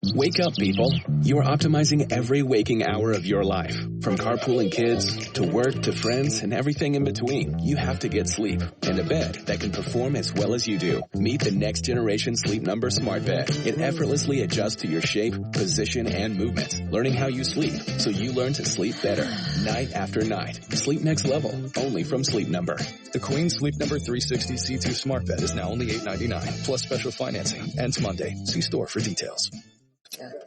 Wake up, people. You are optimizing every waking hour of your life. From carpooling kids, to work, to friends, and everything in between. You have to get sleep and a bed that can perform as well as you do. Meet the next generation Sleep Number Smart Bed. It effortlessly adjusts to your shape, position, and movements, learning how you sleep so you learn to sleep better, night after night. Sleep next level, only from Sleep Number. The Queen Sleep Number 360 C2 Smart Bed is now only $8.99, plus special financing. Ends Monday. See store for details.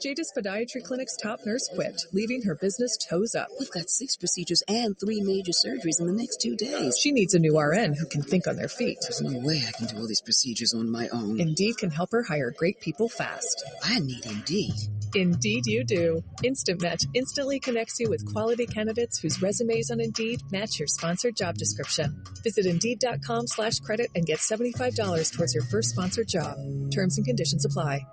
Jada's Podiatry Clinic's top nurse quit, leaving her business toes up. We've got 6 procedures and 3 major surgeries in the next 2 days. She needs a new RN who can think on their feet. There's no way I can do all these procedures on my own. Indeed can help her hire great people fast. I need Indeed. Indeed you do. Instant Match instantly connects you with quality candidates whose resumes on Indeed match your sponsored job description. Visit Indeed.com/credit and get $75 towards your first sponsored job. Terms and conditions apply.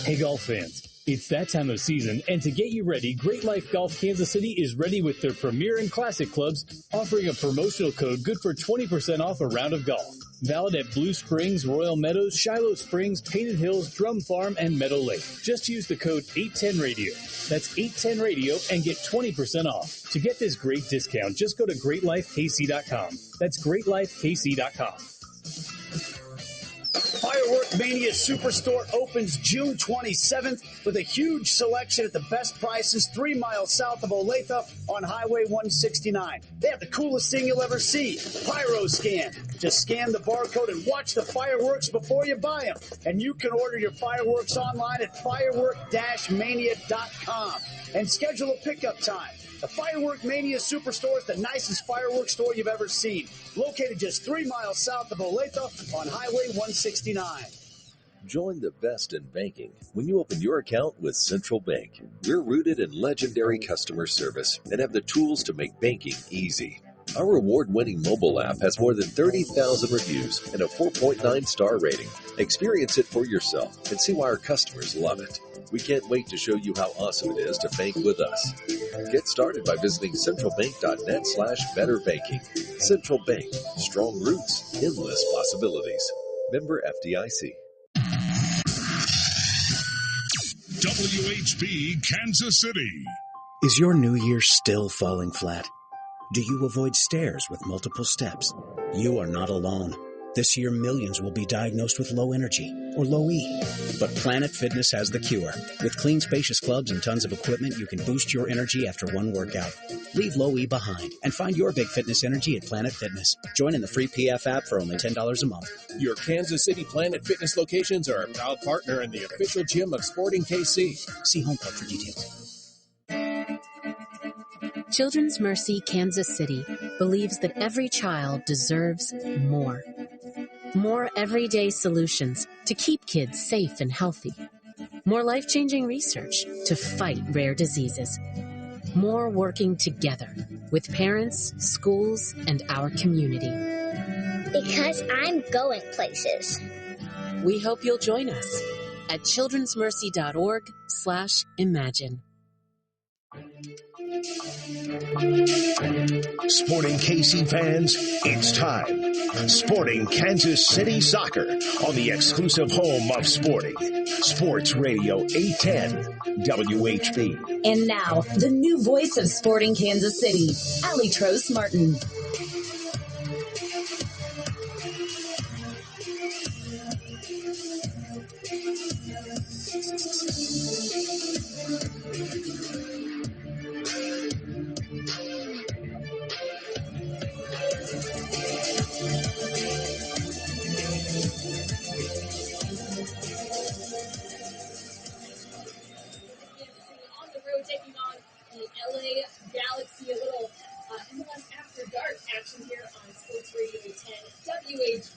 Hey, golf fans. It's that time of season, and to get you ready, Great Life Golf Kansas City is ready with their Premier and Classic clubs, offering a promotional code good for 20% off a round of golf. Valid at Blue Springs, Royal Meadows, Shiloh Springs, Painted Hills, Drum Farm, and Meadow Lake. Just use the code 810radio. That's 810radio and get 20% off. To get this great discount, just go to greatlifekc.com. That's greatlifekc.com. Firework Mania Superstore opens June 27th with a huge selection at the best prices 3 miles south of Olathe on Highway 169. They have the coolest thing you'll ever see, Pyro Scan. Just scan the barcode and watch the fireworks before you buy them. And you can order your fireworks online at firework-mania.com and schedule a pickup time. The Firework Mania Superstore is the nicest fireworks store you've ever seen. Located just 3 miles south of Olathe on Highway 169. Join the best in banking when you open your account with Central Bank. We're rooted in legendary customer service and have the tools to make banking easy. Our award-winning mobile app has more than 30,000 reviews and a 4.9 star rating. Experience it for yourself and see why our customers love it. We can't wait to show you how awesome it is to bank with us. Get started by visiting centralbank.net/betterbanking. Central Bank, strong roots, endless possibilities. Member FDIC. WHB Kansas City. Is your new year still falling flat? Do you avoid stairs with multiple steps? You are not alone. This year, millions will be diagnosed with low energy, or low E. But Planet Fitness has the cure. With clean, spacious clubs and tons of equipment, you can boost your energy after one workout. Leave low E behind and find your big fitness energy at Planet Fitness. Join in the free PF app for only $10 a month. Your Kansas City Planet Fitness locations are a proud partner in the official gym of Sporting KC. See Home Club for details. Children's Mercy Kansas City believes that every child deserves more. More everyday solutions to keep kids safe and healthy. More life-changing research to fight rare diseases. More working together with parents, schools, and our community. Because I'm going places. We hope you'll join us at childrensmercy.org/imagine. Sporting KC fans, it's time. Sporting Kansas City Soccer on the exclusive home of Sporting. Sports Radio 810 WHB. And now, the new voice of Sporting Kansas City, Allie Trost Martin.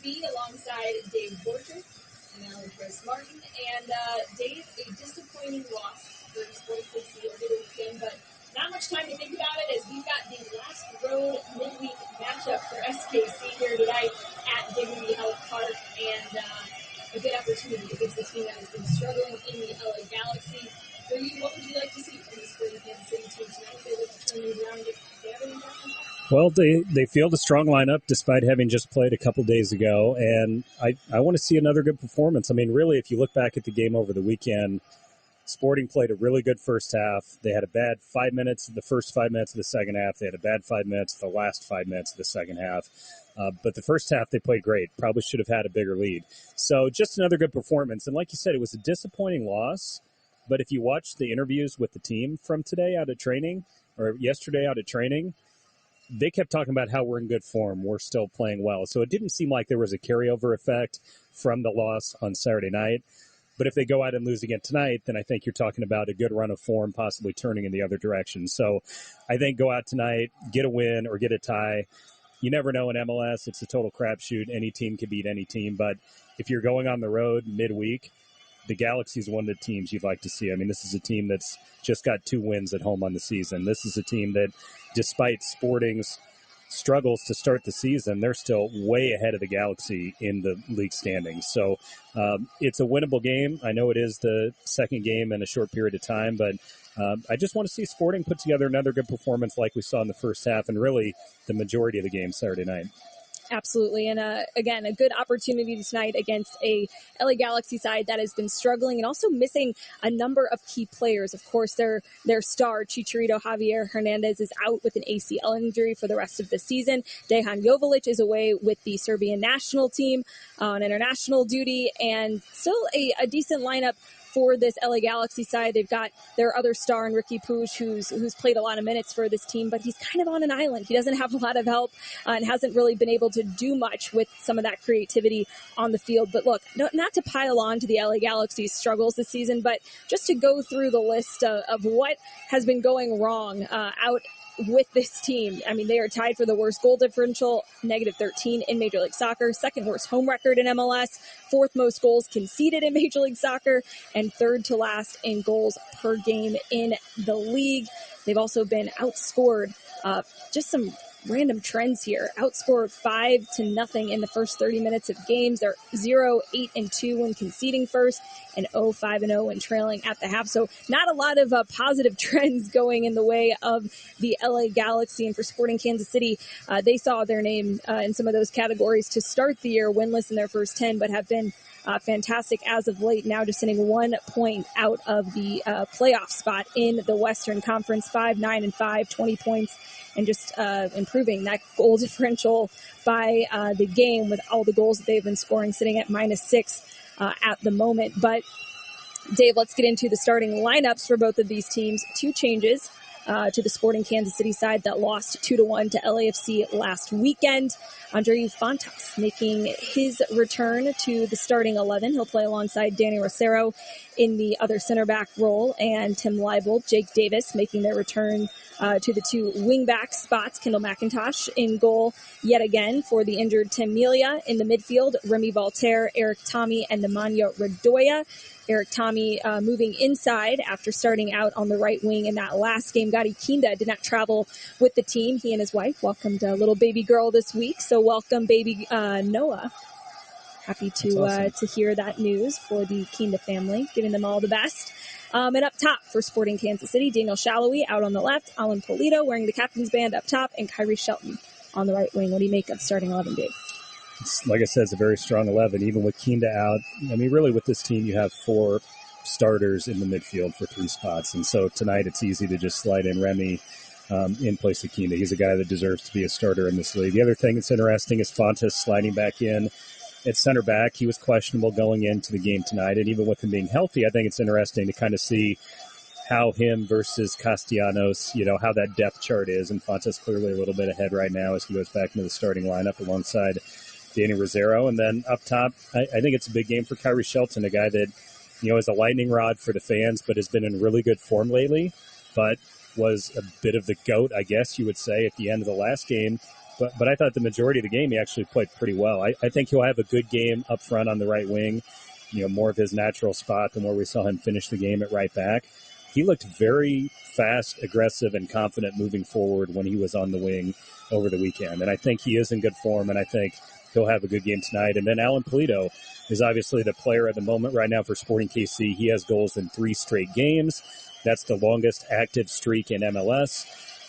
Alongside Dave Borchert and Alan Chris Martin. And Dave, a disappointing loss for Sporting KC over the weekend, but not much time to think about it as we've got the last road midweek matchup for SKC here tonight at Dignity Health Park, and a good opportunity against the team that has been struggling in the LA Galaxy. For you, what would you like to see from the Sporting Kansas City team tonight? If they look to turn things around, they have any impression? Well, they field a strong lineup despite having just played a couple days ago, and I want to see another good performance. I mean, really, if you look back at the game over the weekend, Sporting played a really good first half. They had a bad 5 minutes, the first 5 minutes of the second half. They had a bad 5 minutes, the last 5 minutes of the second half. But the first half, they played great. Probably should have had a bigger lead. So just another good performance. And like you said, it was a disappointing loss. But if you watch the interviews with the team from today out of training, or yesterday out of training, they kept talking about how we're in good form. We're still playing well. So it didn't seem like there was a carryover effect from the loss on Saturday night. But if they go out and lose again tonight, then I think you're talking about a good run of form possibly turning in the other direction. So I think go out tonight, get a win or get a tie. You never know in MLS. It's a total crapshoot. Any team can beat any team. But if you're going on the road midweek, the Galaxy is one of the teams you'd like to see. I mean, this is a team that's just got 2 wins at home on the season. This is a team that, despite Sporting's struggles to start the season, they're still way ahead of the Galaxy in the league standings. So it's a winnable game. I know it is the second game in a short period of time, but I just want to see Sporting put together another good performance like we saw in the first half and really the majority of the game Saturday night. Absolutely. And again, a good opportunity tonight against a LA Galaxy side that has been struggling and also missing a number of key players. Of course, their star, Chicharito Javier Hernandez, is out with an ACL injury for the rest of the season. Dejan Joveljic is away with the Serbian national team on international duty, and still a decent lineup for this LA Galaxy side. They've got their other star in Ricky Puig, who's played a lot of minutes for this team, but he's kind of on an island. He doesn't have a lot of help and hasn't really been able to do much with some of that creativity on the field. But look, not to pile on to the LA Galaxy's struggles this season, but just to go through the list of what has been going wrong out with this team. I mean, they are tied for the worst goal differential, -13 in Major League Soccer, second worst home record in MLS, fourth most goals conceded in Major League Soccer, and third to last in goals per game in the league. They've also been outscored, just some random trends here, outscored 5-0 in the first 30 minutes of games. They're 0-8-2 when conceding first, and 0-5-0 when trailing at the half. So not a lot of positive trends going in the way of the LA Galaxy. And for Sporting Kansas City, they saw their name in some of those categories to start the year, winless in their first 10, but have been fantastic as of late, now just sitting 1 point out of the playoff spot in the Western Conference, 5-9-5, 20 points, and just improving that goal differential by the game with all the goals that they've been scoring, sitting at -6 at the moment. But Dave, let's get into the starting lineups for both of these teams. 2 changes to the Sporting Kansas City side that lost 2-1 to LAFC last weekend. Andreu Fontas making his return to the starting 11. He'll play alongside Danny Rosero in the other center back role, and Tim Leibold, Jake Davis making their return to the 2 wing-back spots. Kendall McIntosh in goal yet again for the injured Tim Melia. In the midfield, Remy Voltaire, Eric Tommy, and Nemanja Radoja. Eric Tommy moving inside after starting out on the right wing in that last game. Gadi Kinda did not travel with the team. He and his wife welcomed a little baby girl this week. So welcome, baby Noah. Happy to hear that news for the Kinda family, giving them all the best. And up top for Sporting Kansas City, Daniel Shallowy out on the left, Alan Polito wearing the captain's band up top, and Kyrie Shelton on the right wing. What do you make of starting 11, Dave? Like I said, it's a very strong 11, even with Kinda out. I mean, really with this team, you have 4 starters in the midfield for 3 spots. And so tonight it's easy to just slide in Remy in place of Kinda. He's a guy that deserves to be a starter in this league. The other thing that's interesting is Fontas sliding back in at center back. He was questionable going into the game tonight. And even with him being healthy, I think it's interesting to kind of see how him versus Castellanos, how that depth chart is. And Fontas clearly a little bit ahead right now as he goes back into the starting lineup alongside Danny Rosero. And then up top, I think it's a big game for Kyrie Shelton, a guy that, is a lightning rod for the fans, but has been in really good form lately, but was a bit of the GOAT, I guess you would say, at the end of the last game. But I thought the majority of the game he actually played pretty well. I think he'll have a good game up front on the right wing, more of his natural spot than where we saw him finish the game at right back. He looked very fast, aggressive, and confident moving forward when he was on the wing over the weekend. And I think he is in good form, and I think he'll have a good game tonight. And then Alan Polito is obviously the player at the moment right now for Sporting KC. He has goals in 3 straight games. That's the longest active streak in MLS.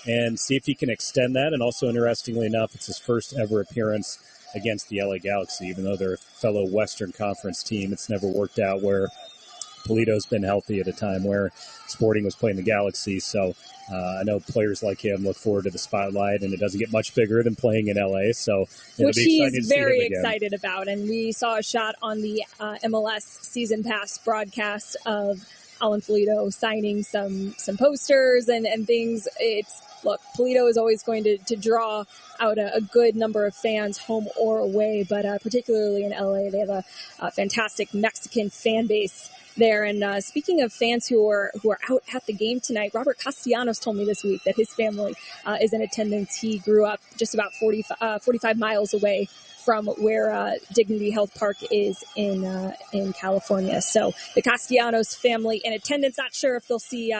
And see if he can extend that. And also, interestingly enough, it's his first ever appearance against the LA Galaxy. Even though they're a fellow Western Conference team, it's never worked out where Polito's been healthy at a time where Sporting was playing the Galaxy. So I know players like him look forward to the spotlight, and it doesn't get much bigger than playing in LA. So which he's very excited about. And we saw a shot on the MLS Season Pass broadcast of Alan Polito signing some posters and things. Look, Polito is always going to draw out a good number of fans, home or away, but particularly in LA, they have a fantastic Mexican fan base there. And speaking of fans who are out at the game tonight, Robert Castellanos told me this week that his family is in attendance. He grew up just about 45 miles away from where Dignity Health Park is in California. So the Castellanos family in attendance. Not sure if they'll see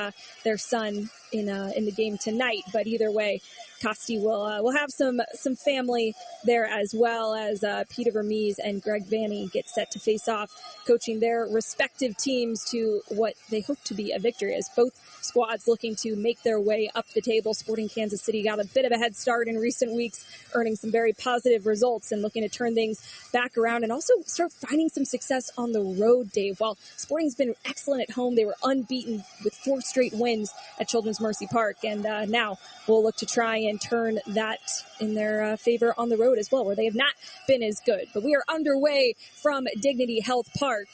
their son in the game tonight, but either way, Costi will have some family there, as well as Peter Vermees and Greg Vanny get set to face off, coaching their respective teams to what they hope to be a victory, as both squads looking to make their way up the table. Sporting Kansas City got a bit of a head start in recent weeks, earning some very positive results and looking to turn things back around and also start finding some success on the road, Dave. While Sporting's been excellent at home, they were unbeaten with 4 straight wins at Children's Mercy Park, and now we'll look to try and turn that in their favor on the road as well, where they have not been as good. But we are underway from Dignity Health Park.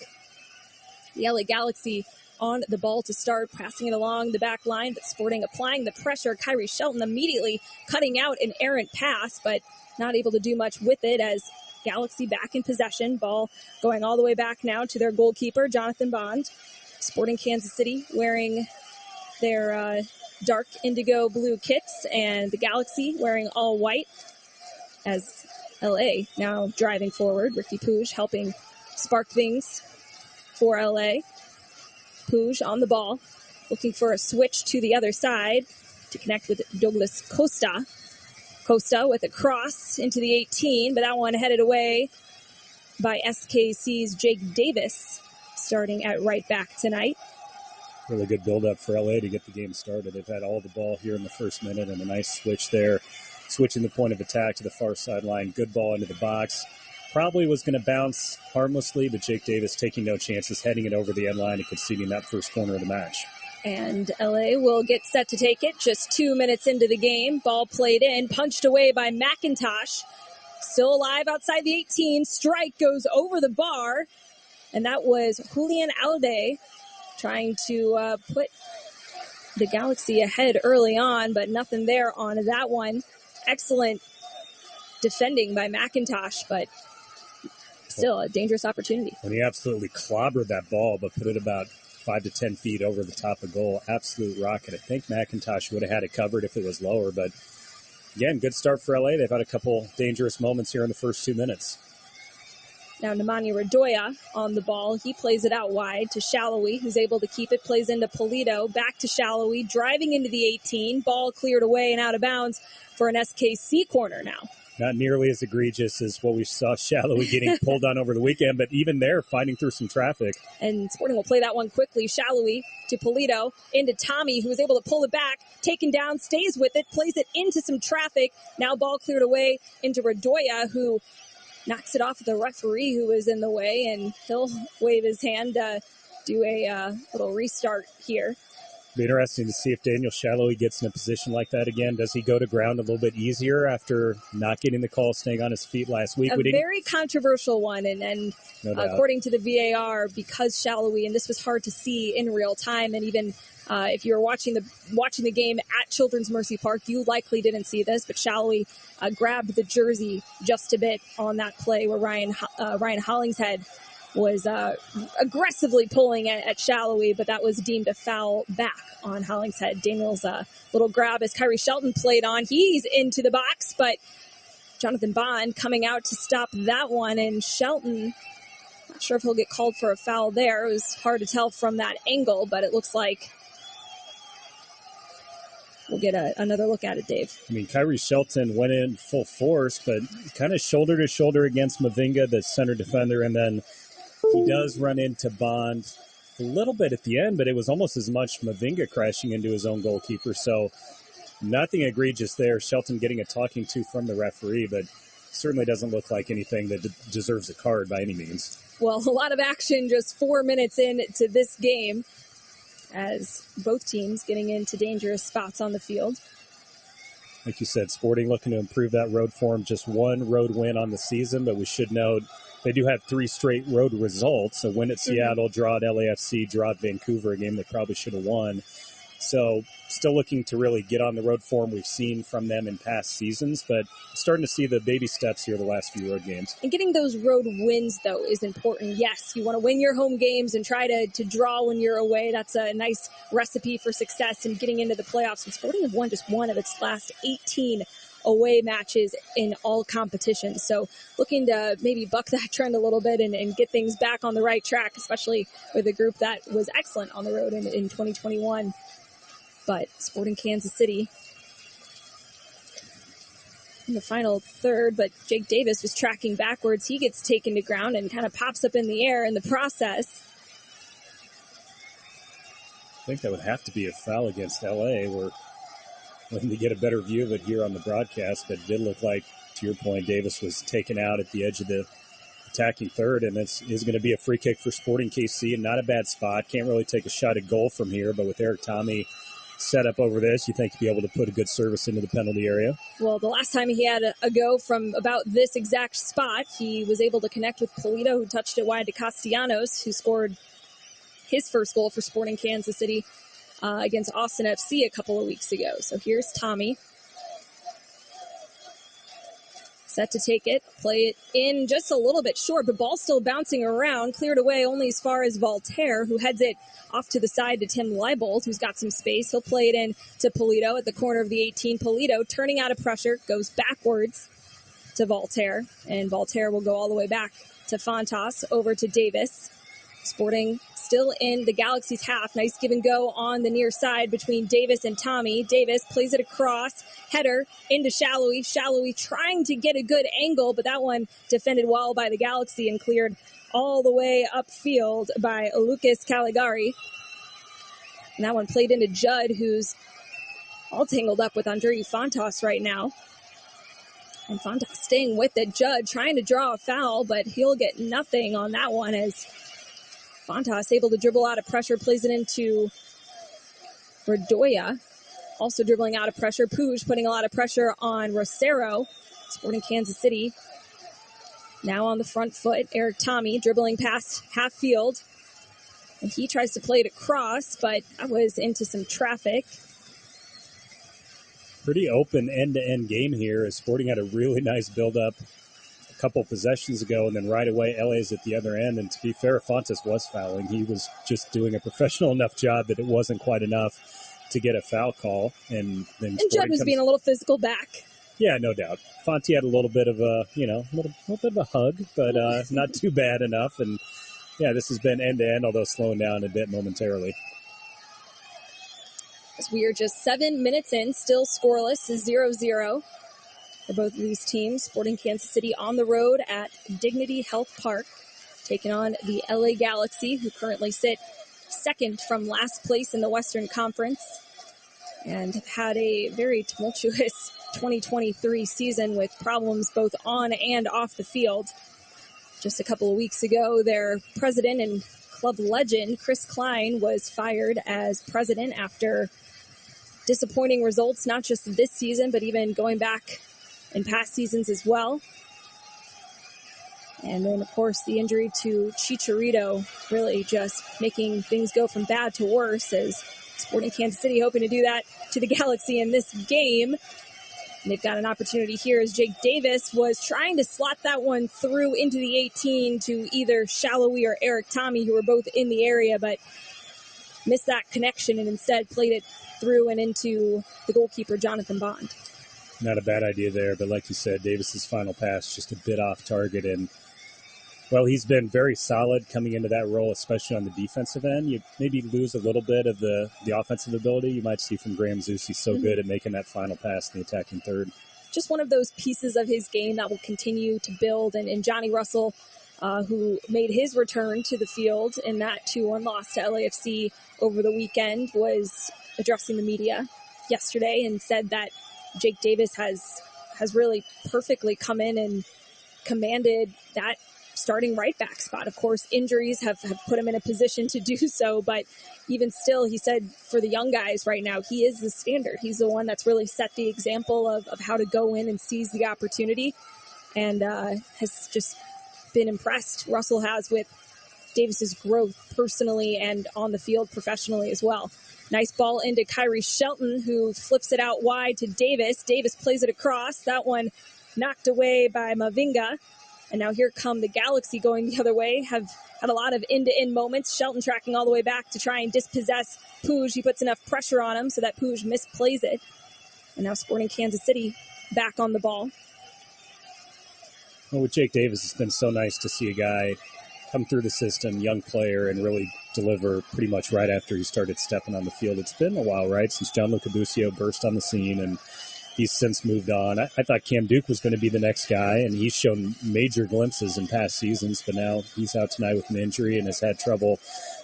The LA Galaxy on the ball to start, passing it along the back line, but Sporting applying the pressure. Kyrie Shelton immediately cutting out an errant pass, but not able to do much with it, as Galaxy back in possession. Ball going all the way back now to their goalkeeper, Jonathan Bond. Sporting Kansas City wearing their dark indigo blue kits, and the Galaxy wearing all white, as LA now driving forward. Ricky Puig helping spark things for LA. Puig on the ball, looking for a switch to the other side to connect with Douglas Costa. Costa with a cross into the 18, but that one headed away by SKC's Jake Davis, starting at right back tonight. Really good build-up for LA to get the game started. They've had all the ball here in the first minute, and a nice switch there, switching the point of attack to the far sideline. Good ball into the box. Probably was going to bounce harmlessly, but Jake Davis taking no chances, heading it over the end line and conceding that first corner of the match. And LA will get set to take it just 2 minutes into the game. Ball played in, punched away by McIntosh. Still alive outside the 18. Strike goes over the bar, and that was Julian Alde trying to put the Galaxy ahead early on, but nothing there on that one. Excellent defending by McIntosh, but still a dangerous opportunity. When he absolutely clobbered that ball, but put it about 5 to 10 feet over the top of goal. Absolute rocket. I think McIntosh would have had it covered if it was lower, but again, good start for LA. They've had a couple dangerous moments here in the first 2 minutes. Now Nemanja Radoja on the ball. He plays it out wide to Shallowy, who's able to keep it, plays into Polito, back to Shallowy, driving into the 18. Ball cleared away and out of bounds for an SKC corner now. Not nearly as egregious as what we saw Shallowy getting pulled on over the weekend, but even there, fighting through some traffic. And Sporting will play that one quickly. Shallowy to Polito, into Tommy, who was able to pull it back, taken down, stays with it, plays it into some traffic. Now ball cleared away into Radoja, who knocks it off the referee who was in the way, and he'll wave his hand to do a little restart here. Be interesting to see if Daniel Shallowy gets in a position like that again. Does he go to ground a little bit easier after not getting the call, staying on his feet last week? A very controversial one, and no according to the VAR, because Shallowy, and this was hard to see in real time, and even if you were watching the game at Children's Mercy Park, you likely didn't see this, but Shallowy grabbed the jersey just a bit on that play where Ryan Hollingshead was aggressively pulling at Shallowy, but that was deemed a foul back on Hollingshead. Daniel's little grab as Kyrie Shelton played on. He's into the box, but Jonathan Bond coming out to stop that one, and Shelton, not sure if he'll get called for a foul there. It was hard to tell from that angle, but it looks like we'll get another look at it, Dave. I mean, Kyrie Shelton went in full force, but kind of shoulder to shoulder against Mavinga, the center defender, and then he does run into Bond a little bit at the end, but it was almost as much Mavinga crashing into his own goalkeeper. So nothing egregious there. Shelton getting a talking to from the referee, but certainly doesn't look like anything that deserves a card by any means. Well, a lot of action just 4 minutes into this game as both teams getting into dangerous spots on the field. Like you said, Sporting looking to improve that road form. Just one road win on the season, but we should note they do have 3 straight road results. A win at Seattle, draw at LAFC, draw at Vancouver, a game they probably should have won. So still looking to really get on the road form we've seen from them in past seasons, but starting to see the baby steps here the last few road games. And getting those road wins, though, is important. Yes, you want to win your home games and try to draw when you're away. That's a nice recipe for success in getting into the playoffs. And Sporting have won just one of its last 18 away matches in all competitions. So looking to maybe buck that trend a little bit and get things back on the right track, especially with a group that was excellent on the road in 2021. But Sporting Kansas City in the final third, but Jake Davis was tracking backwards. He gets taken to ground and kind of pops up in the air in the process. I think that would have to be a foul against LA. We're looking to get a better view of it here on the broadcast, but it did look like, to your point, Davis was taken out at the edge of the attacking third, and this is going to be a free kick for Sporting KC, and not a bad spot. Can't really take a shot at goal from here, but with Eric Tommy set up over this, you think he'd be able to put a good service into the penalty area? Well, the last time he had a go from about this exact spot, he was able to connect with Polito, who touched it wide to Castellanos, who scored his first goal for Sporting Kansas City against Austin FC a couple of weeks ago. So here's Tommy. Set to take it, play it in just a little bit short, but ball still bouncing around, cleared away only as far as Voltaire, who heads it off to the side to Tim Leibold, who's got some space. He'll play it in to Polito at the corner of the 18. Polito, turning out of pressure, goes backwards to Voltaire, and Voltaire will go all the way back to Fontas, over to Davis. Sporting still in the Galaxy's half. Nice give and go on the near side between Davis and Tommy. Davis plays it across. Header into Shallowy. Shallowy trying to get a good angle, but that one defended well by the Galaxy and cleared all the way upfield by Lucas Caligari. And that one played into Judd, who's all tangled up with Andrei Fontas right now. And Fontas staying with it. Judd trying to draw a foul, but he'll get nothing on that one as Fontas able to dribble out of pressure, plays it into Redoya. Also dribbling out of pressure. Puig putting a lot of pressure on Rosero. Sporting Kansas City now on the front foot. Eric Tommy dribbling past half field. And he tries to play it across, but that was into some traffic. Pretty open end-to-end game here as Sporting had a really nice build-up a couple possessions ago, and then right away LA's at the other end. And to be fair, Fontas was fouling. He was just doing a professional enough job that it wasn't quite enough to get a foul call. And then Judd was being a little physical back. Yeah, no doubt. Fonte had a little bit of a, little bit of a hug, but not too bad enough. And yeah, this has been end-to-end, although slowing down a bit momentarily. As we are just 7 minutes in, still scoreless, is 0-0 for both of these teams. Sporting Kansas City on the road at Dignity Health Park, taking on the LA Galaxy, who currently sit second from last place in the Western Conference and have had a very tumultuous 2023 season with problems both on and off the field. Just a couple of weeks ago, their president and club legend, Chris Klein, was fired as president after disappointing results, not just this season, but even going back in past seasons as well. And then, of course, the injury to Chicharito really just making things go from bad to worse, as Sporting Kansas City hoping to do that to the Galaxy in this game. And they've got an opportunity here as Jake Davis was trying to slot that one through into the 18 to either Shallowy or Eric Tommy, who were both in the area, but missed that connection and instead played it through and into the goalkeeper, Jonathan Bond. Not a bad idea there, but like you said, Davis's final pass just a bit off target. And, well, he's been very solid coming into that role, especially on the defensive end. You maybe lose a little bit of the offensive ability you might see from Graham Zeus. He's so good at making that final pass in the attacking third. Just one of those pieces of his game that will continue to build. And Johnny Russell, who made his return to the field in that 2-1 loss to LAFC over the weekend, was addressing the media yesterday and said that Jake Davis has really perfectly come in and commanded that starting right back spot. Of course, injuries have put him in a position to do so, but even still, he said for the young guys right now, he is the standard. He's the one that's really set the example of how to go in and seize the opportunity, and has just been impressed. Russell has with Davis's growth personally and on the field professionally as well. Nice ball into Kyrie Shelton, who flips it out wide to Davis. Davis plays it across. That one knocked away by Mavinga. And now here come the Galaxy going the other way. Have had a lot of end-to-end moments. Shelton tracking all the way back to try and dispossess Puig. He puts enough pressure on him so that Puig misplays it. And now Sporting Kansas City back on the ball. Well, with Jake Davis, it's been so nice to see a guy come through the system, young player, and really deliver pretty much right after he started stepping on the field. It's been a while, right, since Gianluca Busio burst on the scene, and he's since moved on. I thought Cam Duke was going to be the next guy, and he's shown major glimpses in past seasons, but now he's out tonight with an injury and has had trouble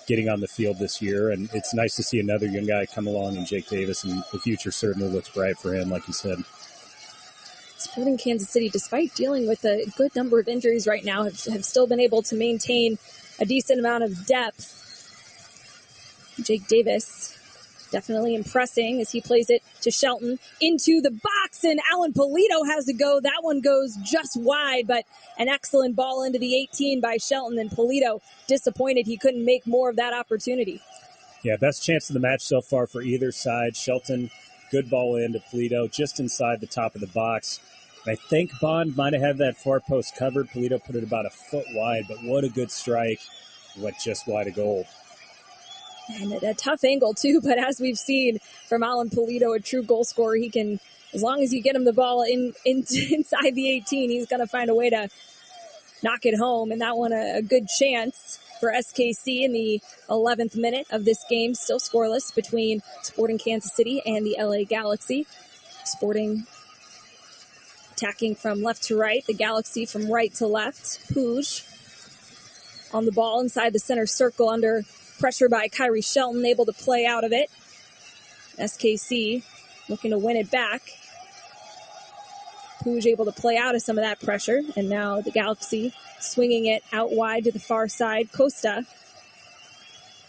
getting on the field this year. And it's nice to see another young guy come along in Jake Davis, and the future certainly looks bright for him, like you said. Sporting Kansas City, despite dealing with a good number of injuries right now, have still been able to maintain a decent amount of depth. Jake Davis definitely impressing as he plays it to Shelton into the box, and Alan Polito has to go. That one goes just wide, but an excellent ball into the 18 by Shelton, and Polito disappointed he couldn't make more of that opportunity. Yeah, best chance of the match so far for either side. Shelton, good ball into Polito, just inside the top of the box. I think Bond might have had that far post covered. Polito put it about a foot wide, but what a good strike. Went just wide of goal. And a tough angle, too, but as we've seen from Alan Polito, a true goal scorer, he can, as long as you get him the ball inside the 18, he's going to find a way to knock it home. And that one, a good chance for SKC in the 11th minute of this game. Still scoreless between Sporting Kansas City and the LA Galaxy. Sporting attacking from left to right, the Galaxy from right to left. Puig on the ball inside the center circle under pressure by Kyrie Shelton, able to play out of it. SKC looking to win it back. Puig able to play out of some of that pressure, and now the Galaxy swinging it out wide to the far side. Costa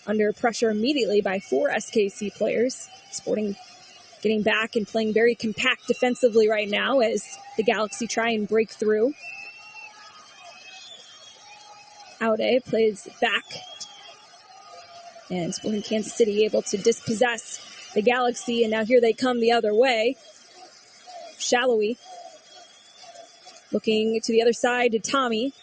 under pressure immediately by 4 SKC players. Sporting getting back and playing very compact defensively right now as the Galaxy try and break through. Aude plays back. And Sporting Kansas City able to dispossess the Galaxy, and now here they come the other way. Shallowy looking to the other side to Tommy.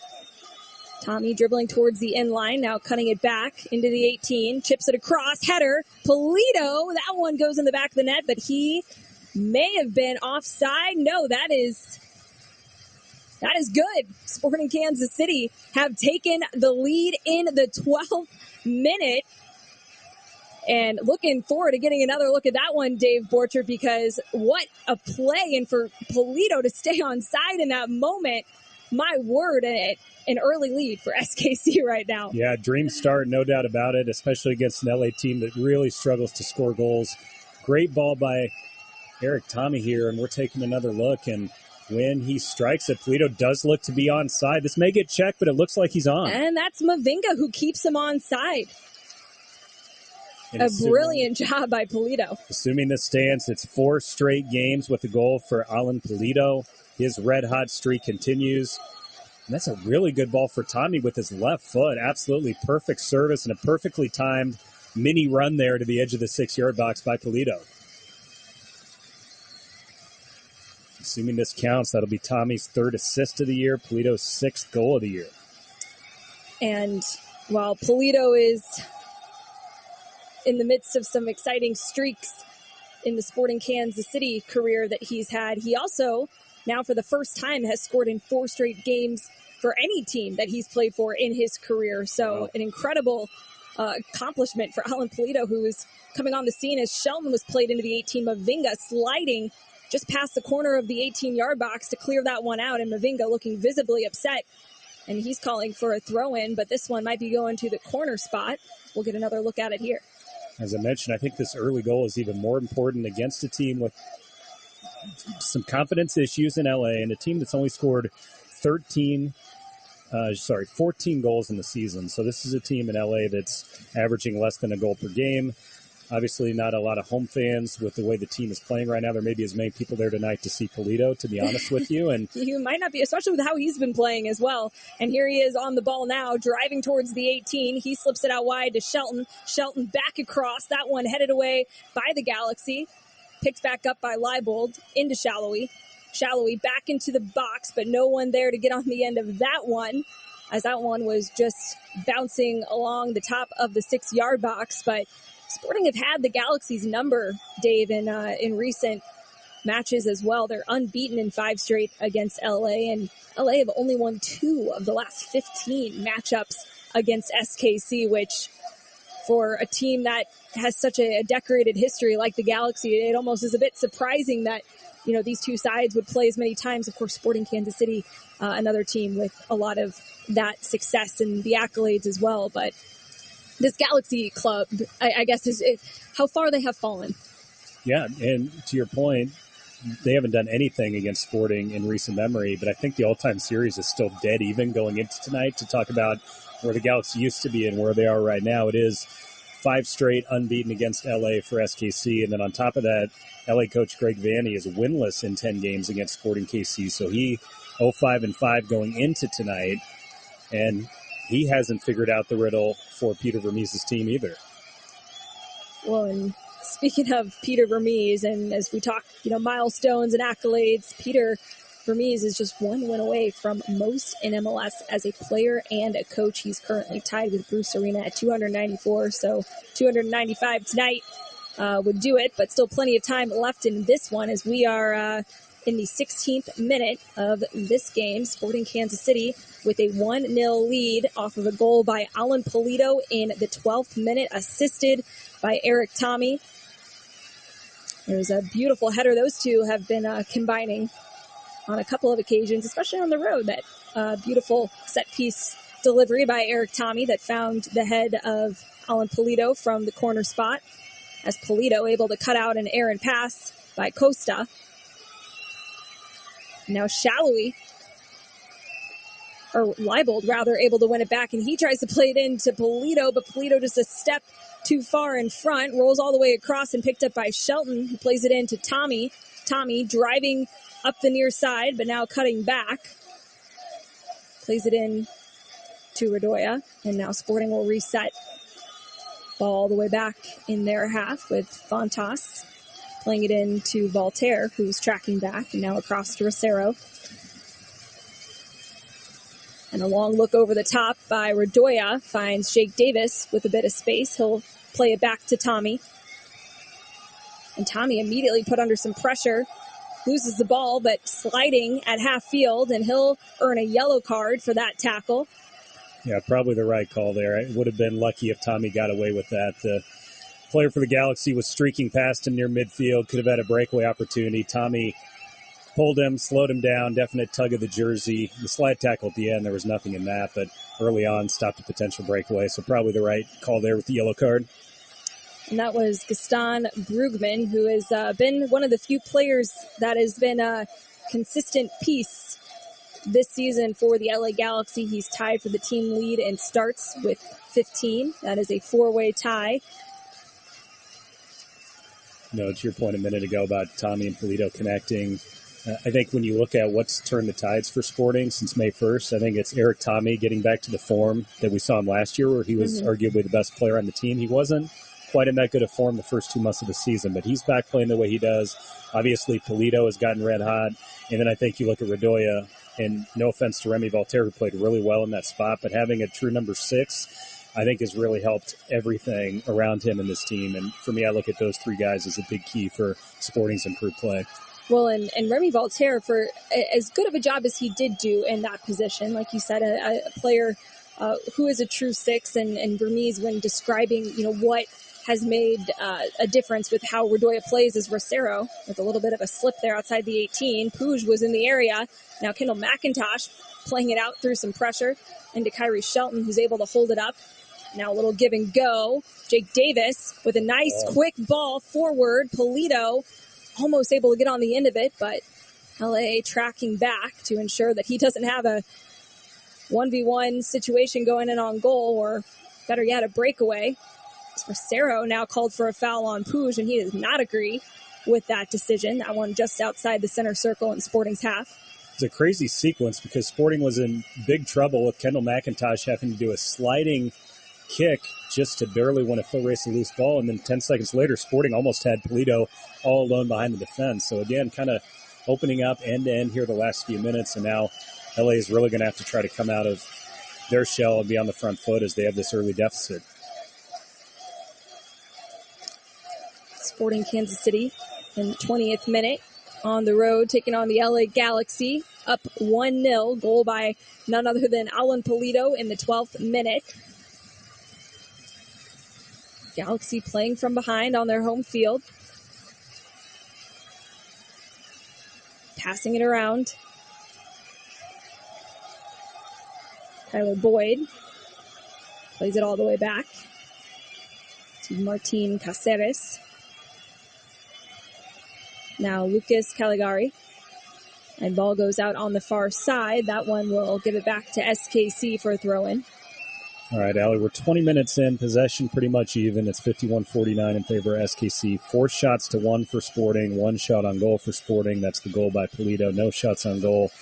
Tommy dribbling towards the end line, now cutting it back into the 18, chips it across, header, Polito, that one goes in the back of the net, but he may have been offside. No, that is good. Sporting Kansas City have taken the lead in the 12th minute. And looking forward to getting another look at that one, Dave Borchert, because what a play, and for Polito to stay on side in that moment. My word, an early lead for SKC right now. Yeah, dream start, no doubt about it, especially against an LA team that really struggles to score goals. Great ball by Eric Tommy here, and we're taking another look. And when he strikes it, Polito does look to be onside. This may get checked, but it looks like he's on. And that's Mavinga who keeps him onside. A brilliant job by Polito. Assuming this stands, it's 4 straight games with a goal for Alan Polito. His red-hot streak continues. And that's a really good ball for Tommy with his left foot. Absolutely perfect service and a perfectly timed mini run there to the edge of the 6-yard box by Polito. Assuming this counts, that'll be Tommy's 3rd assist of the year, Polito's 6th goal of the year. And while Polito is in the midst of some exciting streaks in the Sporting Kansas City career that he's had, he also, now for the first time, has scored in 4 straight games for any team that he's played for in his career. So An incredible accomplishment for Alan Polito, who is coming on the scene as Shelton was played into the 18. Mavinga sliding just past the corner of the 18-yard box to clear that one out, and Mavinga looking visibly upset. And he's calling for a throw-in, but this one might be going to the corner spot. We'll get another look at it here. As I mentioned, I think this early goal is even more important against a team with some confidence issues in LA and a team that's only scored 13 14 goals in the season. So this is a team in LA that's averaging less than a goal per game. Obviously, not a lot of home fans with the way the team is playing right now. There may be as many people there tonight to see Polito, to be honest with you. And you might not be, especially with how he's been playing as well. And here he is on the ball now, driving towards the 18. He slips it out wide to Shelton. Shelton back across. That one headed away by the Galaxy. Picked back up by Leibold into Shallowy. Shallowy back into the box, but no one there to get on the end of that one, as that one was just bouncing along the top of the 6-yard box. But Sporting have had the Galaxy's number, Dave, in recent matches as well. They're unbeaten in 5 straight against LA, and LA have only won 2 of the last 15 matchups against SKC, which for a team that has such a decorated history like the Galaxy, it almost is a bit surprising that, you know, these two sides would play as many times. Of course, Sporting Kansas City, another team with a lot of that success and the accolades as well. But this Galaxy club, I guess, is how far they have fallen. Yeah, and to your point, they haven't done anything against Sporting in recent memory, but I think the all-time series is still dead even going into tonight. To talk about where the Galaxy used to be and where they are right now, it is 5 straight unbeaten against LA for SKC, and then on top of that, LA coach Greg Vanney is winless in 10 games against Sporting KC, so he 0-5-5 going into tonight, and he hasn't figured out the riddle for Peter Vermees' team either. Well, and speaking of Peter Vermees, and as we talk, you know, milestones and accolades, Peter Vermees is just 1 win away from most in MLS as a player and a coach. He's currently tied with Bruce Arena at 294, so 295 tonight would do it, but still plenty of time left in this one as we are in the 16th minute of this game. Sporting Kansas City with a 1-0 lead off of a goal by Alan Polito in the 12th minute, assisted by Eric Tommy. It was a beautiful header. Those two have been combining on a couple of occasions, especially on the road. That beautiful set-piece delivery by Eric Tommy that found the head of Alan Polito from the corner spot, as Polito able to cut out an errant pass by Costa. Now Shallowy, or Leibold rather, able to win it back, and he tries to play it into Polito, but Polito just a step too far in front, rolls all the way across and picked up by Shelton, who plays it into Tommy. Tommy driving up the near side, but now cutting back. Plays it in to Radoya, and now Sporting will reset. Ball all the way back in their half with Fontas playing it in to Voltaire, who's tracking back, and now across to Rosero. And a long look over the top by Radoya finds Jake Davis with a bit of space. He'll play it back to Tommy. And Tommy immediately put under some pressure, loses the ball, but sliding at half field, and he'll earn a yellow card for that tackle. Yeah, probably the right call there. It would have been lucky if Tommy got away with that. The player for the Galaxy was streaking past him near midfield, could have had a breakaway opportunity. Tommy pulled him, slowed him down, definite tug of the jersey. The slide tackle at the end, there was nothing in that, but early on stopped a potential breakaway, so probably the right call there with the yellow card. And that was Gaston Brugman, who has been one of the few players that has been a consistent piece this season for the LA Galaxy. He's tied for the team lead and starts with 15. That is a 4-way tie. No, to your point a minute ago about Tommy and Polito connecting, I think when you look at what's turned the tides for Sporting since May 1st, I think it's Eric Tommy getting back to the form that we saw him last year, where he was arguably the best player on the team. He wasn't quite in that good of form the first 2 months of the season, but he's back playing the way he does. Obviously, Polito has gotten red hot, and then I think you look at Radoya, and no offense to Remy Voltaire, who played really well in that spot, but having a true number 6, I think has really helped everything around him in this team. And for me, I look at those 3 guys as a big key for Sporting's improved play. Well, and Remy Voltaire, for as good of a job as he did do in that position, like you said, a player who is a true 6, and Vermees, when describing, you know, what has made a difference with how Radoya plays is Rosero, with a little bit of a slip there outside the 18. Puig was in the area. Now Kendall McIntosh playing it out through some pressure into Kyrie Shelton, who's able to hold it up. Now a little give and go. Jake Davis with a nice quick ball forward. Polito almost able to get on the end of it, but LA tracking back to ensure that he doesn't have a 1v1 situation going in on goal, or better yet, a breakaway. Rosero now called for a foul on Puig, and he does not agree with that decision. That one just outside the center circle in Sporting's half. It's a crazy sequence because Sporting was in big trouble with Kendall McIntosh having to do a sliding kick just to barely win a full race and loose ball. And then 10 seconds later, Sporting almost had Polito all alone behind the defense. So again, kind of opening up end to end here the last few minutes. And now LA is really going to have to try to come out of their shell and be on the front foot as they have this early deficit. Sporting Kansas City in the 20th minute on the road, taking on the LA Galaxy, up 1-0, goal by none other than Alan Polito in the 12th minute. Galaxy playing from behind on their home field. Passing it around. Tyler Boyd plays it all the way back to Martin Caceres. Now Lucas Caligari. And ball goes out on the far side. That one will give it back to SKC for a throw-in. All right, Allie, we're 20 minutes in. Possession pretty much even. It's 51-49 in favor of SKC. 4 shots to 1 for Sporting. 1 shot on goal for Sporting. That's the goal by Polito. No shots on goal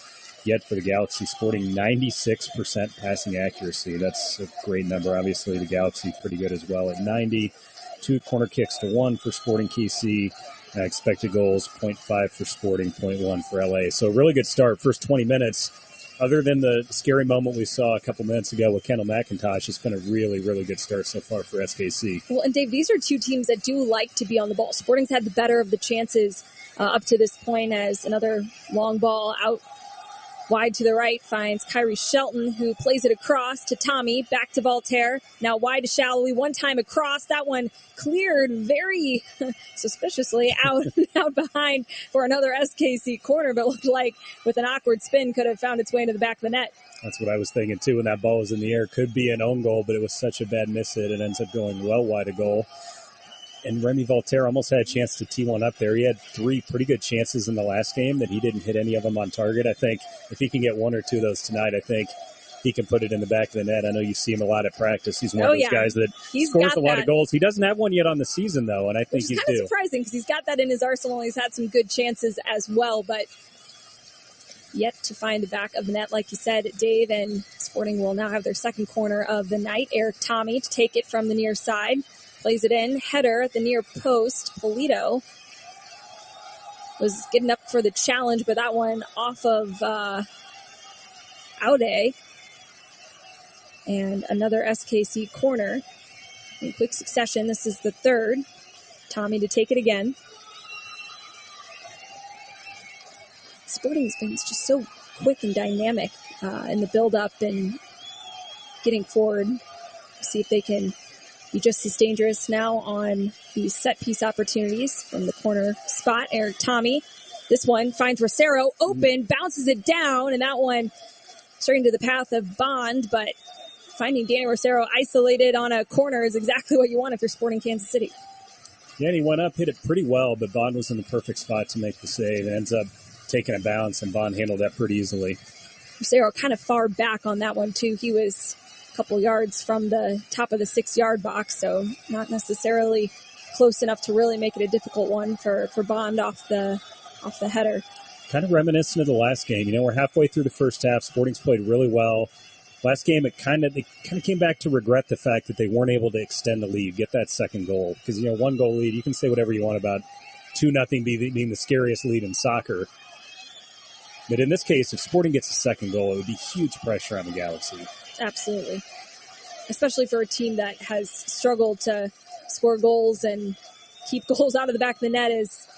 yet for the Galaxy. Sporting 96% passing accuracy. That's a great number. Obviously, the Galaxy pretty good as well at 90. 2 corner kicks to 1 for Sporting KC. Expected goals, 0.5 for Sporting, 0.1 for LA. So a really good start. First 20 minutes, other than the scary moment we saw a couple minutes ago with Kendall McIntosh, it's been a really, really good start so far for SKC. Well, and Dave, these are two teams that do like to be on the ball. Sporting's had the better of the chances up to this point, as another long ball out wide to the right finds Kyrie Shelton, who plays it across to Tommy, back to Voltaire, now wide to Shallowy, one time across, that one cleared very suspiciously out behind for another SKC corner, but looked like with an awkward spin could have found its way into the back of the net. That's what I was thinking too when that ball was in the air. Could be an own goal, but it was such a bad miss hit. It ends up going well wide of goal. And Remy Voltaire almost had a chance to tee one up there. He had 3 pretty good chances in the last game that he didn't hit any of them on target. I think if he can get 1 or 2 of those tonight, I think he can put it in the back of the net. I know you see him a lot at practice. He's one of those guys that scores a lot of goals. He doesn't have one yet on the season, though, and I think he's due. Which is kind of surprising because he's got that in his arsenal. He's had some good chances as well, but yet to find the back of the net, like you said, Dave, and Sporting will now have their second corner of the night. Eric Tommy to take it from the near side. Plays it in. Header at the near post. Polito was getting up for the challenge, but that one off of Aude. And another SKC corner in quick succession. This is the third. Tommy to take it again. Sporting's been just so quick and dynamic in the build-up and getting forward. See if they can be just as dangerous now on these set-piece opportunities from the corner spot. Eric Tommy. This one finds Rosero open, bounces it down, and that one straight into the path of Bond, but finding Danny Rosero isolated on a corner is exactly what you want if you're Sporting Kansas City. Yeah, and he went up, hit it pretty well, but Bond was in the perfect spot to make the save. It ends up taking a bounce, and Bond handled that pretty easily. Rosero kind of far back on that one, too. He was couple yards from the top of the 6-yard box, so not necessarily close enough to really make it a difficult one for Bond off the header. Kind of reminiscent of the last game. You know, we're halfway through the first half. Sporting's played really well. Last game, they kind of came back to regret the fact that they weren't able to extend the lead, get that second goal. Because, 1-goal lead, you can say whatever you want about 2-0 being the scariest lead in soccer. But in this case, if Sporting gets a second goal, it would be huge pressure on the Galaxy. Absolutely. Especially for a team that has struggled to score goals and keep goals out of the back of the net. It's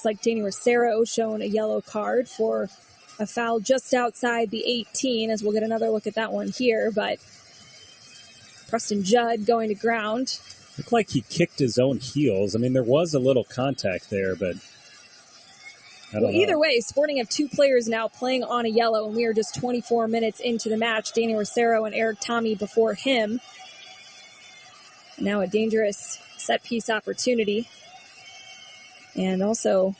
like Danny Rosero shown a yellow card for a foul just outside the 18, as we'll get another look at that one here. But Preston Judd going to ground. Looked like he kicked his own heels. I mean, there was a little contact there, but either way, Sporting have 2 players now playing on a yellow, and we are just 24 minutes into the match. Danny Rosero and Eric Tommy before him. Now a dangerous set-piece opportunity. And also,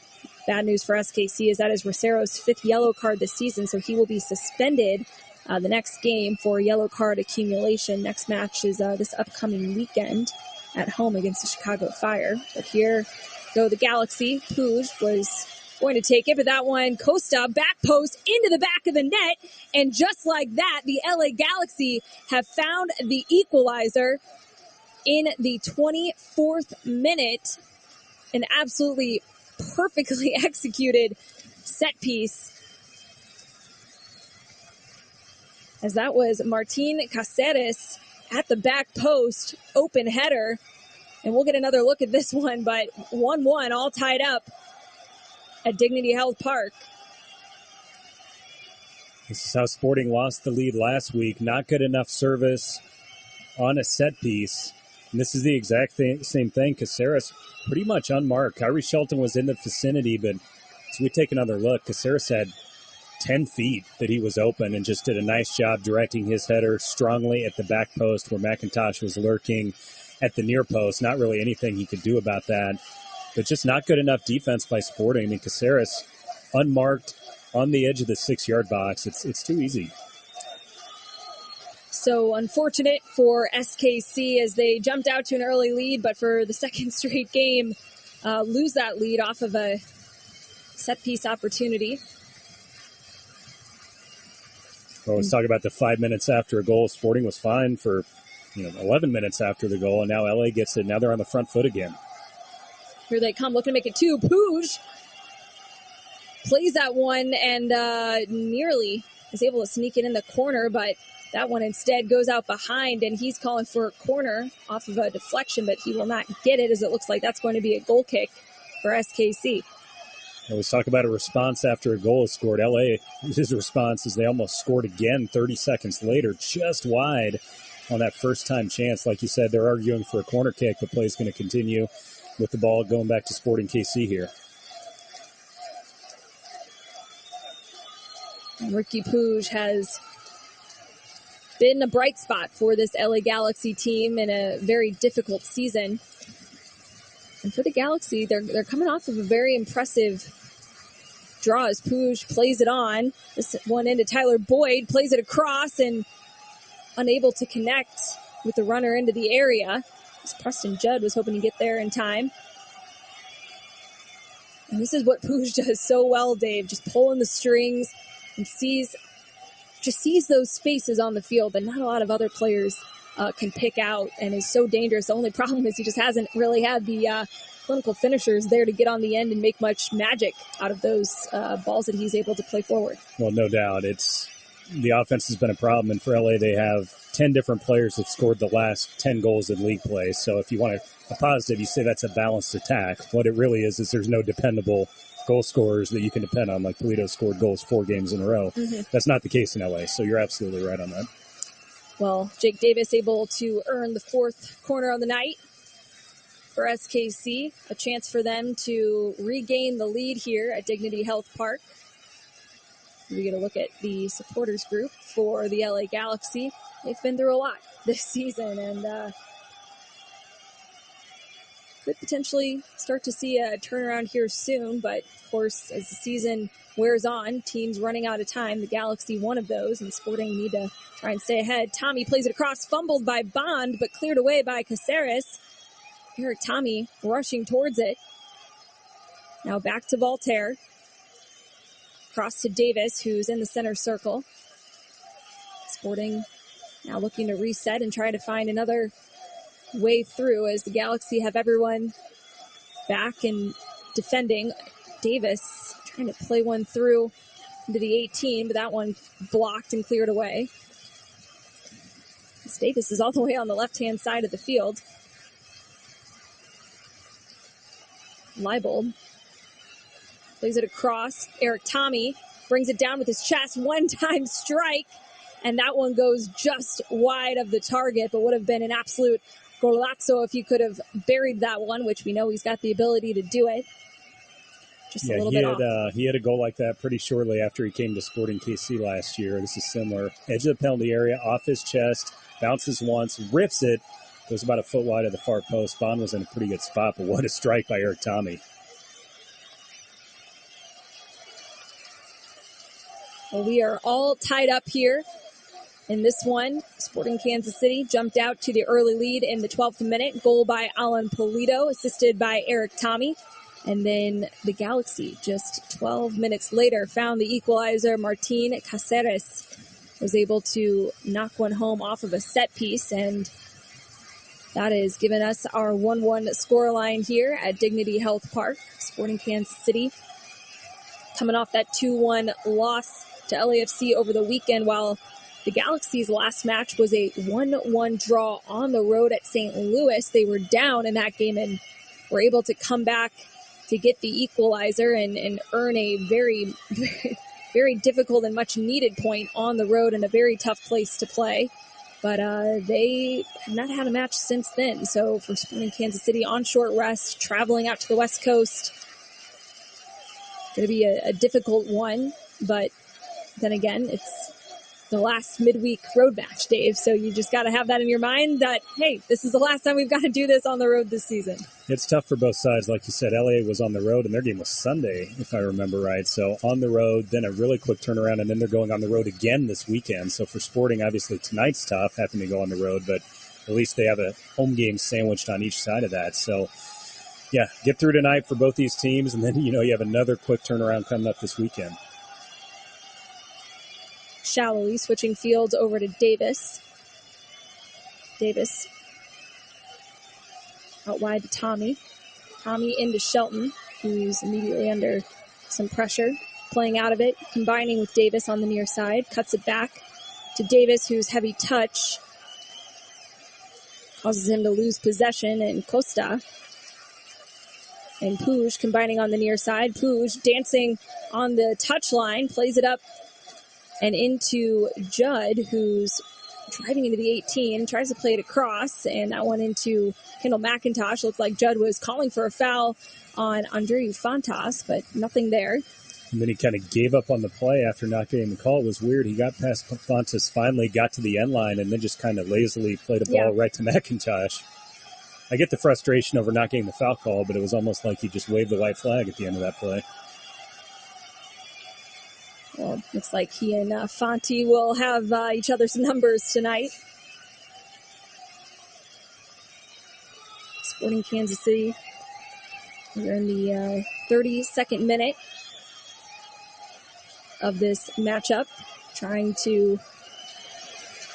bad news for SKC is that is Rosero's 5th yellow card this season, so he will be suspended the next game for yellow card accumulation. Next match is this upcoming weekend at home against the Chicago Fire. But here go the Galaxy. Puig was going to take it, but that one, Costa, back post into the back of the net. And just like that, the LA Galaxy have found the equalizer in the 24th minute. An absolutely perfectly executed set piece. As that was Martin Cáceres at the back post, open header. And we'll get another look at this one, but 1-1, all tied up at Dignity Health Park. This is how Sporting lost the lead last week. Not good enough service on a set piece. And this is the exact same thing. Cáceres pretty much unmarked. Kyrie Shelton was in the vicinity, but as we take another look, Cáceres had 10 feet that he was open and just did a nice job directing his header strongly at the back post where McIntosh was lurking at the near post. Not really anything he could do about that, but just not good enough defense by Sporting. I mean, Cáceres unmarked on the edge of the 6-yard box. It's too easy. So unfortunate for SKC as they jumped out to an early lead, but for the second straight game, lose that lead off of a set-piece opportunity. Well, let's talk about the 5 minutes after a goal. Sporting was fine for 11 minutes after the goal, and now LA gets it. Now they're on the front foot again. Here they come, looking to make it 2. Puig plays that one and nearly is able to sneak it in the corner, but that one instead goes out behind, and he's calling for a corner off of a deflection, but he will not get it, as it looks like that's going to be a goal kick for SKC. Let's talk about a response after a goal is scored. LA, his response is they almost scored again 30 seconds later, just wide on that first-time chance. Like you said, they're arguing for a corner kick. The play is going to continue with the ball going back to Sporting KC here. Ricky Puig has been a bright spot for this LA Galaxy team in a very difficult season. And for the Galaxy, they're coming off of a very impressive draw as Puig plays it on. This one into Tyler Boyd, plays it across and unable to connect with the runner into the area. As Preston Judd was hoping to get there in time. And this is what Puig does so well, Dave, just pulling the strings and sees those spaces on the field that not a lot of other players can pick out, and is so dangerous. The only problem is he just hasn't really had the clinical finishers there to get on the end and make much magic out of those balls that he's able to play forward. Well, no doubt. The offense has been a problem, and for LA, they have 10 different players that scored the last 10 goals in league play. So if you want a positive, you say that's a balanced attack. What it really is there's no dependable goal scorers that you can depend on, like Toledo scored goals 4 games in a row. Mm-hmm. That's not the case in LA, so you're absolutely right on that. Well, Jake Davis able to earn the 4th corner on the night for SKC, a chance for them to regain the lead here at Dignity Health Park. We get a look at the supporters group for the LA Galaxy. They've been through a lot this season, and could potentially start to see a turnaround here soon. But, of course, as the season wears on, teams running out of time. The Galaxy, one of those, and Sporting need to try and stay ahead. Tommy plays it across, fumbled by Bond, but cleared away by Cáceres. Eric Tommy rushing towards it. Now back to Voltaire. Cross to Davis, who's in the center circle. Sporting now looking to reset and try to find another way through as the Galaxy have everyone back and defending. Davis trying to play one through into the 18, but that one blocked and cleared away. As Davis is all the way on the left-hand side of the field. Leibold plays it across. Eric Tommy brings it down with his chest. One-time strike. And that one goes just wide of the target, but would have been an absolute golazo if he could have buried that one, which we know he's got the ability to do it. Just a little bit off. He had a goal like that pretty shortly after he came to Sporting KC last year. This is similar. Edge of the penalty area, off his chest, bounces once, rips it, goes about a foot wide of the far post. Bond was in a pretty good spot, but what a strike by Eric Tommy. Well, we are all tied up here In this one, Sporting Kansas City jumped out to the early lead in the 12th minute. Goal by Alan Polito, assisted by Eric Tommy. And then the Galaxy, just 12 minutes later, found the equalizer. Martin Caceres was able to knock one home off of a set piece, and that has given us our 1-1 scoreline here at Dignity Health Park. Sporting Kansas City coming off that 2-1 loss to LAFC over the weekend, while the Galaxy's last match was a 1-1 draw on the road at St. Louis. They were down in that game and were able to come back to get the equalizer and earn a very, very difficult and much needed point on the road in a very tough place to play. But they have not had a match since then. So for Sporting Kansas City on short rest, traveling out to the West Coast, going to be a difficult one. But then again, it's the last midweek road match, Dave. So you just got to have that in your mind that, hey, this is the last time we've got to do this on the road this season. It's tough for both sides. Like you said, LA was on the road, and their game was Sunday, if I remember right. So on the road, then a really quick turnaround, and then they're going on the road again this weekend. So for Sporting, obviously tonight's tough, having to go on the road, but at least they have a home game sandwiched on each side of that. So, yeah, get through tonight for both these teams, and then, you have another quick turnaround coming up this weekend. Shallowly switching fields over to Davis. Davis out wide to Tommy. Tommy into Shelton, who's immediately under some pressure. Playing out of it, combining with Davis on the near side. Cuts it back to Davis, whose heavy touch causes him to lose possession. And Costa and Puig combining on the near side. Puig dancing on the touchline, plays it up and into Judd, who's driving into the 18, tries to play it across, and that one into Kendall McIntosh. Looked like Judd was calling for a foul on Andreu Fontas, but nothing there. And then he kind of gave up on the play after not getting the call. It was weird. He got past Fontas, finally got to the end line, and then just kind of lazily played a ball right to McIntosh. I get the frustration over not getting the foul call, but it was almost like he just waved the white flag at the end of that play. Well, looks like he and Fonte will have each other's numbers tonight. Sporting Kansas City. We're in the 32nd minute of this matchup, trying to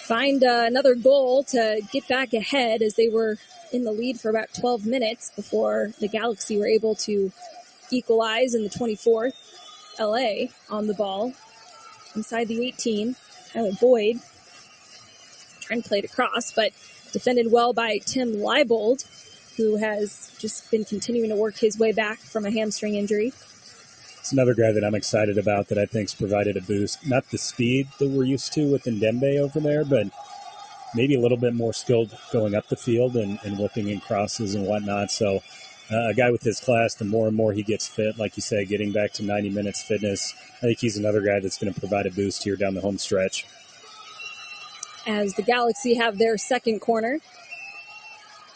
find another goal to get back ahead, as they were in the lead for about 12 minutes before the Galaxy were able to equalize in the 24th. LA on the ball inside the 18. Tyler Boyd trying to play it across, but defended well by Tim Leibold, who has just been continuing to work his way back from a hamstring injury. It's another guy that I'm excited about that I think's provided a boost. Not the speed that we're used to with Ndembe over there, but maybe a little bit more skilled going up the field and whipping in crosses and whatnot. So a guy with his class, the more and more he gets fit, like you said, getting back to 90 minutes fitness, I think he's another guy that's going to provide a boost here down the home stretch. As the Galaxy have their second corner.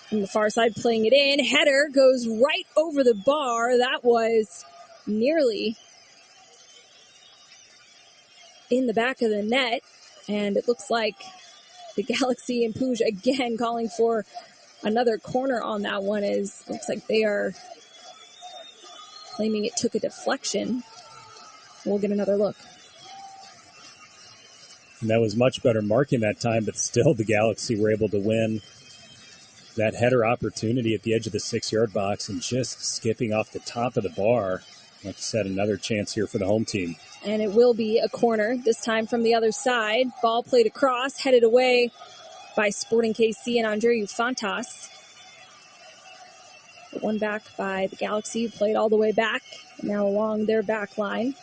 From the far side, playing it in. Header goes right over the bar. That was nearly in the back of the net. And it looks like the Galaxy and Puig again calling for another corner on that one. Looks like they are claiming it took a deflection. We'll get another look. And that was much better marking that time, but still the Galaxy were able to win that header opportunity at the edge of the 6-yard box and just skipping off the top of the bar. Like you said, another chance here for the home team. And it will be a corner, this time from the other side. Ball played across, headed away by Sporting KC and Andreu Fontas. One back by the Galaxy, played all the way back, now along their back line.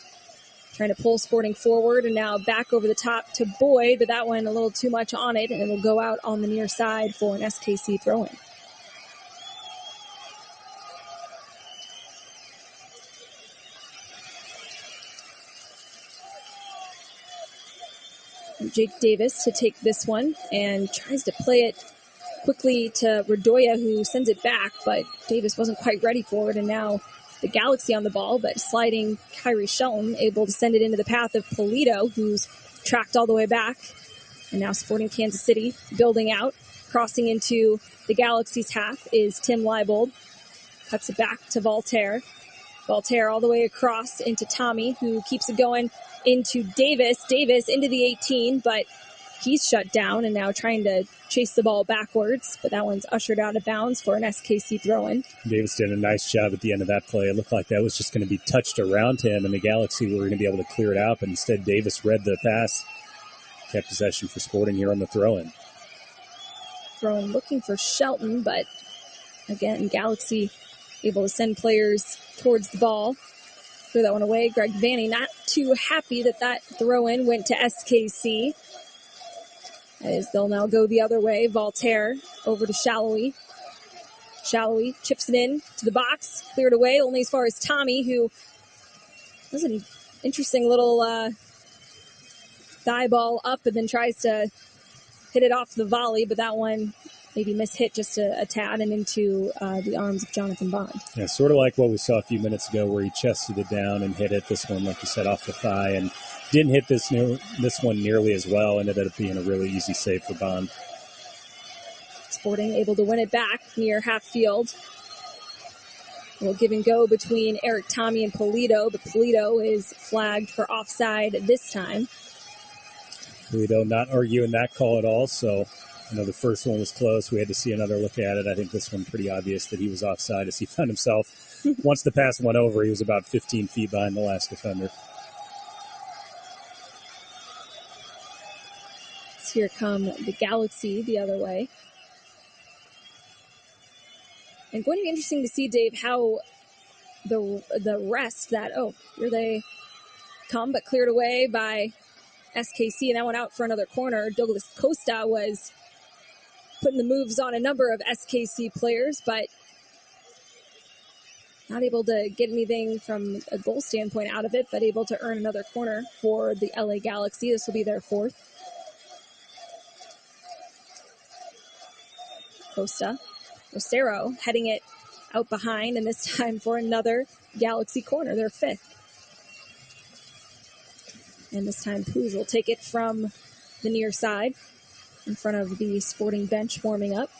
Trying to pull Sporting forward, and now back over the top to Boyd, but that went a little too much on it, and it will go out on the near side for an SKC throw-in. Jake Davis to take this one and tries to play it quickly to Redoya, who sends it back, but Davis wasn't quite ready for it, and now the Galaxy on the ball, but sliding Kyrie Shelton, able to send it into the path of Polito, who's tracked all the way back And now Sporting Kansas City building out. Crossing into the Galaxy's half is Tim Leibold. Cuts it back to Voltaire. Voltaire all the way across into Tommy, who keeps it going into Davis. Davis into the 18, but he's shut down and now trying to chase the ball backwards. But that one's ushered out of bounds for an SKC throw-in. Davis did a nice job at the end of that play. It looked like that was just going to be touched around him, and the Galaxy were going to be able to clear it out. But instead, Davis read the pass, kept possession for Sporting here on the throw-in. Throw-in looking for Shelton, but again, Galaxy able to send players towards the ball. Threw that one away. Greg Vanny not too happy that throw-in went to SKC. As they'll now go the other way. Voltaire over to Shallowy. Shallowy chips it in to the box. Cleared away only as far as Tommy, who was an interesting little thigh ball up and then tries to hit it off the volley, but that one maybe mishit just a tad and into the arms of Jonathan Bond. Yeah, sort of like what we saw a few minutes ago where he chested it down and hit it. This one, like you said, off the thigh, and didn't hit this one nearly as well. Ended up being a really easy save for Bond. Sporting able to win it back near half field. A little give and go between Eric Tommy and Polito, but Polito is flagged for offside this time. Polito not arguing that call at all, so the first one was close. We had to see another look at it. I think this one pretty obvious that he was offside as he found himself. Once the pass went over, he was about 15 feet behind the last defender. So here come the Galaxy the other way. And going to be interesting to see, Dave, how the rest here they come, but cleared away by SKC, and that went out for another corner. Douglas Costa was putting the moves on a number of SKC players, but not able to get anything from a goal standpoint out of it, but able to earn another corner for the LA Galaxy. This will be their fourth. Costa. Rosero heading it out behind, and this time for another Galaxy corner, their fifth. And this time Pooj will take it from the near side in front of the Sporting bench warming up.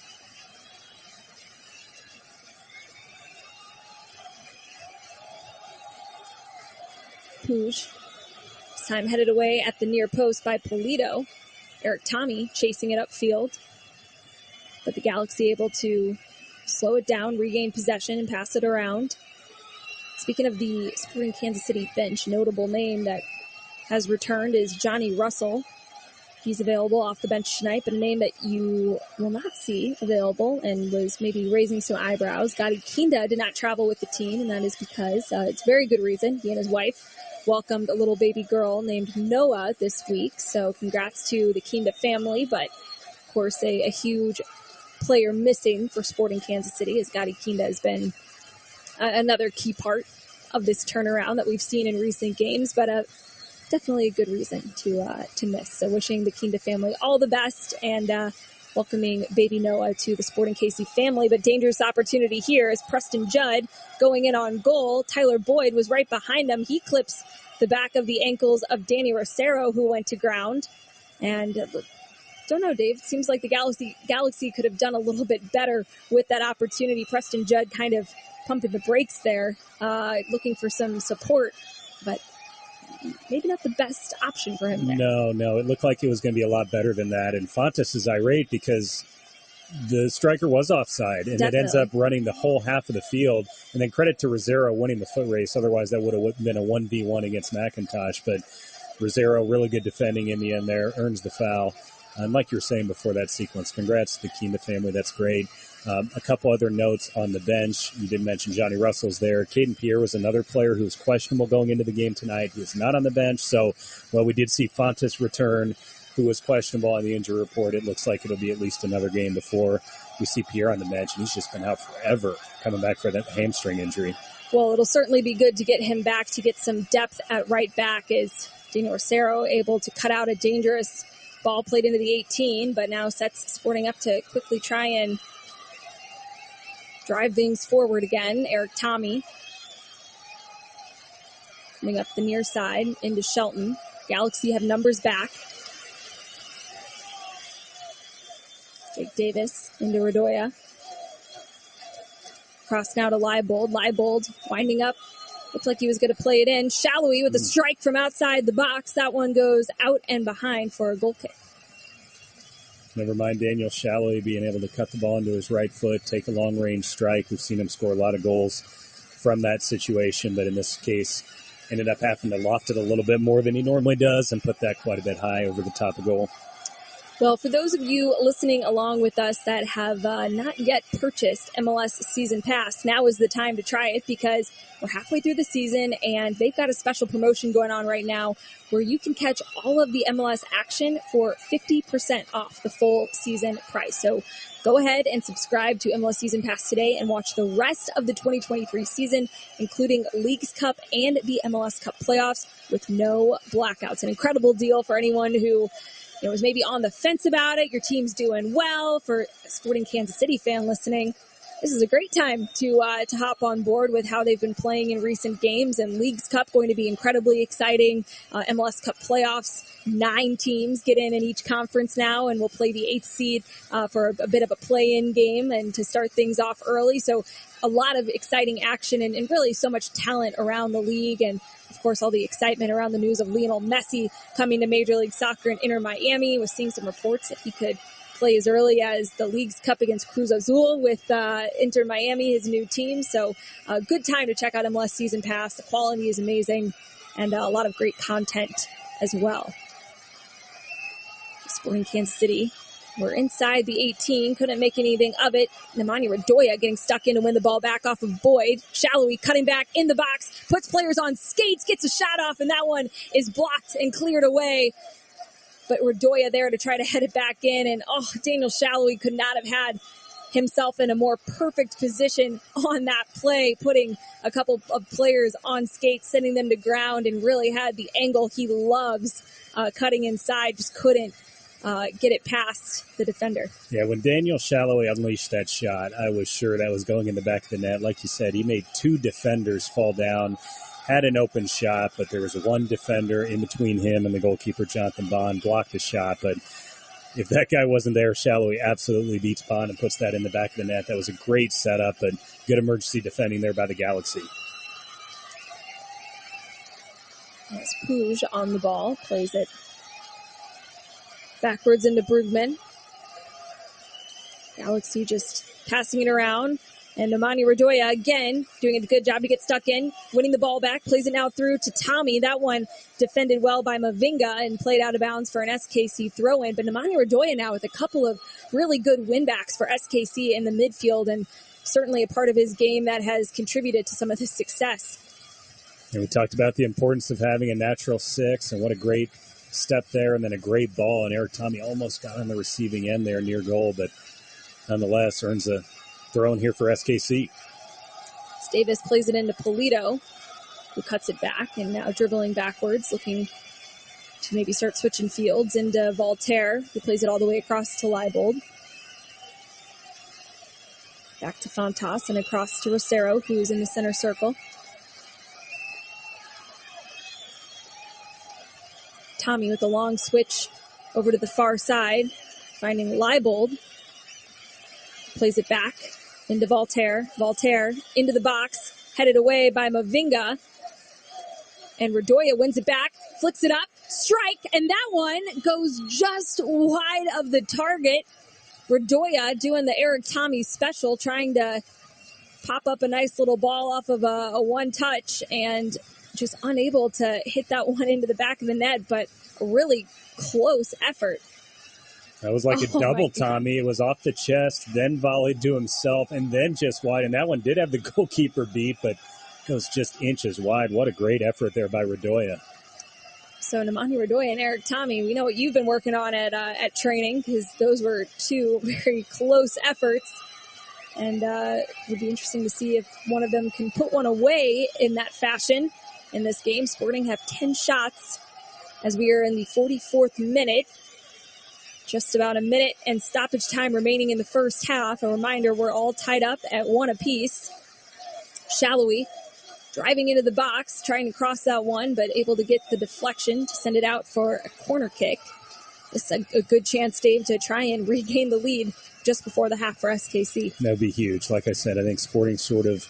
Pooj, this time headed away at the near post by Polito. Eric Tommy chasing it upfield. But the Galaxy able to slow it down, regain possession, and pass it around. Speaking of the Sporting Kansas City bench, notable name that has returned is Johnny Russell. He's available off the bench tonight, but a name that you will not see available and was maybe raising some eyebrows. Gadi Kinda did not travel with the team, and that is because it's a very good reason. He and his wife welcomed a little baby girl named Noah this week, so congrats to the Kinda family, but of course a huge player missing for Sporting Kansas City, as Gadi Kinda has been another key part of this turnaround that we've seen in recent games, but definitely a good reason to miss. So wishing the Kinda family all the best and welcoming baby Noah to the Sporting KC family. But dangerous opportunity here as Preston Judd going in on goal. Tyler Boyd was right behind him. He clips the back of the ankles of Danny Rosero, who went to ground. And don't know, Dave. It seems like the Galaxy could have done a little bit better with that opportunity. Preston Judd kind of pumping the brakes there, looking for some support, but maybe not the best option for him there. No. It looked like it was going to be a lot better than that. And Fontes is irate because the striker was offside, and It ends up running the whole half of the field. And then credit to Rosero winning the foot race. Otherwise, that would have been a 1v1 against McIntosh. But Rosero, really good defending in the end there, earns the foul. And like you were saying before that sequence, congrats to the Kinda family. That's great. A couple other notes on the bench. You did mention Johnny Russell's there. Caden Pierre was another player who was questionable going into the game tonight. He was not on the bench. So, while we did see Fontes return, who was questionable on the injury report, it looks like it'll be at least another game before we see Pierre on the bench. And he's just been out forever, coming back for that hamstring injury. Well, it'll certainly be good to get him back to get some depth at right back. Is Daniel Rosero able to cut out a dangerous ball played into the 18, but now sets Sporting up to quickly try and drive things forward again. Eric Tommy coming up the near side into Shelton. Galaxy have numbers back. Davis into Redoya. Cross now to Leibold. Leibold winding up. Looked like he was going to play it in. Shallowy with a strike from outside the box. That one goes out and behind for a goal kick. Never mind Daniel Shallowy being able to cut the ball into his right foot, take a long-range strike. We've seen him score a lot of goals from that situation, but in this case, ended up having to loft it a little bit more than he normally does and put that quite a bit high over the top of goal. Well, for those of you listening along with us that have not yet purchased MLS Season Pass, now is the time to try it because we're halfway through the season and they've got a special promotion going on right now where you can catch all of the MLS action for 50% off the full season price. So go ahead and subscribe to MLS Season Pass today and watch the rest of the 2023 season, including Leagues Cup and the MLS Cup playoffs with no blackouts. An incredible deal for anyone who was maybe on the fence about it. Your team's doing well. For a Sporting Kansas City fan listening, this is a great time to hop on board with how they've been playing in recent games. And Leagues Cup going to be incredibly exciting. MLS Cup playoffs, 9 teams get in each conference now, and we'll play the 8th seed for a bit of a play-in game and to start things off early. So a lot of exciting action and really so much talent around the league. And of course, all the excitement around the news of Lionel Messi coming to Major League Soccer and Inter Miami. Was seeing some reports that he could play as early as the League's Cup against Cruz Azul with Inter Miami, his new team. So a good time to check out MLS Season Pass. The quality is amazing and a lot of great content as well. Sporting Kansas City. We're inside the 18. Couldn't make anything of it. Nemanja Redoya getting stuck in to win the ball back off of Boyd. Shallowy cutting back in the box. Puts players on skates. Gets a shot off. And that one is blocked and cleared away. But Redoya there to try to head it back in. And, Daniel Shallowy could not have had himself in a more perfect position on that play, putting a couple of players on skates, sending them to ground, and really had the angle he loves, cutting inside. Just couldn't get it past the defender. Yeah, when Daniel Shallowy unleashed that shot, I was sure that was going in the back of the net. Like you said, he made 2 defenders fall down, had an open shot, but there was one defender in between him and the goalkeeper, Jonathan Bond, blocked the shot. But if that guy wasn't there, Shallowy absolutely beats Bond and puts that in the back of the net. That was a great setup, but good emergency defending there by the Galaxy. That's Puig on the ball, plays it backwards into Brugman. Galaxy just passing it around. And Nemanja Redoya, again, doing a good job to get stuck in, winning the ball back, plays it now through to Tommy. That one defended well by Mavinga and played out of bounds for an SKC throw-in. But Nemanja Redoya now with a couple of really good win-backs for SKC in the midfield, and certainly a part of his game that has contributed to some of his success. And we talked about the importance of having a natural 6, and what a great step there, and then a great ball. And Eric Tommy almost got on the receiving end there near goal, but nonetheless earns a throw-in here for SKC. Davis plays it into Polito, who cuts it back, and now dribbling backwards, looking to maybe start switching fields into Voltaire, who plays it all the way across to Leibold. Back to Fontas and across to Rosero, who's in the center circle. Tommy with a long switch over to the far side, finding Leibold. Plays it back into Voltaire. Voltaire into the box, headed away by Mavinga. And Redoya wins it back, flicks it up, strike, and that one goes just wide of the target. Redoya doing the Eric Tommy special, trying to pop up a nice little ball off of a one-touch and just unable to hit that one into the back of the net, but a really close effort. That was like a double, Tommy. It was off the chest, then volleyed to himself, and then just wide. And that one did have the goalkeeper beat, but goes just inches wide. What a great effort there by Redoya. So Nemanja Redoya and Eric Tommy, we know what you've been working on at training, because those were 2 very close efforts. And it would be interesting to see if one of them can put one away in that fashion in this game. Sporting have 10 shots as we are in the 44th minute. Just about a minute and stoppage time remaining in the first half. A reminder, we're all tied up at 1 apiece. Shallowy driving into the box, trying to cross that one, but able to get the deflection to send it out for a corner kick. This is a good chance, Dave, to try and regain the lead just before the half for SKC. That would be huge. Like I said, I think Sporting sort of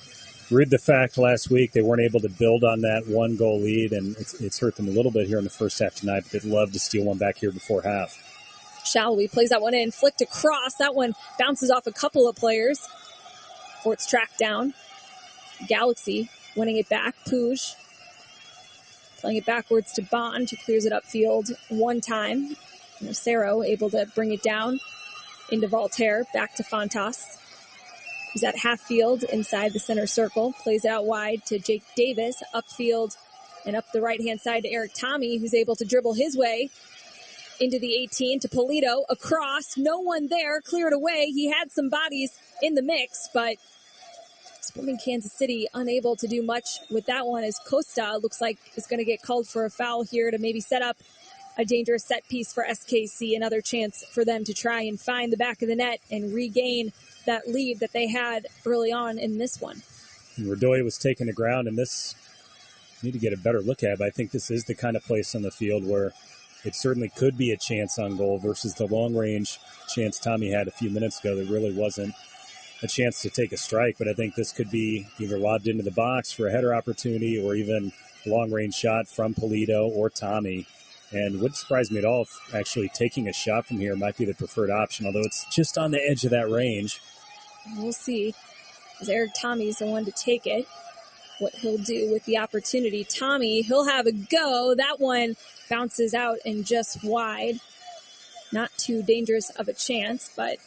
rid the fact last week they weren't able to build on that 1-goal lead, and it's hurt them a little bit here in the first half tonight, but they'd love to steal one back here before half. Shallowy plays that one in, flicked across. That one bounces off a couple of players. Fort's tracked down. Galaxy winning it back. Puj playing it backwards to Bond, who clears it upfield one time. Cerro able to bring it down into Voltaire, back to Fontas. He's at half field inside the center circle. Plays out wide to Jake Davis, upfield and up the right-hand side to Eric Tommy, who's able to dribble his way into the 18 to Polito, across. No one there, cleared away. He had some bodies in the mix, but Sporting Kansas City unable to do much with that one, as Costa looks like is going to get called for a foul here to maybe set up a dangerous set piece for SKC. Another chance for them to try and find the back of the net and regain that lead that they had early on in this one. Radoy was taking the ground, and this need to get a better look at, but I think this is the kind of place on the field where it certainly could be a chance on goal versus the long-range chance Tommy had a few minutes ago. There really wasn't a chance to take a strike, but I think this could be either lobbed into the box for a header opportunity or even a long-range shot from Polito or Tommy. And wouldn't surprise me at all if actually taking a shot from here might be the preferred option, although it's just on the edge of that range. We'll see, as Eric Tommy's the one to take it, what he'll do with the opportunity. Tommy, he'll have a go. That one bounces out and just wide. Not too dangerous of a chance, but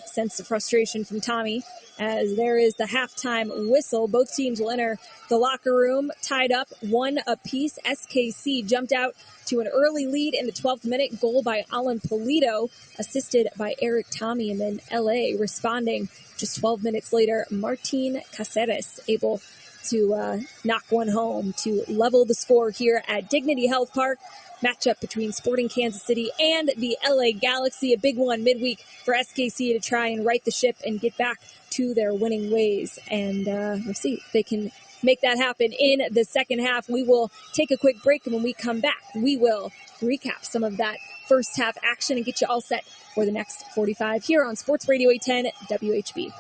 sense the frustration from Tommy as there is the halftime whistle. Both teams will enter the locker room tied up 1 apiece. SKC jumped out to an early lead in the 12th minute. Goal by Alan Polito, assisted by Eric Tommy, and then LA responding just 12 minutes later. Martin Caceres able to knock one home to level the score here at Dignity Health Park. Matchup between Sporting Kansas City and the LA Galaxy. A big one midweek for SKC to try and right the ship and get back to their winning ways. And we'll see if they can make that happen in the second half. We will take a quick break, and when we come back, we will recap some of that first half action and get you all set for the next 45 here on Sports Radio 810 WHB.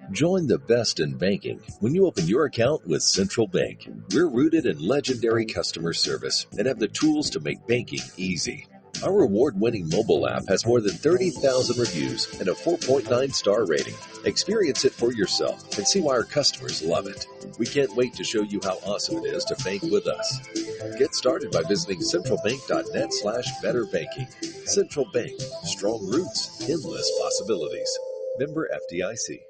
Join the best in banking when you open your account with Central Bank. We're rooted in legendary customer service and have the tools to make banking easy. Our award-winning mobile app has more than 30,000 reviews and a 4.9 star rating. Experience it for yourself and see why our customers love it. We can't wait to show you how awesome it is to bank with us. Get started by visiting centralbank.net/betterbanking. Central Bank, strong roots, endless possibilities. Member FDIC.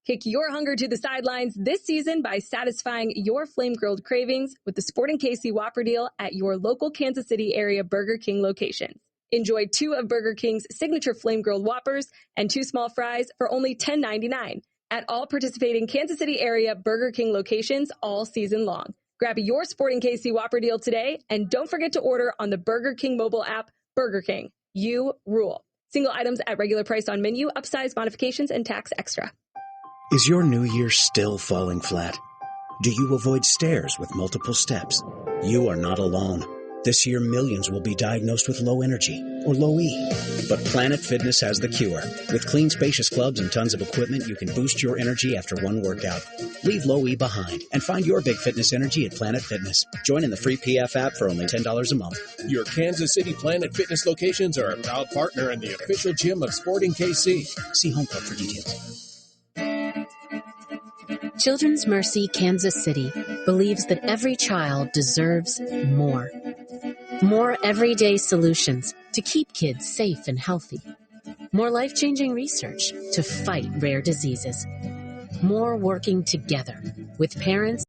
Kick your hunger to the sidelines this season by satisfying your flame-grilled cravings with the Sporting KC Whopper deal at your local Kansas City area Burger King locations. Enjoy 2 of Burger King's signature flame-grilled Whoppers and 2 small fries for only $10.99 at all participating Kansas City area Burger King locations all season long. Grab your Sporting KC Whopper deal today, and don't forget to order on the Burger King mobile app. Burger King, you rule. Single items at regular price on menu, upsize modifications, and tax extra. Is your new year still falling flat? Do you avoid stairs with multiple steps? You are not alone. This year, millions will be diagnosed with low energy or low E. But Planet Fitness has the cure. With clean, spacious clubs and tons of equipment, you can boost your energy after one workout. Leave low E behind and find your big fitness energy at Planet Fitness. Join in the free PF app for only $10 a month. Your Kansas City Planet Fitness locations are a proud partner and the official gym of Sporting KC. See Home Club for details. Children's Mercy Kansas City believes that every child deserves more. More everyday solutions to keep kids safe and healthy. More life-changing research to fight rare diseases. More working together with parents.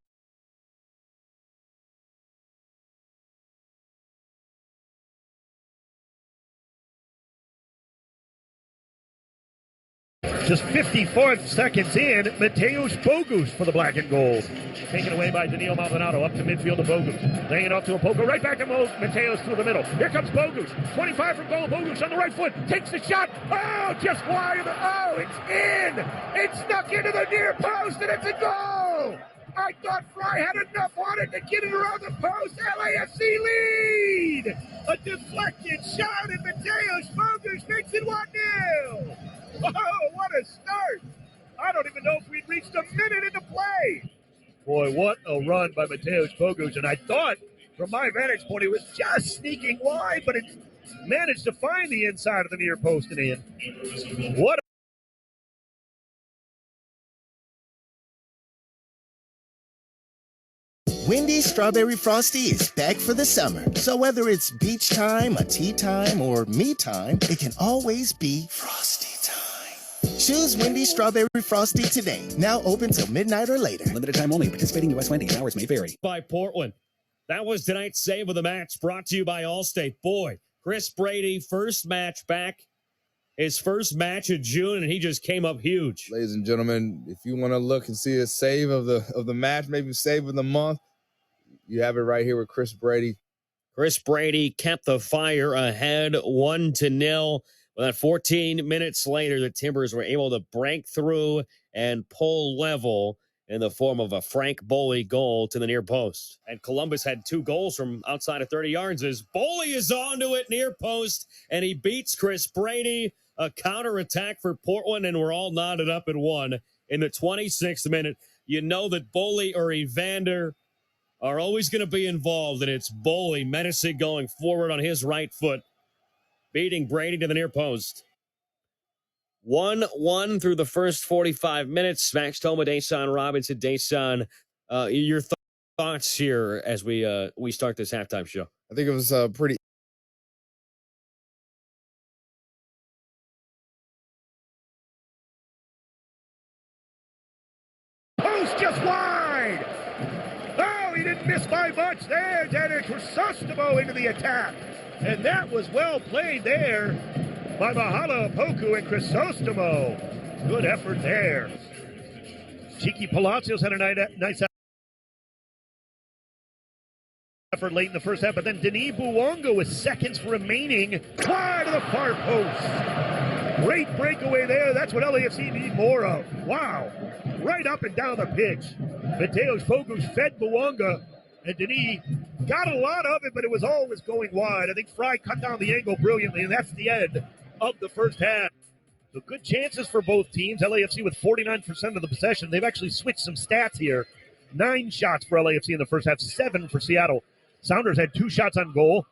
Just 54 seconds in, Mateus Bogus for the black and gold. Taken away by Danilo Maldonado, up to midfield to Bogus. Laying it off to a Poco, right back to Mateus through the middle. Here comes Bogus, 25 from goal. Bogus on the right foot, takes the shot. Oh, just wide of the, oh, it's in! It snuck into the near post, and it's a goal! I thought Fry had enough on it to get it around the post. LAFC lead! A deflected shot, and Mateos Bogus makes it 1-0. Oh, what a start! I don't even know if we'd reached a minute into play. Boy, what a run by Mateos Bogus. And I thought, from my vantage point, he was just sneaking wide, but it managed to find the inside of the near post and in. What Wendy's Strawberry Frosty is back for the summer. So whether it's beach time, a tea time, or me time, it can always be Frosty time. Choose Wendy's Strawberry Frosty today. Now open till midnight or later. Limited time only. Participating U.S. Wendy's. Hours may vary. By Portland. That was tonight's save of the match, brought to you by Allstate. Boy, Chris Brady, first match back. His first match of June, and he just came up huge. Ladies and gentlemen, if you want to look and see a save of the match, maybe save of the month, you have it right here with Chris Brady. Chris Brady kept the Fire ahead 1-0. Well, 14 minutes later, the Timbers were able to break through and pull level in the form of a Frank Boley goal to the near post. And Columbus had 2 goals from outside of 30 yards as Boley is onto it near post, and he beats Chris Brady. A counterattack for Portland, and we're all knotted up at 1 in the 26th minute. You know that Boley or Evander are always going to be involved, and it's Boley menacing going forward on his right foot, beating Brady to the near post. 1-1 through the first 45 minutes. Max Toma, Desan Robinson. Desan, your thoughts here as we start this halftime show? I think it was pretty. Post just wide! Oh, he didn't miss by much there. Dennis Crisostomo into the attack. And that was well played there by Mahala Opoku and Crisostomo. Good effort there. Cheeky Palacios had a nice effort late in the first half, but then Denis Buongo with seconds remaining. Wide to the far post. Great breakaway there. That's what LAFC need more of. Wow. Right up and down the pitch. Mateos Bogus fed Buonga, and Denis got a lot of it, but it was always going wide. I think Fry cut down the angle brilliantly, and that's the end of the first half. So good chances for both teams. LAFC with 49% of the possession. They've actually switched some stats here. 9 shots for LAFC in the first half, 7 for Seattle. Sounders had 2 shots on goal,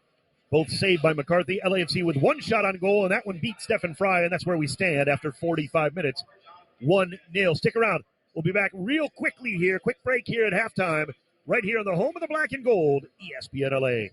both saved by McCarthy. LAFC with 1 shot on goal, and that one beat Stephen Fry, and that's where we stand after 45 minutes. 1-0. Stick around. We'll be back real quickly here. Quick break here at halftime, right here on the home of the black and gold, ESPN LA.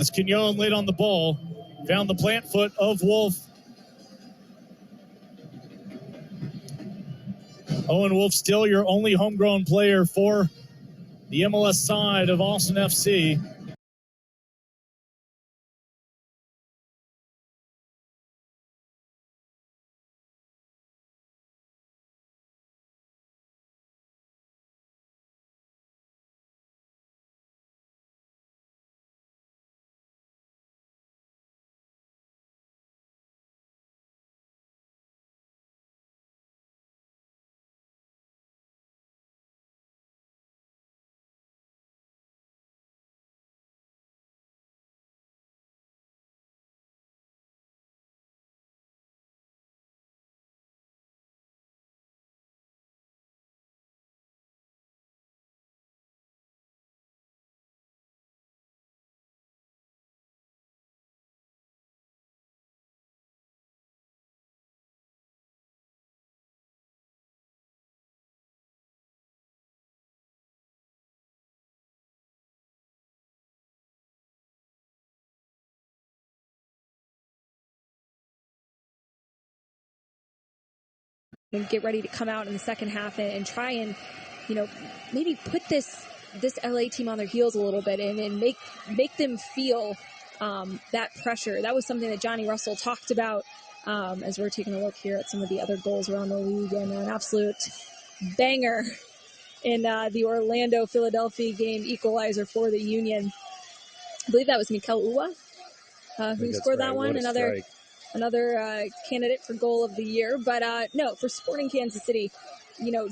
As Quignon laid on the ball, found the plant foot of Wolf. Owen Wolf still your only homegrown player for the MLS side of Austin FC. get ready to come out in the second half and try and, maybe put this LA team on their heels a little bit and make them feel that pressure. That was something that Johnny Russell talked about as we're taking a look here at some of the other goals around the league, and an absolute banger in the Orlando-Philadelphia game, equalizer for the Union. I believe that was Mikel Uwa who scored that one. Another candidate for goal of the year. But no, for Sporting Kansas City,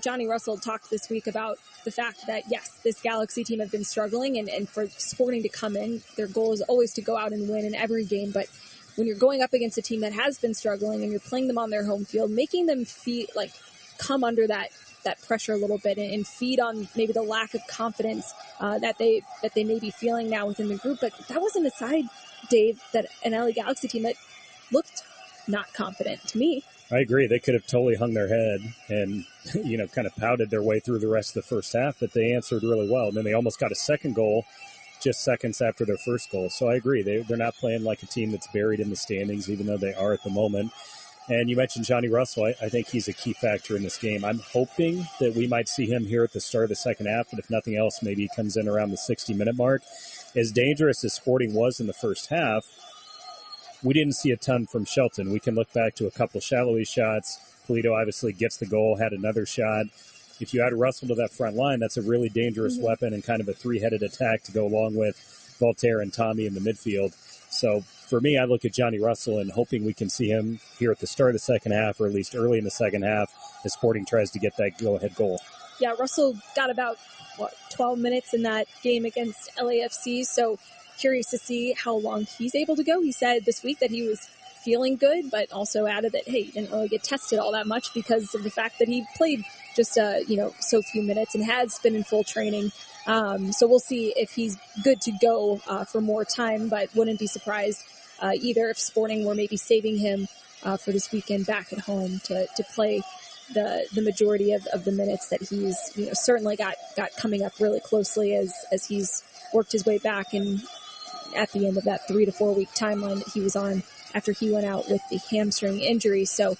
Johnny Russell talked this week about the fact that, yes, this Galaxy team have been struggling, and for Sporting to come in, their goal is always to go out and win in every game. But when you're going up against a team that has been struggling and you're playing them on their home field, making them come under that pressure a little bit and feed on maybe the lack of confidence that they may be feeling now within the group. But that wasn't a side, Dave, that an LA Galaxy team that looked not confident to me. I agree. They could have totally hung their head and, kind of pouted their way through the rest of the first half, but they answered really well. And then they almost got a second goal just seconds after their first goal. So I agree. They're not playing like a team that's buried in the standings, even though they are at the moment. And you mentioned Johnny Russell. I think he's a key factor in this game. I'm hoping that we might see him here at the start of the second half, but if nothing else, maybe he comes in around the 60-minute mark. As dangerous as Sporting was in the first half, we didn't see a ton from Shelton. We can look back to a couple shallowy shots. Polito obviously gets the goal, had another shot. If you add Russell to that front line, that's a really dangerous weapon and kind of a three-headed attack to go along with Voltaire and Tommy in the midfield. So for me, I look at Johnny Russell and hoping we can see him here at the start of the second half, or at least early in the second half, as Sporting tries to get that go-ahead goal. Yeah, Russell got about, 12 minutes in that game against LAFC, so curious to see how long he's able to go. He said this week that he was feeling good, but also added that, hey, he didn't really get tested all that much because of the fact that he played just, so few minutes and has been in full training. So we'll see if he's good to go for more time, but wouldn't be surprised either if Sporting were maybe saving him for this weekend back at home to play the majority of the minutes that he's certainly got coming up really closely as he's worked his way back and at the end of that 3 to 4 week timeline that he was on after he went out with the hamstring injury. So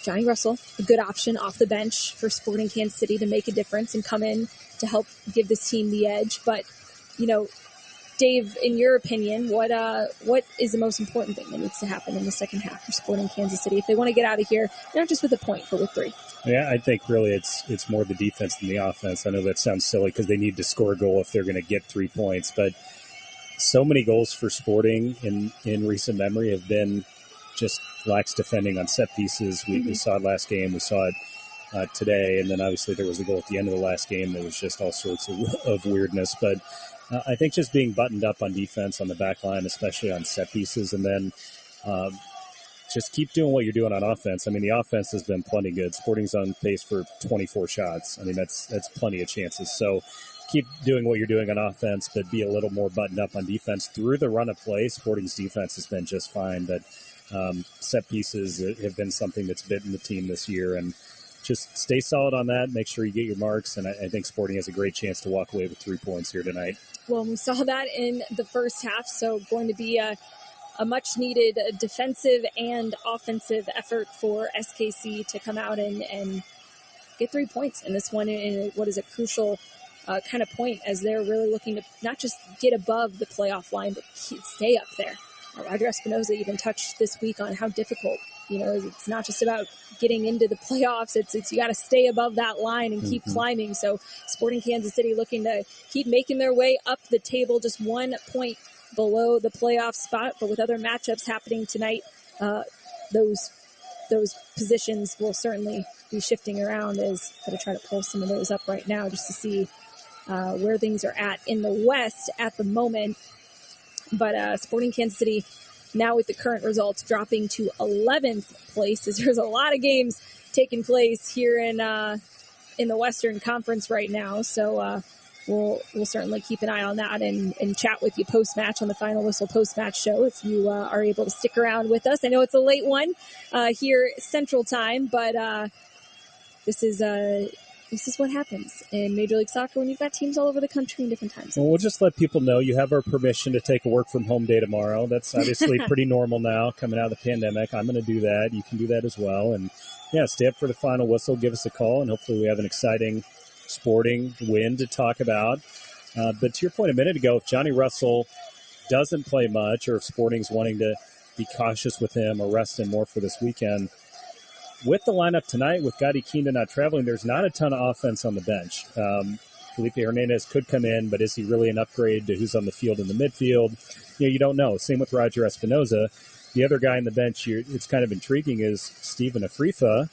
Johnny Russell, a good option off the bench for Sporting Kansas City to make a difference and come in to help give this team the edge. But, Dave, in your opinion, what is the most important thing that needs to happen in the second half for Sporting Kansas City if they want to get out of here, not just with a point, but with 3? Yeah, I think really it's more the defense than the offense. I know that sounds silly because they need to score a goal if they're going to get 3 points, but so many goals for Sporting in recent memory have been just lax defending on set pieces. We saw it last game. We saw it today. And then obviously there was a goal at the end of the last game that was just all sorts of weirdness. But I think just being buttoned up on defense on the back line, especially on set pieces, and then just keep doing what you're doing on offense. I mean, the offense has been plenty good. Sporting's on pace for 24 shots. I mean, that's plenty of chances. So keep doing what you're doing on offense, but be a little more buttoned up on defense. Through the run of play, Sporting's defense has been just fine, but set pieces have been something that's bitten the team this year, and just stay solid on that. Make sure you get your marks, and I think Sporting has a great chance to walk away with 3 points here tonight. Well, we saw that in the first half, so going to be a much-needed defensive and offensive effort for SKC to come out and get 3 points in this one in what is a crucial kind of point as they're really looking to not just get above the playoff line, but stay up there. Roger Espinoza even touched this week on how difficult, it's not just about getting into the playoffs. It's you got to stay above that line and keep climbing. So Sporting Kansas City looking to keep making their way up the table, just 1 point below the playoff spot. But with other matchups happening tonight, those positions will certainly be shifting around as I'm going to try to pull some of those up right now just to see where things are at in the West at the moment. But Sporting Kansas City now with the current results dropping to 11th place as there's a lot of games taking place here in the Western Conference right now. So we'll certainly keep an eye on that and chat with you post-match on the Final Whistle post-match show if you are able to stick around with us. I know it's a late one here Central Time, but this is this is what happens in Major League Soccer when you've got teams all over the country in different time zones. Well, we'll just let people know you have our permission to take a work from home day tomorrow. That's obviously pretty normal now coming out of the pandemic. I'm going to do that. You can do that as well. And yeah, stay up for the final whistle. Give us a call, and hopefully we have an exciting Sporting win to talk about. But to your point a minute ago, if Johnny Russell doesn't play much, or if Sporting's wanting to be cautious with him or rest him more for this weekend, with the lineup tonight, with Gadi Kinda not traveling, there's not a ton of offense on the bench. Felipe Hernandez could come in, but is he really an upgrade to who's on the field in the midfield? You don't know. Same with Roger Espinoza. The other guy on the bench, it's kind of intriguing, is Stephen Afrifa,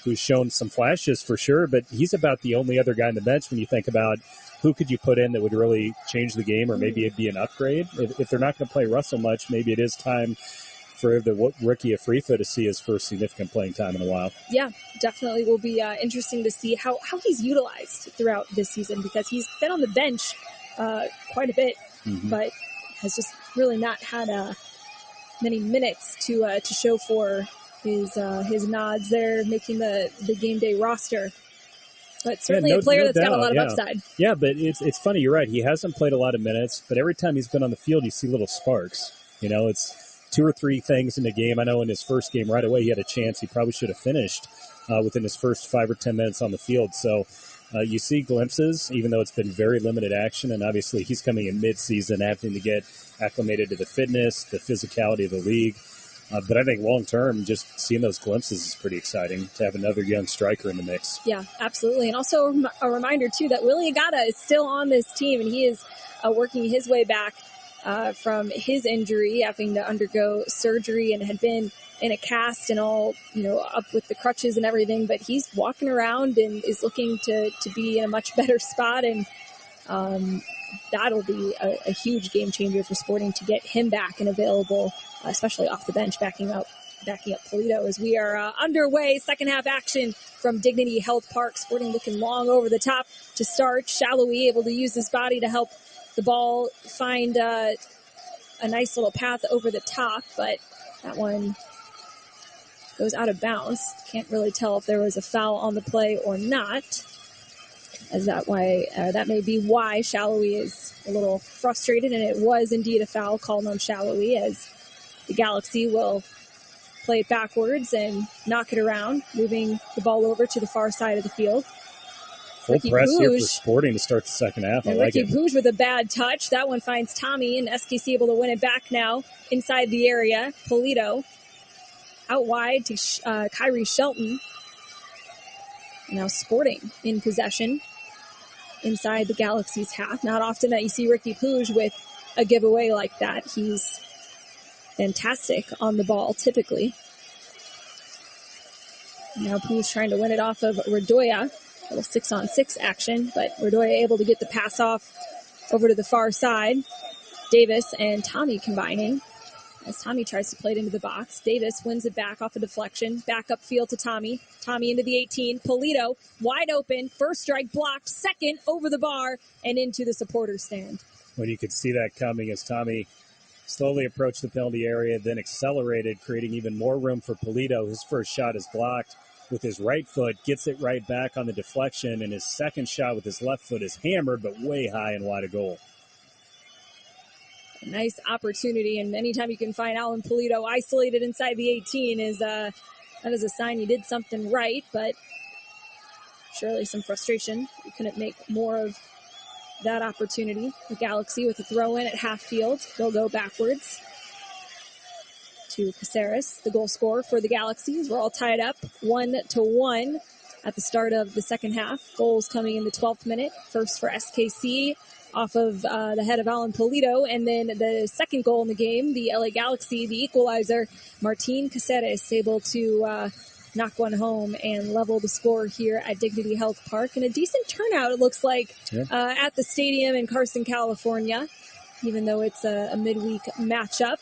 who's shown some flashes for sure, but he's about the only other guy on the bench when you think about who could you put in that would really change the game, or maybe it'd be an upgrade. If they're not going to play Russell much, maybe it is time for the rookie Afrifa to see his first significant playing time in a while. Yeah, definitely will be interesting to see how he's utilized throughout this season, because he's been on the bench quite a bit, but has just really not had many minutes to show for his nods there, making the game day roster. But certainly a player that's got a lot of upside. Yeah, but it's funny. You're right. He hasn't played a lot of minutes, but every time he's been on the field, you see little sparks. It's 2 or 3 things in the game. I know in his first game right away, he had a chance. He probably should have finished within his first 5 or 10 minutes on the field. So you see glimpses, even though it's been very limited action. And obviously he's coming in mid-season, having to get acclimated to the fitness, the physicality of the league. But I think long-term, just seeing those glimpses is pretty exciting to have another young striker in the mix. Yeah, absolutely. And also a reminder, too, that Willie Agata is still on this team, and he is working his way back from his injury, having to undergo surgery, and had been in a cast and all, up with the crutches and everything. But he's walking around and is looking to be in a much better spot, and that'll be a huge game changer for Sporting to get him back and available, especially off the bench, backing up Polito as we are underway. Second half action from Dignity Health Park. Sporting looking long over the top to start. Shallowy able to use his body to help the ball find a nice little path over the top, but that one goes out of bounds. Can't really tell if there was a foul on the play or not, as that may be why Shallowy is a little frustrated, and it was indeed a foul called on Shallowy, as the Galaxy will play it backwards and knock it around, moving the ball over to the far side of the field. Full press here for Sporting to start the second half. I like it. Ricky Pouge with a bad touch. That one finds Tommy, and SKC able to win it back now inside the area. Polito out wide to Kyrie Shelton. Now Sporting in possession inside the Galaxy's half. Not often that you see Ricky Pouge with a giveaway like that. He's fantastic on the ball, typically. Now Pouge trying to win it off of Redoya. A little 6-on-6 action, but Redoya able to get the pass off over to the far side. Davis and Tommy combining as Tommy tries to play it into the box. Davis wins it back off a deflection. Back upfield to Tommy. Tommy into the 18. Polito wide open. First strike blocked. Second over the bar and into the supporter stand. When you could see that coming as Tommy slowly approached the penalty area, then accelerated, creating even more room for Polito. His first shot is blocked with his right foot, gets it right back on the deflection, and his second shot with his left foot is hammered, but way high and wide of goal. A nice opportunity, and anytime you can find Alan Polito isolated inside the 18 that is a sign you did something right, but surely some frustration. You couldn't make more of that opportunity. The Galaxy with a throw-in at half field. They'll go backwards to Caceres, the goal scorer for the Galaxies. We're all tied up 1-1 at the start of the second half. Goals coming in the 12th minute. First for SKC off of the head of Alan Polito, and then the second goal in the game, the LA Galaxy, the equalizer, Martin Caceres able to knock one home and level the score here at Dignity Health Park. And a decent turnout, it looks like, at the stadium in Carson, California, even though it's a midweek matchup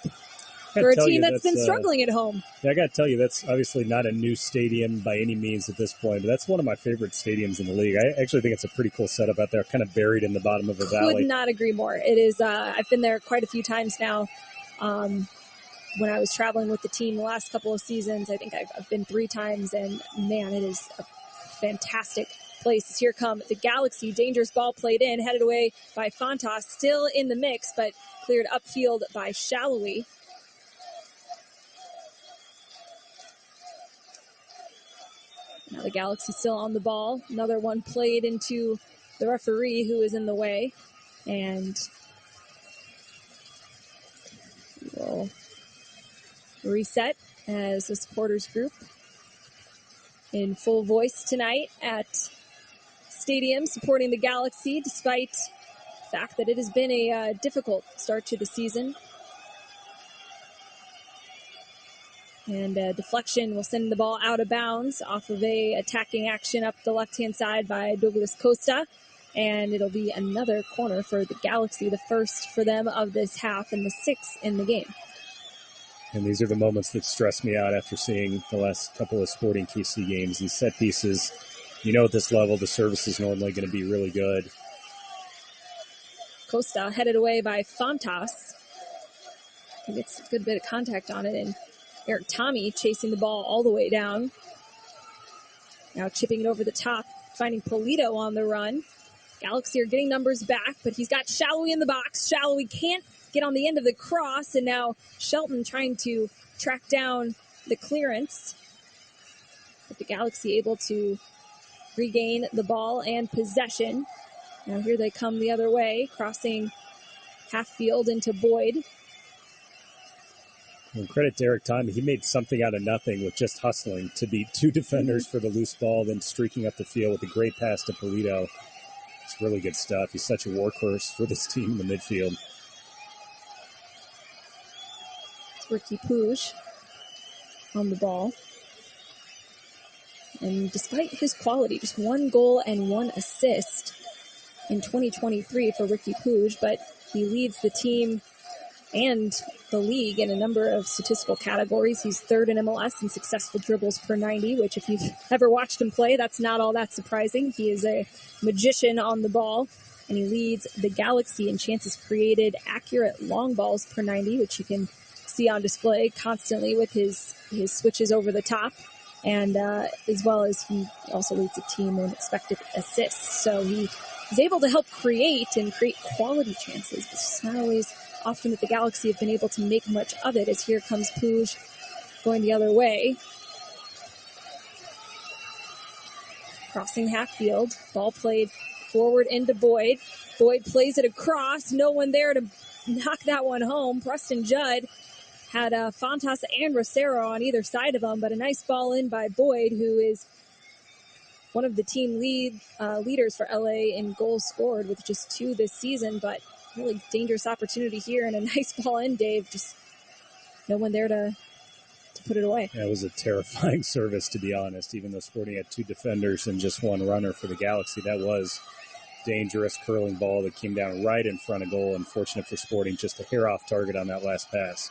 for a team that's been struggling at home. Yeah, I got to tell you, that's obviously not a new stadium by any means at this point, but that's one of my favorite stadiums in the league. I actually think it's a pretty cool setup out there, kind of buried in the bottom of a valley. Could not agree more. It is. I've been there quite a few times now. When I was traveling with the team the last couple of seasons, I think I've been 3 times, and man, it is a fantastic place. Here come the Galaxy. Dangerous ball played in, headed away by Fontas. Still in the mix, but cleared upfield by Shallowy. Now the Galaxy still on the ball. Another one played into the referee who is in the way. And we'll reset as the supporters group in full voice tonight at Stadium supporting the Galaxy, despite the fact that it has been a difficult start to the season. And a deflection will send the ball out of bounds off of a attacking action up the left-hand side by Douglas Costa. And it'll be another corner for the Galaxy, the first for them of this half and the sixth in the game. And these are the moments that stress me out after seeing the last couple of Sporting KC games. These set pieces, at this level, the service is normally going to be really good. Costa headed away by Fontas. He gets a good bit of contact on it, and Eric Tommy chasing the ball all the way down. Now chipping it over the top, finding Polito on the run. Galaxy are getting numbers back, but he's got Shallowy in the box. Shallowy can't get on the end of the cross, and now Shelton trying to track down the clearance. But the Galaxy able to regain the ball and possession. Now here they come the other way, crossing half field into Boyd. And credit to Eric Tommy, he made something out of nothing with just hustling to beat two defenders for the loose ball, then streaking up the field with a great pass to Polito. It's really good stuff. He's such a workhorse for this team in the midfield. It's Ricky Pouge on the ball. And despite his quality, just 1 goal and 1 assist in 2023 for Ricky Pouge, but he leads the team and the league in a number of statistical categories. He's third in MLS in successful dribbles per 90, which if you've ever watched him play, that's not all that surprising. He is a magician on the ball, and he leads the Galaxy in chances created, accurate long balls per 90, which you can see on display constantly with his switches over the top. And as well as he also leads the team in expected assists. So he is able to help create quality chances. It's not always often that the Galaxy have been able to make much of it, as here comes Pouge going the other way. Crossing half field. Ball played forward into Boyd. Boyd plays it across. No one there to knock that one home. Preston Judd had Fontas and Rosero on either side of him, but a nice ball in by Boyd, who is one of the team leaders for LA in goals scored with just 2 this season, but really dangerous opportunity here and a nice ball in, Dave. Just no one there to put it away. Yeah, it was a terrifying service, to be honest, even though Sporting had 2 defenders and just 1 runner for the Galaxy. That was dangerous curling ball that came down right in front of goal. Unfortunate for Sporting, just a hair off target on that last pass.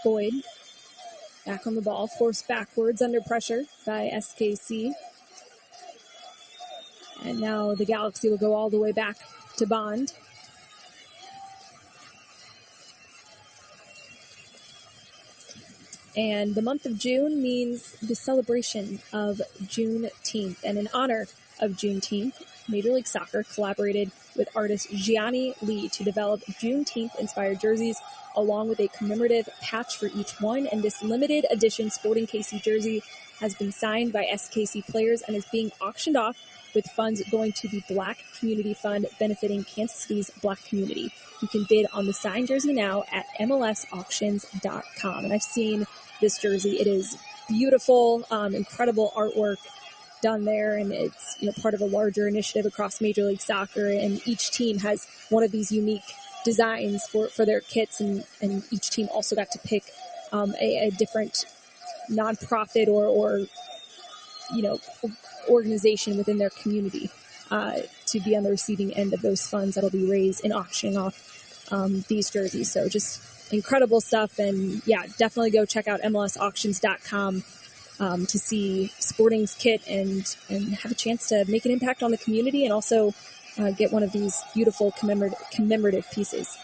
Boyd back on the ball, forced backwards under pressure by SKC. And now the Galaxy will go all the way back to Bond. And the month of June means the celebration of Juneteenth. And in honor of Juneteenth, Major League Soccer collaborated with artist Gianni Lee to develop Juneteenth-inspired jerseys along with a commemorative patch for each one. And this limited edition Sporting KC jersey has been signed by SKC players and is being auctioned off with funds going to the Black Community Fund benefiting Kansas City's Black community. You can bid on the signed jersey now at MLSauctions.com. And I've seen this jersey. It is beautiful, incredible artwork done there, and it's part of a larger initiative across Major League Soccer, and each team has one of these unique designs for their kits, and each team also got to pick a different nonprofit or organization within their community to be on the receiving end of those funds that'll be raised in auctioning off these jerseys. So just incredible stuff, and yeah, definitely go check out MLSauctions.com to see Sporting's kit and have a chance to make an impact on the community and also get one of these beautiful commemorative pieces.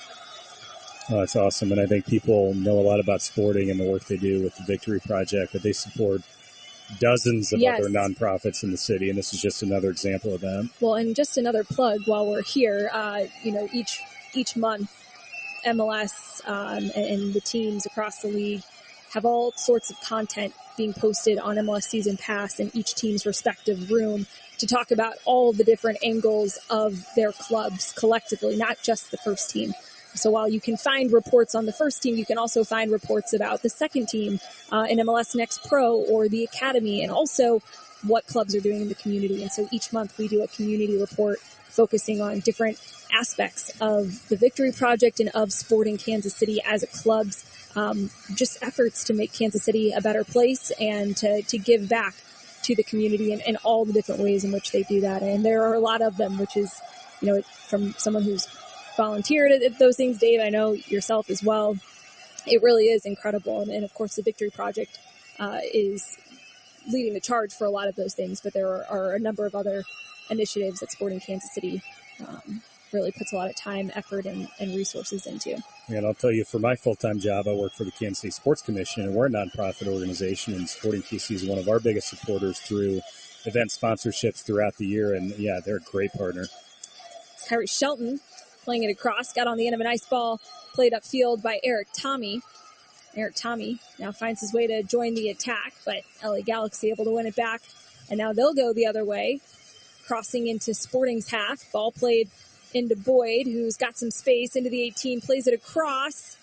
Oh, that's awesome. And I think people know a lot about Sporting and the work they do with the Victory Project, but they support dozens of other nonprofits in the city, and this is just another example of that. Well, and just another plug while we're here, each month, MLS and the teams across the league have all sorts of content being posted on MLS Season Pass in each team's respective room to talk about all the different angles of their clubs collectively, not just the first team. So while you can find reports on the first team, you can also find reports about the second team in MLS Next Pro or the Academy, and also what clubs are doing in the community. And so each month we do a community report focusing on different aspects of the Victory Project and of Sporting Kansas City as a club's just efforts to make Kansas City a better place and to give back to the community in all the different ways in which they do that. And there are a lot of them, which is, from someone who's volunteered at those things, Dave, I know yourself as well. It really is incredible. And of course, the Victory Project is leading the charge for a lot of those things, but there are a number of other initiatives that Sporting Kansas City really puts a lot of time, effort, and resources into. And I'll tell you, for my full-time job, I work for the Kansas City Sports Commission, and we're a nonprofit organization, and Sporting KC is one of our biggest supporters through event sponsorships throughout the year, and yeah, they're a great partner. Kyrie Shelton playing it across, got on the end of a nice ball, played upfield by Eric Tommy. Eric Tommy now finds his way to join the attack, but LA Galaxy able to win it back, and now they'll go the other way, crossing into Sporting's half. Ball played into Boyd, who's got some space into the 18, plays it across,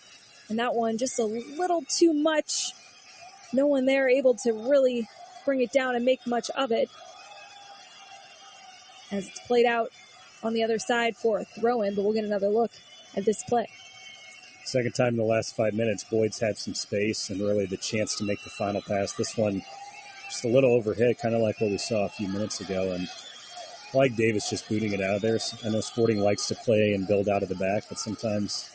and that one just a little too much. No one there able to really bring it down and make much of it, as it's played out on the other side for a throw-in, but we'll get another look at this play. Second time in the last 5 minutes, Boyd's had some space and really the chance to make the final pass. This one just a little overhit, kind of like what we saw a few minutes ago, and I like Davis just booting it out of there. I know Sporting likes to play and build out of the back, but sometimes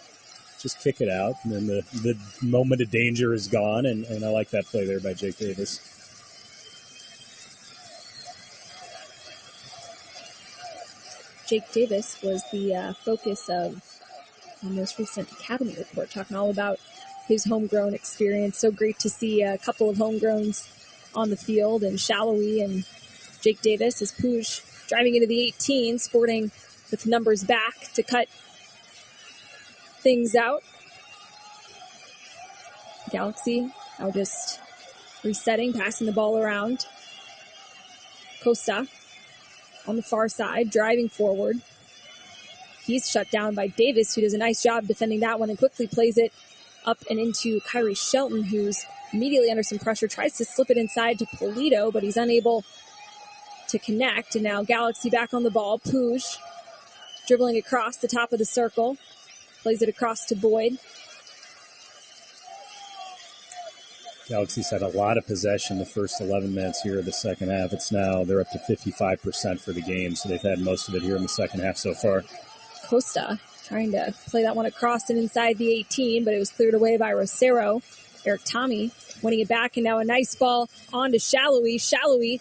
just kick it out, and then the moment of danger is gone, and I like that play there by Jake Davis. Jake Davis was the focus of our most recent Academy report, talking all about his homegrown experience. So great to see a couple of homegrowns on the field, and Shallowy and Jake Davis as Puig driving into the 18, Sporting with numbers back to cut things out. Galaxy now just resetting, passing the ball around. Costa on the far side, driving forward. He's shut down by Davis, who does a nice job defending that one and quickly plays it up and into Kyrie Shelton, who's immediately under some pressure, tries to slip it inside to Polito, but he's unable to connect. And now Galaxy back on the ball. Puig dribbling across the top of the circle, plays it across to Boyd. Galaxy's had a lot of possession the first 11 minutes here of the second half. They're up to 55% for the game, so they've had most of it here in the second half so far. Costa trying to play that one across and inside the 18, but it was cleared away by Rosero. Eric Tommy winning it back, and now a nice ball on to Shallowy. Shallowy,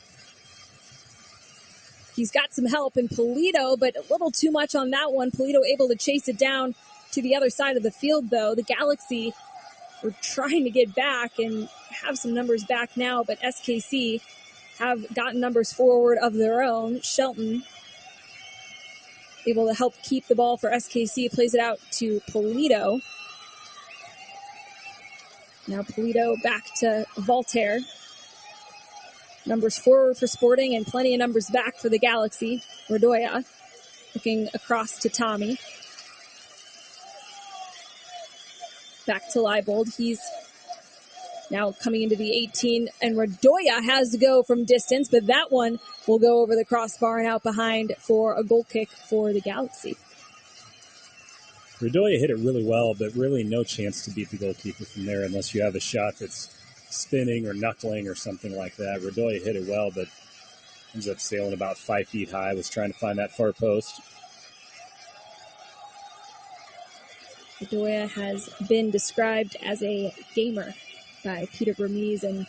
he's got some help in Polito, but a little too much on that one. Polito able to chase it down to the other side of the field, though. The Galaxy were trying to get back and have some numbers back now, but SKC have gotten numbers forward of their own. Shelton able to help keep the ball for SKC, plays it out to Polito. Now Polito back to Voltaire. Numbers forward for Sporting and plenty of numbers back for the Galaxy. Rodoya looking across to Tommy. Back to Leibold. He's now coming into the 18, and Rodoya has to go from distance, but that one will go over the crossbar and out behind for a goal kick for the Galaxy. Rodoya hit it really well, but really no chance to beat the goalkeeper from there unless you have a shot that's spinning or knuckling or something like that. Rodoya hit it well, but ends up sailing about 5 feet high, was trying to find that far post. Rodoya has been described as a gamer by Peter Vermees, and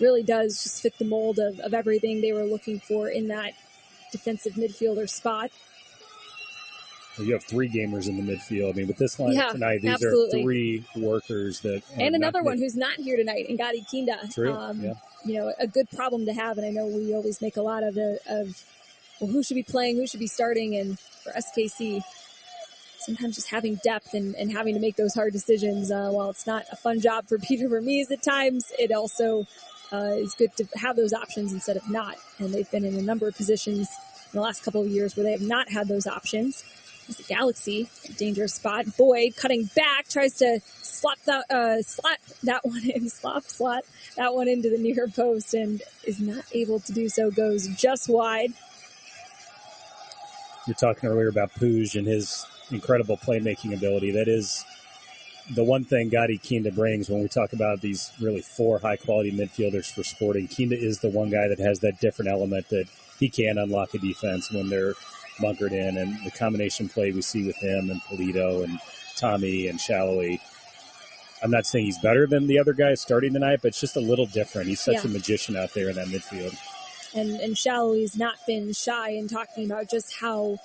really does just fit the mold of everything they were looking for in that defensive midfielder spot. You have 3 gamers in the midfield. I mean, with this lineup tonight, these absolutely. are 3 workers that are and another one who's not here tonight, Ngadi Kinda. True. You know, a good problem to have, and I know we always make a lot of who should be playing, who should be starting, and for SKC, sometimes just having depth and having to make those hard decisions, while it's not a fun job for Peter Vermees at times, it also is good to have those options instead of not, and they've been in a number of positions in the last couple of years where they have not had those options. As the Galaxy, a dangerous spot. Boyd cutting back, tries to slot that one into the near post and is not able to do so, goes just wide. You're talking earlier about Puig and his incredible playmaking ability. That is the one thing Ngadi Kinda brings when we talk about these really 4 high-quality midfielders for Sporting. Kinda is the one guy that has that different element that he can unlock a defense when they're bunkered in, and the combination play we see with him and Polito and Tommy and Shallowy. I'm not saying he's better than the other guys starting tonight, but it's just a little different. He's such a magician out there in that midfield. And Shallowy's not been shy in talking about just how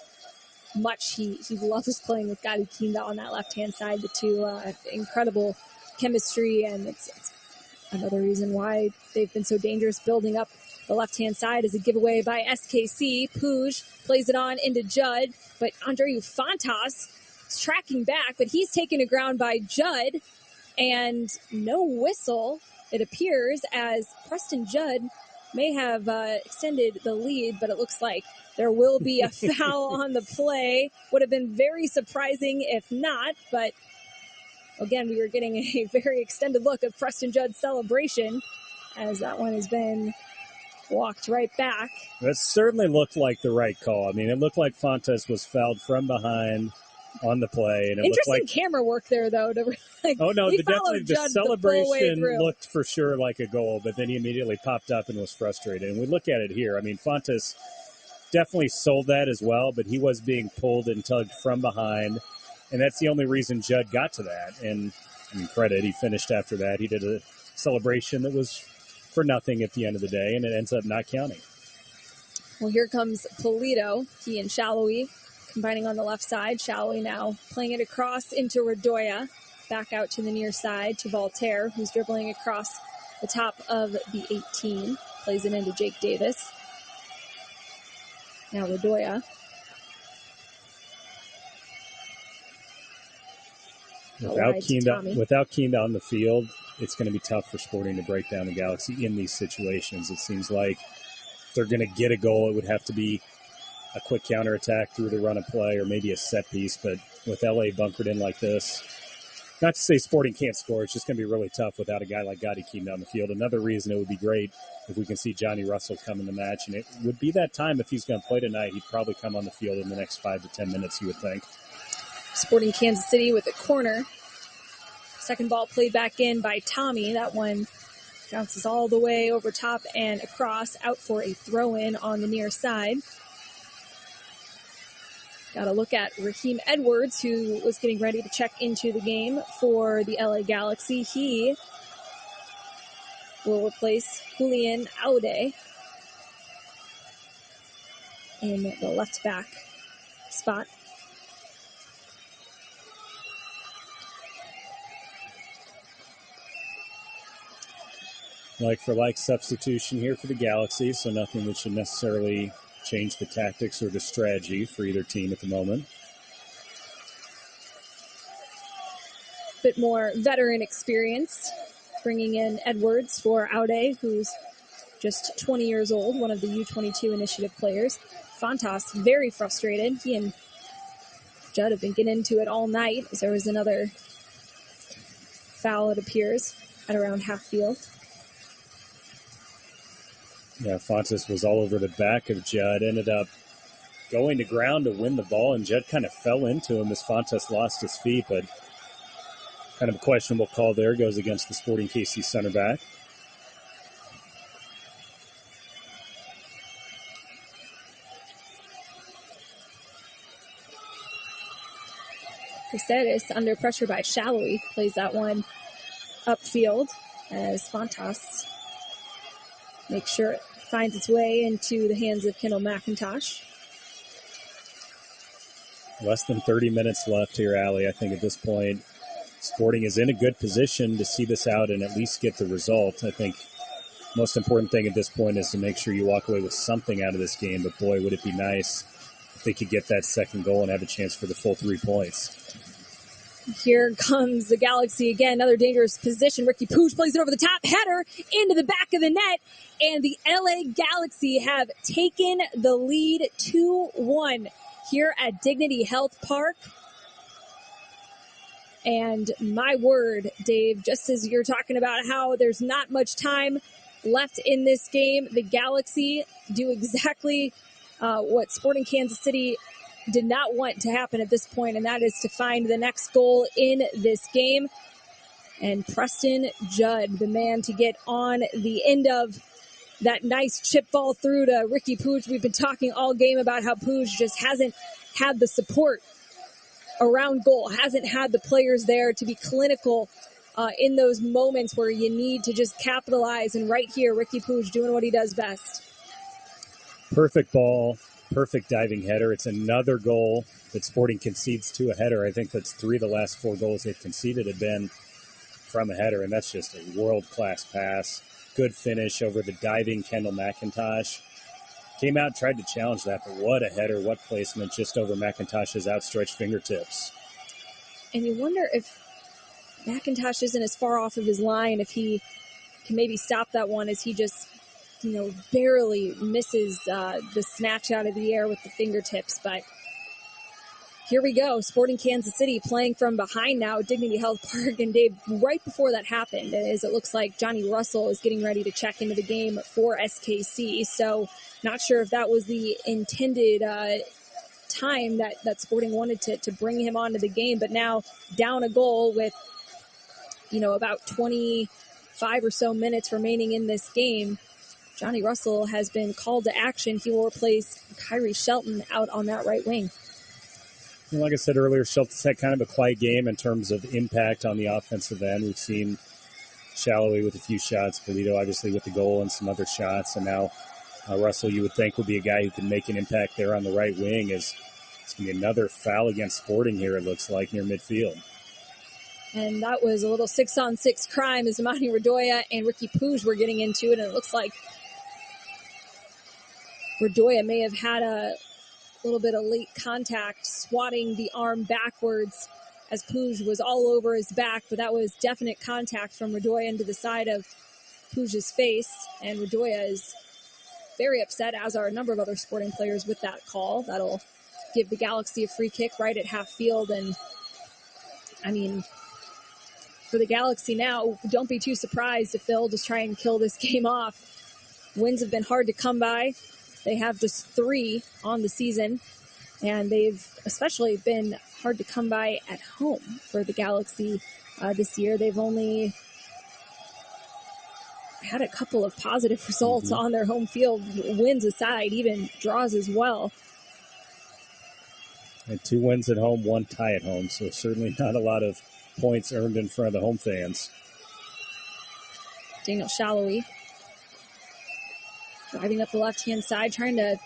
much he loves playing with Ngadi Kinda on that left-hand side. The two incredible chemistry, and it's another reason why they've been so dangerous building up the left-hand side. Is a giveaway by SKC. Puig plays it on into Judd, but Andreu Fontas is tracking back, but he's taken to ground by Judd, and no whistle, it appears, as Preston Judd may have extended the lead, but it looks like there will be a foul on the play. Would have been very surprising if not, but again, we were getting a very extended look of Preston Judd's celebration as that one has been walked right back. That certainly looked like the right call. I mean, it looked like Fontes was fouled from behind on the play. And it interesting looked like camera work there, though. The celebration the looked for sure like a goal, but then he immediately popped up and was frustrated. And we look at it here. I mean, Fontes definitely sold that as well, but he was being pulled and tugged from behind, and that's the only reason Judd got to that. And I mean, credit, he finished after that. He did a celebration that was for nothing at the end of the day, and it ends up not counting. Well, here comes Polito. He and Shallowy combining on the left side. Shallowy now playing it across into Redoya. Back out to the near side to Voltaire, who's dribbling across the top of the 18. Plays it into Jake Davis. Now Redoya. Without Kinda on the field, it's going to be tough for Sporting to break down the Galaxy in these situations. It seems like if they're going to get a goal, it would have to be a quick counterattack through the run of play or maybe a set piece. But with LA bunkered in like this, not to say Sporting can't score, it's just going to be really tough without a guy like Ngadi Kinda on the field. Another reason it would be great if we can see Johnny Russell come in the match, and it would be that time if he's going to play tonight, he'd probably come on the field in the next 5 to 10 minutes, you would think. Sporting Kansas City with a corner. Second ball played back in by Tommy. That one bounces all the way over top and across, out for a throw-in on the near side. Got a look at Raheem Edwards, who was getting ready to check into the game for the LA Galaxy. He will replace Julian Aude in the left back spot. Like for like substitution here for the Galaxy, so nothing that should necessarily change the tactics or the strategy for either team at the moment. Bit more veteran experience, bringing in Edwards for Aude, who's just 20 years old, one of the U22 initiative players. Fontas very frustrated. He and Judd have been getting into it all night, as there was another foul, it appears, at around half field. Yeah, Fontas was all over the back of Judd, ended up going to ground to win the ball, and Judd kind of fell into him as Fontas lost his feet, but kind of a questionable call there. Goes against the Sporting KC center back. Caceres under pressure by Shallowy plays that one upfield as Fontas makes sure it finds its way into the hands of Kendall McIntosh. Less than 30 minutes left here, Allie. I think at this point, Sporting is in a good position to see this out and at least get the result. I think most important thing at this point is to make sure you walk away with something out of this game. But boy, would it be nice if they could get that second goal and have a chance for the full 3 points. Here comes the Galaxy again. Another dangerous position. Ricky Pooch plays it over the top. Header into the back of the net. And the LA Galaxy have taken the lead 2-1 here at Dignity Health Park. And my word, Dave, just as you're talking about how there's not much time left in this game, the Galaxy do exactly what Sporting Kansas City did not want to happen at this point, and that is to find the next goal in this game. And Preston Judd, the man to get on the end of that nice chip ball through to Ricky Pooch. We've been talking all game about how Pooch just hasn't had the support around goal, hasn't had the players there to be clinical in those moments where you need to just capitalize. And right here, Ricky Pooch doing what he does best. Perfect ball, perfect diving header. It's another goal that Sporting concedes to a header. I think that's 3 of the last 4 goals they've conceded have been from a header, and that's just a world-class pass. Good finish over the diving Kendall McIntosh. Came out, tried to challenge that, but what a header, what placement just over McIntosh's outstretched fingertips. And you wonder if McIntosh isn't as far off of his line, if he can maybe stop that one as he just, barely misses the snatch out of the air with the fingertips. But here we go. Sporting Kansas City playing from behind now at Dignity Health Park. And Dave, right before that happened, as it looks like Johnny Russell is getting ready to check into the game for SKC. So not sure if that was the intended time that Sporting wanted to bring him onto the game. But now down a goal with, about 25 or so minutes remaining in this game, Johnny Russell has been called to action. He will replace Kyrie Shelton out on that right wing. And like I said earlier, Shelton's had kind of a quiet game in terms of impact on the offensive end. We've seen Shallowy with a few shots, Polito obviously with the goal and some other shots, and now Russell, you would think, would be a guy who can make an impact there on the right wing. It's going to be another foul against Sporting here, it looks like, near midfield. And that was a little 6-on-6 crime as Amani Radoya and Ricky Pooch were getting into it, and it looks like Radoya may have had a little bit of late contact, swatting the arm backwards as Pooch was all over his back, but that was definite contact from Radoya into the side of Pooch's face, and Radoya is very upset, as are a number of other Sporting players, with that call. That'll give the Galaxy a free kick right at half field, and for the Galaxy now, don't be too surprised if they'll just try and kill this game off. Wins have been hard to come by. They have just 3 on the season, and they've especially been hard to come by at home for the Galaxy this year. They've only had a couple of positive results on their home field, wins aside, even draws as well. And 2 wins at home, 1 tie at home, so certainly not a lot of points earned in front of the home fans. Daniel Shallowy driving up the left-hand side, trying to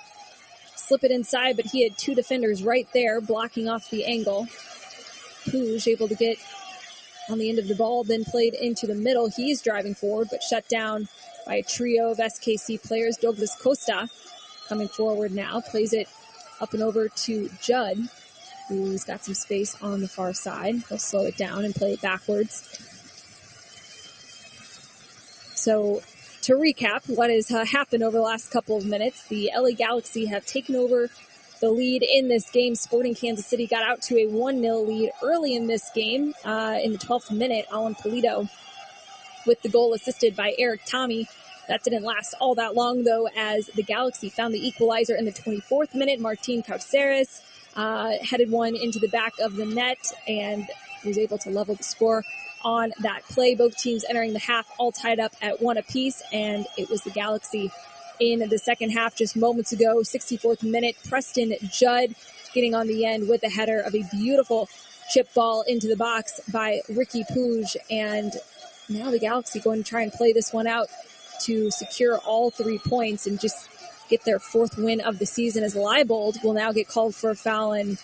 slip it inside, but he had 2 defenders right there blocking off the angle. Pooch able to get on the end of the ball, then played into the middle. He's driving forward, but shut down by a trio of SKC players. Douglas Costa coming forward now, plays it up and over to Judd, who's got some space on the far side. He'll slow it down and play it backwards. So to recap what has happened over the last couple of minutes, the LA Galaxy have taken over the lead in this game. Sporting Kansas City got out to a 1-0 lead early in this game. In the 12th minute, Alan Polito with the goal assisted by Eric Tommy. That didn't last all that long, though, as the Galaxy found the equalizer in the 24th minute. Martin Cauceres headed one into the back of the net and was able to level the score on that play. Both teams entering the half all tied up at 1 apiece, and it was the Galaxy in the second half just moments ago. 64th minute, Preston Judd getting on the end with a header of a beautiful chip ball into the box by Ricky Pooch, and now the Galaxy going to try and play this one out to secure all 3 points and just get their 4th win of the season, as Leibold will now get called for a foul, and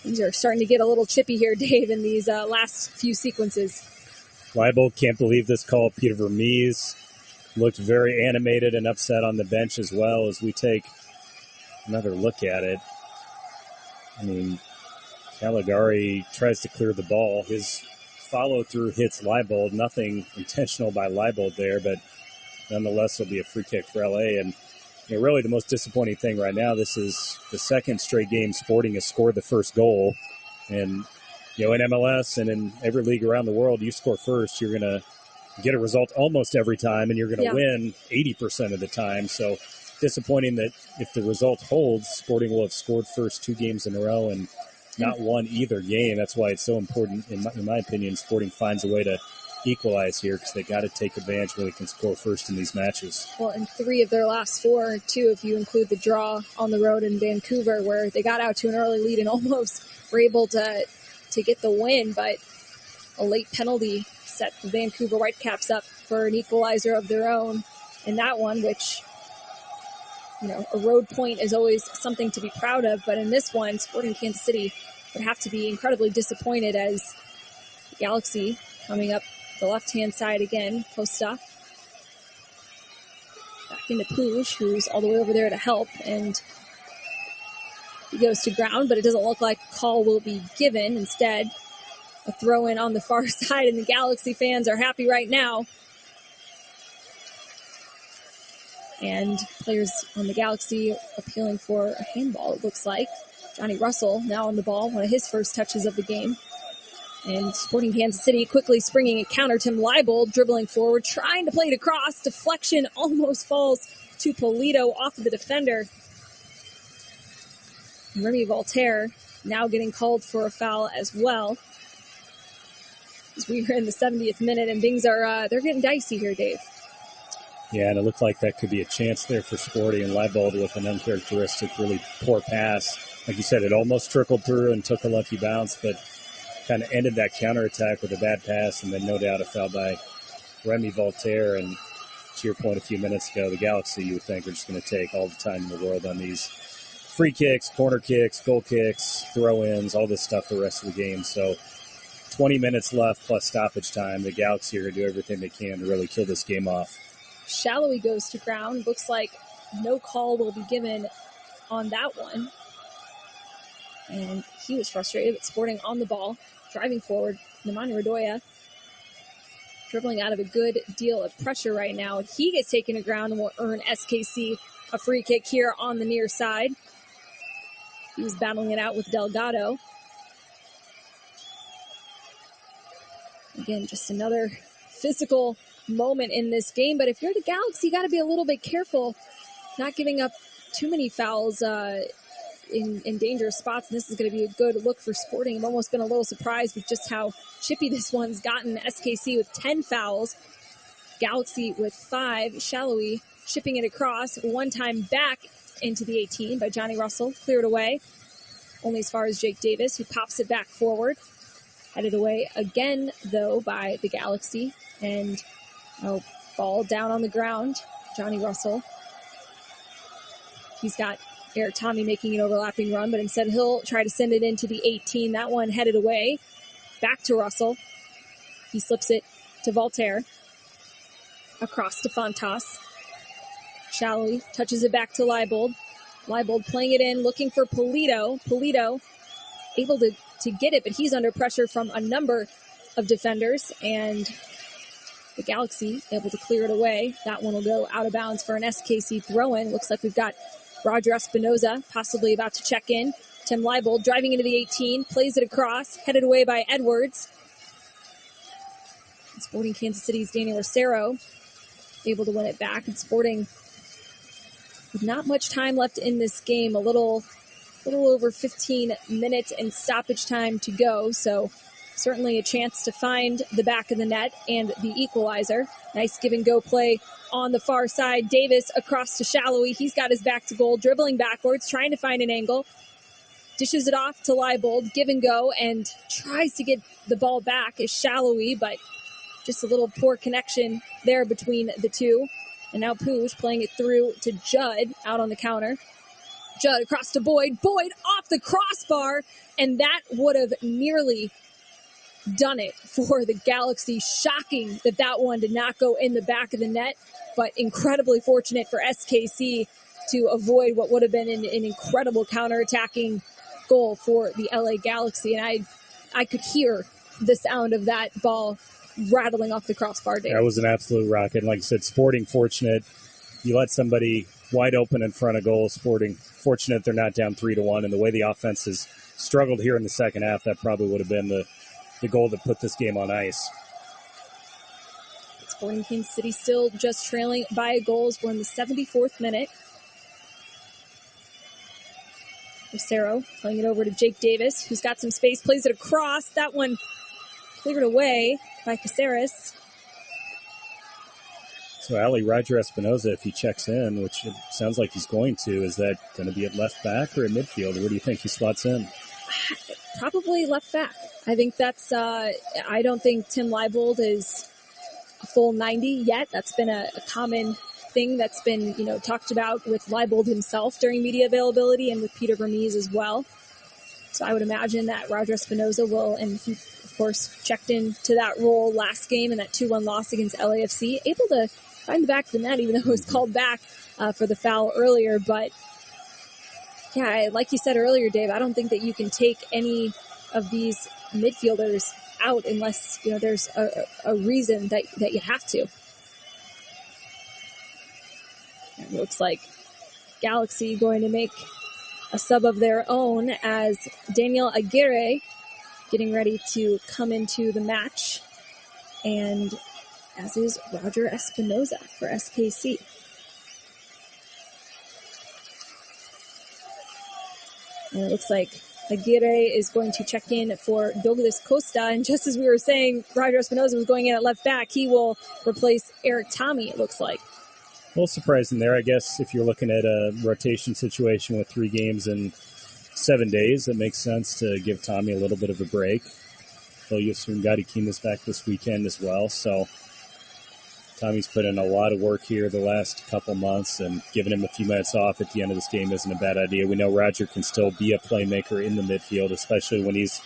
These are starting to get a little chippy here, Dave, in these last few sequences. Leibold can't believe this call. Peter Vermees looked very animated and upset on the bench as well. As we take another look at it, I mean, Caligari tries to clear the ball. His follow-through hits Leibold. Nothing intentional by Leibold there, but nonetheless, it'll be a free kick for LA. And really the most disappointing thing right now, this is the second straight game Sporting has scored the first goal. And, in MLS and in every league around the world, you score first, you're going to get a result almost every time, and you're going to win 80% of the time. So disappointing that if the result holds, Sporting will have scored first 2 games in a row and not won either game. That's why it's so important, in my opinion, Sporting finds a way to equalize here, because they got to take advantage where they can score first in these matches. Well, in 3 of their last 4, too, if you include the draw on the road in Vancouver, where they got out to an early lead and almost were able to get the win, but a late penalty set the Vancouver Whitecaps up for an equalizer of their own in that one, which, a road point is always something to be proud of, but in this one, Sporting Kansas City would have to be incredibly disappointed, as Galaxy coming up the left-hand side again. Costa back into Puig, who's all the way over there to help, and he goes to ground, but it doesn't look like a call will be given. Instead, a throw-in on the far side, and the Galaxy fans are happy right now. And players on the Galaxy appealing for a handball, it looks like. Johnny Russell now on the ball, one of his first touches of the game. And Sporting Kansas City quickly springing a counter. Tim Leibold dribbling forward, trying to play it across. Deflection almost falls to Polito off of the defender. And Remy Voltaire now getting called for a foul as well. As we are in the 70th minute, and things are they're getting dicey here, Dave. Yeah, and it looked like that could be a chance there for Sporting, and Leibold with an uncharacteristic, really poor pass. Like you said, it almost trickled through and took a lucky bounce, but kind of ended that counterattack with a bad pass, and then no doubt a foul by Remy Voltaire. And to your point a few minutes ago, the Galaxy, you would think, are just going to take all the time in the world on these free kicks, corner kicks, goal kicks, throw-ins, all this stuff the rest of the game. So 20 minutes left plus stoppage time. The Galaxy are going to do everything they can to really kill this game off. Shallowy goes to ground. Looks like no call will be given on that one. And he was frustrated, but Sporting on the ball, driving forward. Nemanja Radoja dribbling out of a good deal of pressure right now. He gets taken to ground and will earn SKC a free kick here on the near side. He was battling it out with Delgado. Again, just another physical moment in this game. But if you're the Galaxy, you got to be a little bit careful, not giving up too many fouls in dangerous spots. And this is going to be a good look for Sporting. I've almost been a little surprised with just how chippy this one's gotten. SKC with 10 fouls. Galaxy with 5. Shallowy shipping it across. One time back into the 18 by Johnny Russell. Cleared away. Only as far as Jake Davis, who pops it back forward. Headed away again, though, by the Galaxy. And ball down on the ground. Johnny Russell. He's got Eric Tommy making an overlapping run, but instead he'll try to send it into the 18. That one headed away. Back to Russell. He slips it to Voltaire. Across to Fontas. Shallowy touches it back to Leibold. Leibold playing it in, looking for Polito. Polito able to get it, but he's under pressure from a number of defenders, and the Galaxy able to clear it away. That one will go out of bounds for an SKC throw-in. Looks like we've got Roger Espinoza possibly about to check in. Tim Leibold driving into the 18, plays it across, headed away by Edwards. And Sporting Kansas City's Daniel Rosero able to win it back, and Sporting with not much time left in this game, a little over 15 minutes and stoppage time to go, so certainly a chance to find the back of the net and the equalizer. Nice give-and-go play on the far side. Davis across to Shallowy. He's got his back to goal, dribbling backwards, trying to find an angle. Dishes it off to Leibold, give and go, and tries to get the ball back is Shallowy, but just a little poor connection there between the two. And now Puig playing it through to Judd out on the counter. Judd across to Boyd. Boyd off the crossbar, and that would have nearly done it for the Galaxy. Shocking that one did not go in the back of the net, but incredibly fortunate for SKC to avoid what would have been an incredible counterattacking goal for the LA Galaxy. And I could hear the sound of that ball rattling off the crossbar, Dave. That was an absolute rocket. And like I said, Sporting fortunate. You let somebody wide open in front of goal. Sporting fortunate they're not down 3-1. And the way the offense has struggled here in the second half, that probably would have been the goal that put this game on ice. Sporting Kansas City still just trailing by goals. We're in the 74th minute. Rosero playing it over to Jake Davis, who's got some space, plays it across. That one cleared away by Caceres. So, Ali, Roger Espinoza, if he checks in, which it sounds like he's going to, is that going to be at left back or at midfield? Where do you think he slots in? Probably left back. I think that's, I don't think Tim Leibold is a full 90 yet. That's been a common thing that's been, talked about with Leibold himself during media availability and with Peter Vermees as well. So I would imagine that Roger Espinoza will, and he, of course, checked into that role last game in that 2-1 loss against LAFC, able to find the back of the net, even though it was called back for the foul earlier. But, yeah, like you said earlier, Dave, I don't think that you can take any of these midfielders out unless, there's a reason that you have to. It looks like Galaxy going to make a sub of their own as Daniel Aguirre getting ready to come into the match, and as is Roger Espinoza for SKC. And it looks like Aguirre is going to check in for Douglas Costa, and just as we were saying, Roger Espinoza was going in at left back. He will replace Eric Tommy, it looks like. A little surprising there, I guess, if you're looking at a rotation situation with 3 games in 7 days, it makes sense to give Tommy a little bit of a break. Though you assume Gadi Kima's back this weekend as well, so Tommy's put in a lot of work here the last couple months, and giving him a few minutes off at the end of this game isn't a bad idea. We know Roger can still be a playmaker in the midfield, especially when he's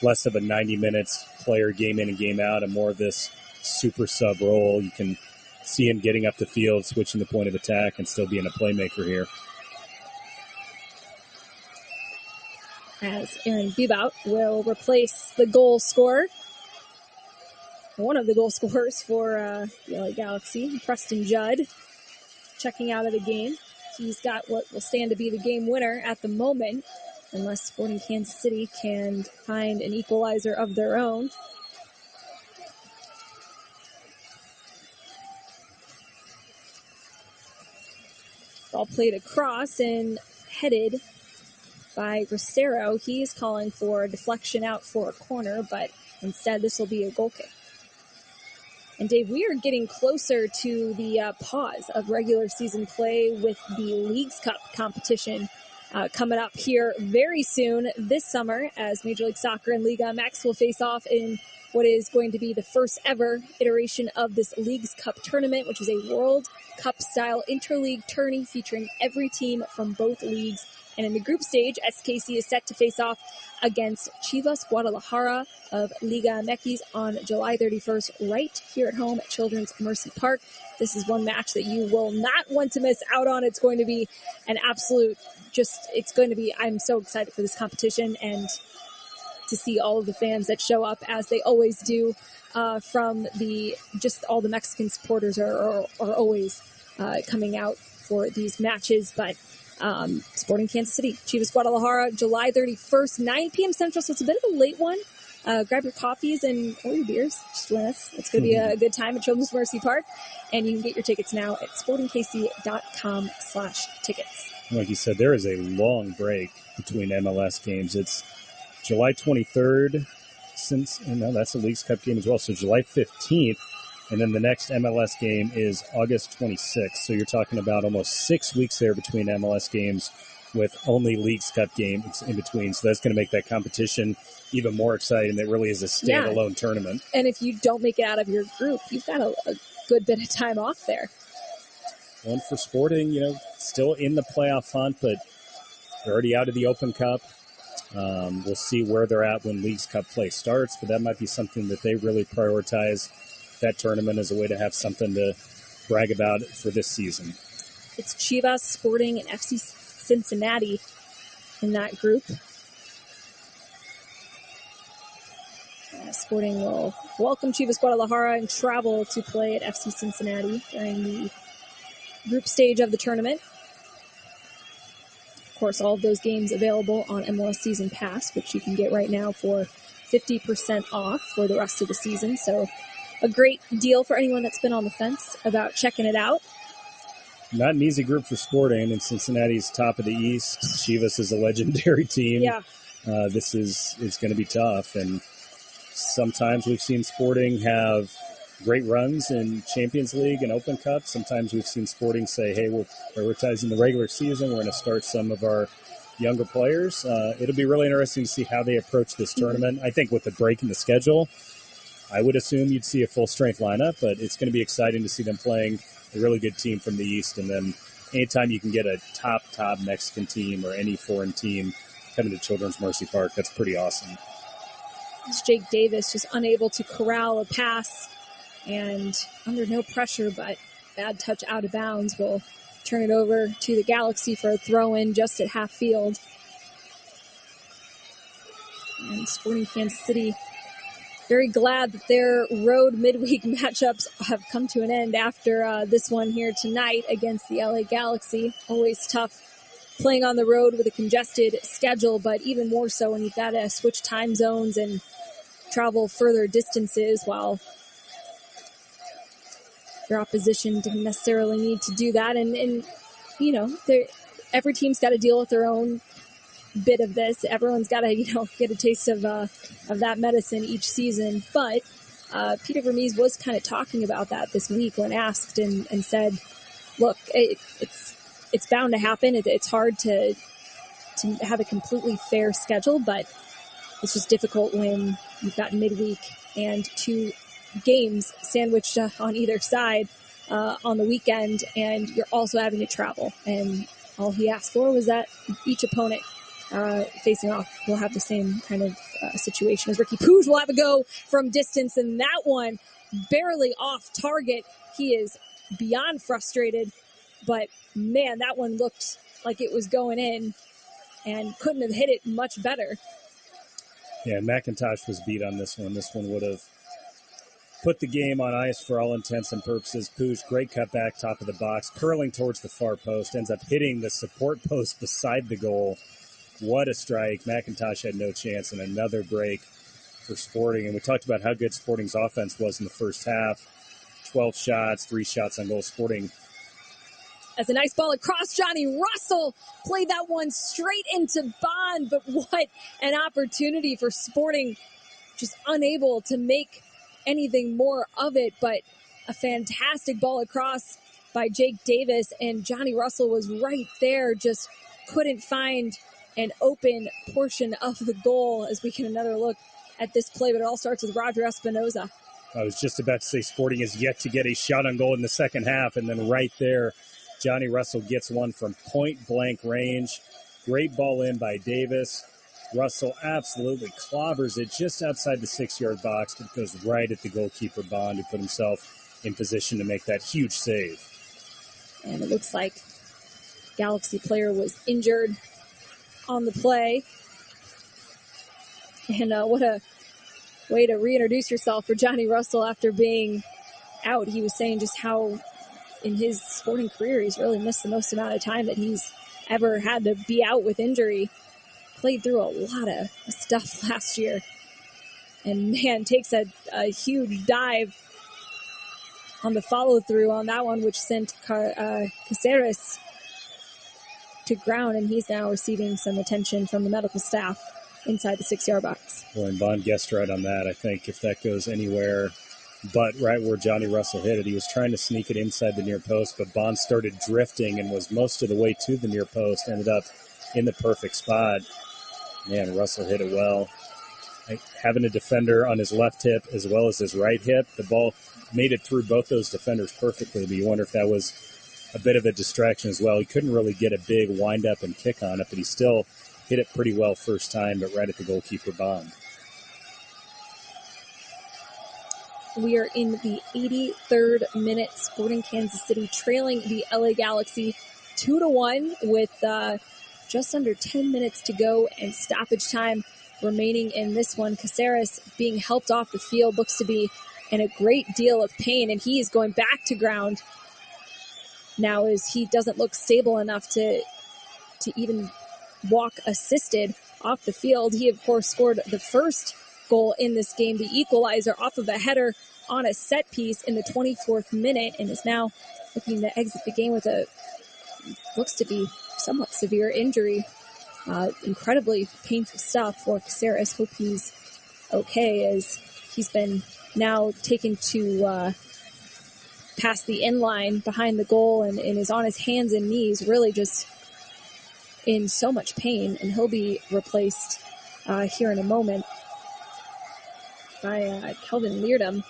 less of a 90 minutes player game in and game out and more of this super sub role. You can see him getting up the field, switching the point of attack, and still being a playmaker here. As Aaron Bebout will replace the goal scorer, one of the goal scorers for the LA Galaxy, Preston Judd, checking out of the game. He's got what will stand to be the game winner at the moment, unless Sporting Kansas City can find an equalizer of their own. Ball played across and headed by Rosero. He's calling for a deflection out for a corner, but instead this will be a goal kick. And Dave, we are getting closer to the pause of regular season play with the Leagues Cup competition coming up here very soon this summer, as Major League Soccer and Liga MX will face off in what is going to be the first ever iteration of this Leagues Cup tournament, which is a World Cup style interleague tourney featuring every team from both leagues. And in the group stage, SKC is set to face off against Chivas Guadalajara of Liga MX on July 31st, right here at home at Children's Mercy Park. This is one match that you will not want to miss out on. It's going to be an absolute, I'm so excited for this competition and to see all of the fans that show up, as they always do, from all the Mexican supporters are always coming out for these matches. But Sporting Kansas City, Chivas Guadalajara, July 31st, 9 p.m. Central, so it's a bit of a late one. Grab your coffees or your beers. Just join us. It's going to be a good time at Children's Mercy Park, and you can get your tickets now at sportingkc.com/tickets. Like you said, there is a long break between MLS games. It's July 23rd, that's the Leagues Cup game as well, so July 15th, and then the next MLS game is August 26th. So you're talking about almost 6 weeks there between MLS games with only Leagues Cup games in between. So that's going to make that competition even more exciting. It really is a standalone tournament. And if you don't make it out of your group, you've got a good bit of time off there. One for Sporting, still in the playoff hunt, but They're already out of the Open Cup. We'll see where they're at when Leagues Cup play starts, but that might be something that they really prioritize, that tournament, as a way to have something to brag about for this season. It's Chivas, Sporting, and FC Cincinnati in that group. Sporting will welcome Chivas Guadalajara and travel to play at FC Cincinnati during the group stage of the tournament. Of course, all of those games available on MLS Season Pass, which you can get right now for 50% off for the rest of the season. So a great deal for anyone that's been on the fence about checking it out. Not an easy group for Sporting, and Cincinnati's top of the East. Chivas is a legendary team. Yeah. This is going to be tough, and sometimes we've seen Sporting have great runs in Champions League and Open Cup. Sometimes we've seen Sporting say, hey, we're prioritizing the regular season. We're going to start some of our younger players. It'll be really interesting to see how they approach this tournament. I think with the break in the schedule, I would assume you'd see a full-strength lineup, but it's going to be exciting to see them playing a really good team from the East. And then anytime you can get a top Mexican team or any foreign team coming to Children's Mercy Park, that's pretty awesome. It's Jake Davis just unable to corral a pass and under no pressure, but bad touch out of bounds will turn it over to the Galaxy for a throw-in just at half field. And Sporting Kansas City very glad that their road midweek matchups have come to an end after this one here tonight against the LA Galaxy. Always tough playing on the road with a congested schedule, but even more so when you've got to switch time zones and travel further distances while your opposition didn't necessarily need to do that. And you know, every team's got to deal with their own bit of this. Everyone's got to, get a taste of that medicine each season. But Peter Vermees was kind of talking about that this week when asked and said, look, it's bound to happen. It's hard to have a completely fair schedule, but it's just difficult when you've got midweek and two games sandwiched on either side on the weekend, and you're also having to travel. And all he asked for was that each opponent facing off will have the same kind of situation as Ricky Puig will have a go from distance, and that one barely off target. He is beyond frustrated, but man, that one looked like it was going in and couldn't have hit it much better. Yeah, McIntosh was beat on this one. This one would have put the game on ice for all intents and purposes. Puig, great cutback, top of the box, curling towards the far post, ends up hitting the support post beside the goal. What a strike. McIntosh had no chance, and another break for Sporting. And we talked about how good Sporting's offense was in the first half. 12 shots, 3 shots on goal. Sporting. That's a nice ball across. Johnny Russell played that one straight into Bond, but what an opportunity for Sporting. Just unable to make anything more of it, but a fantastic ball across by Jake Davis, and Johnny Russell was right there, just couldn't find an open portion of the goal as we get another look at this play, but it all starts with Roger Espinoza. I was just about to say Sporting is yet to get a shot on goal in the second half, and then right there, Johnny Russell gets one from point-blank range. Great ball in by Davis. Russell absolutely clobbers it just outside the 6-yard box, but goes right at the goalkeeper, Bond, who put himself in position to make that huge save. And it looks like Galaxy player was injured on the play. And what a way to reintroduce yourself for Johnny Russell after being out. He was saying just how in his Sporting career he's really missed the most amount of time that he's ever had to be out with injury. Played through a lot of stuff last year. And man, takes a huge dive on the follow-through on that one, which sent Caceres to ground, and he's now receiving some attention from the medical staff inside the 6-yard box. Well, and Bond guessed right on that. I think if that goes anywhere but right where Johnny Russell hit it, he was trying to sneak it inside the near post, but Bond started drifting and was most of the way to the near post, ended up in the perfect spot. Man, Russell hit it well. Having a defender on his left hip as well as his right hip, the ball made it through both those defenders perfectly, but you wonder if that was a bit of a distraction as well. He couldn't really get a big wind up and kick on it, but he still hit it pretty well first time, but right at the goalkeeper bond. We are in the 83rd minute. Sporting Kansas City trailing the LA Galaxy 2-1 with just under 10 minutes to go and stoppage time remaining in this one. Caceres being helped off the field, looks to be in a great deal of pain, and he is going back to ground now as he doesn't look stable enough to even walk assisted off the field. He, of course, scored the first goal in this game, the equalizer off of a header on a set piece in the 24th minute, and is now looking to exit the game with looks to be somewhat severe injury. Incredibly painful stuff for Caceres. Hope he's okay, as he's been now taken to past the end line behind the goal and is on his hands and knees, really just in so much pain, and he'll be replaced here in a moment by Kelvin Leardom.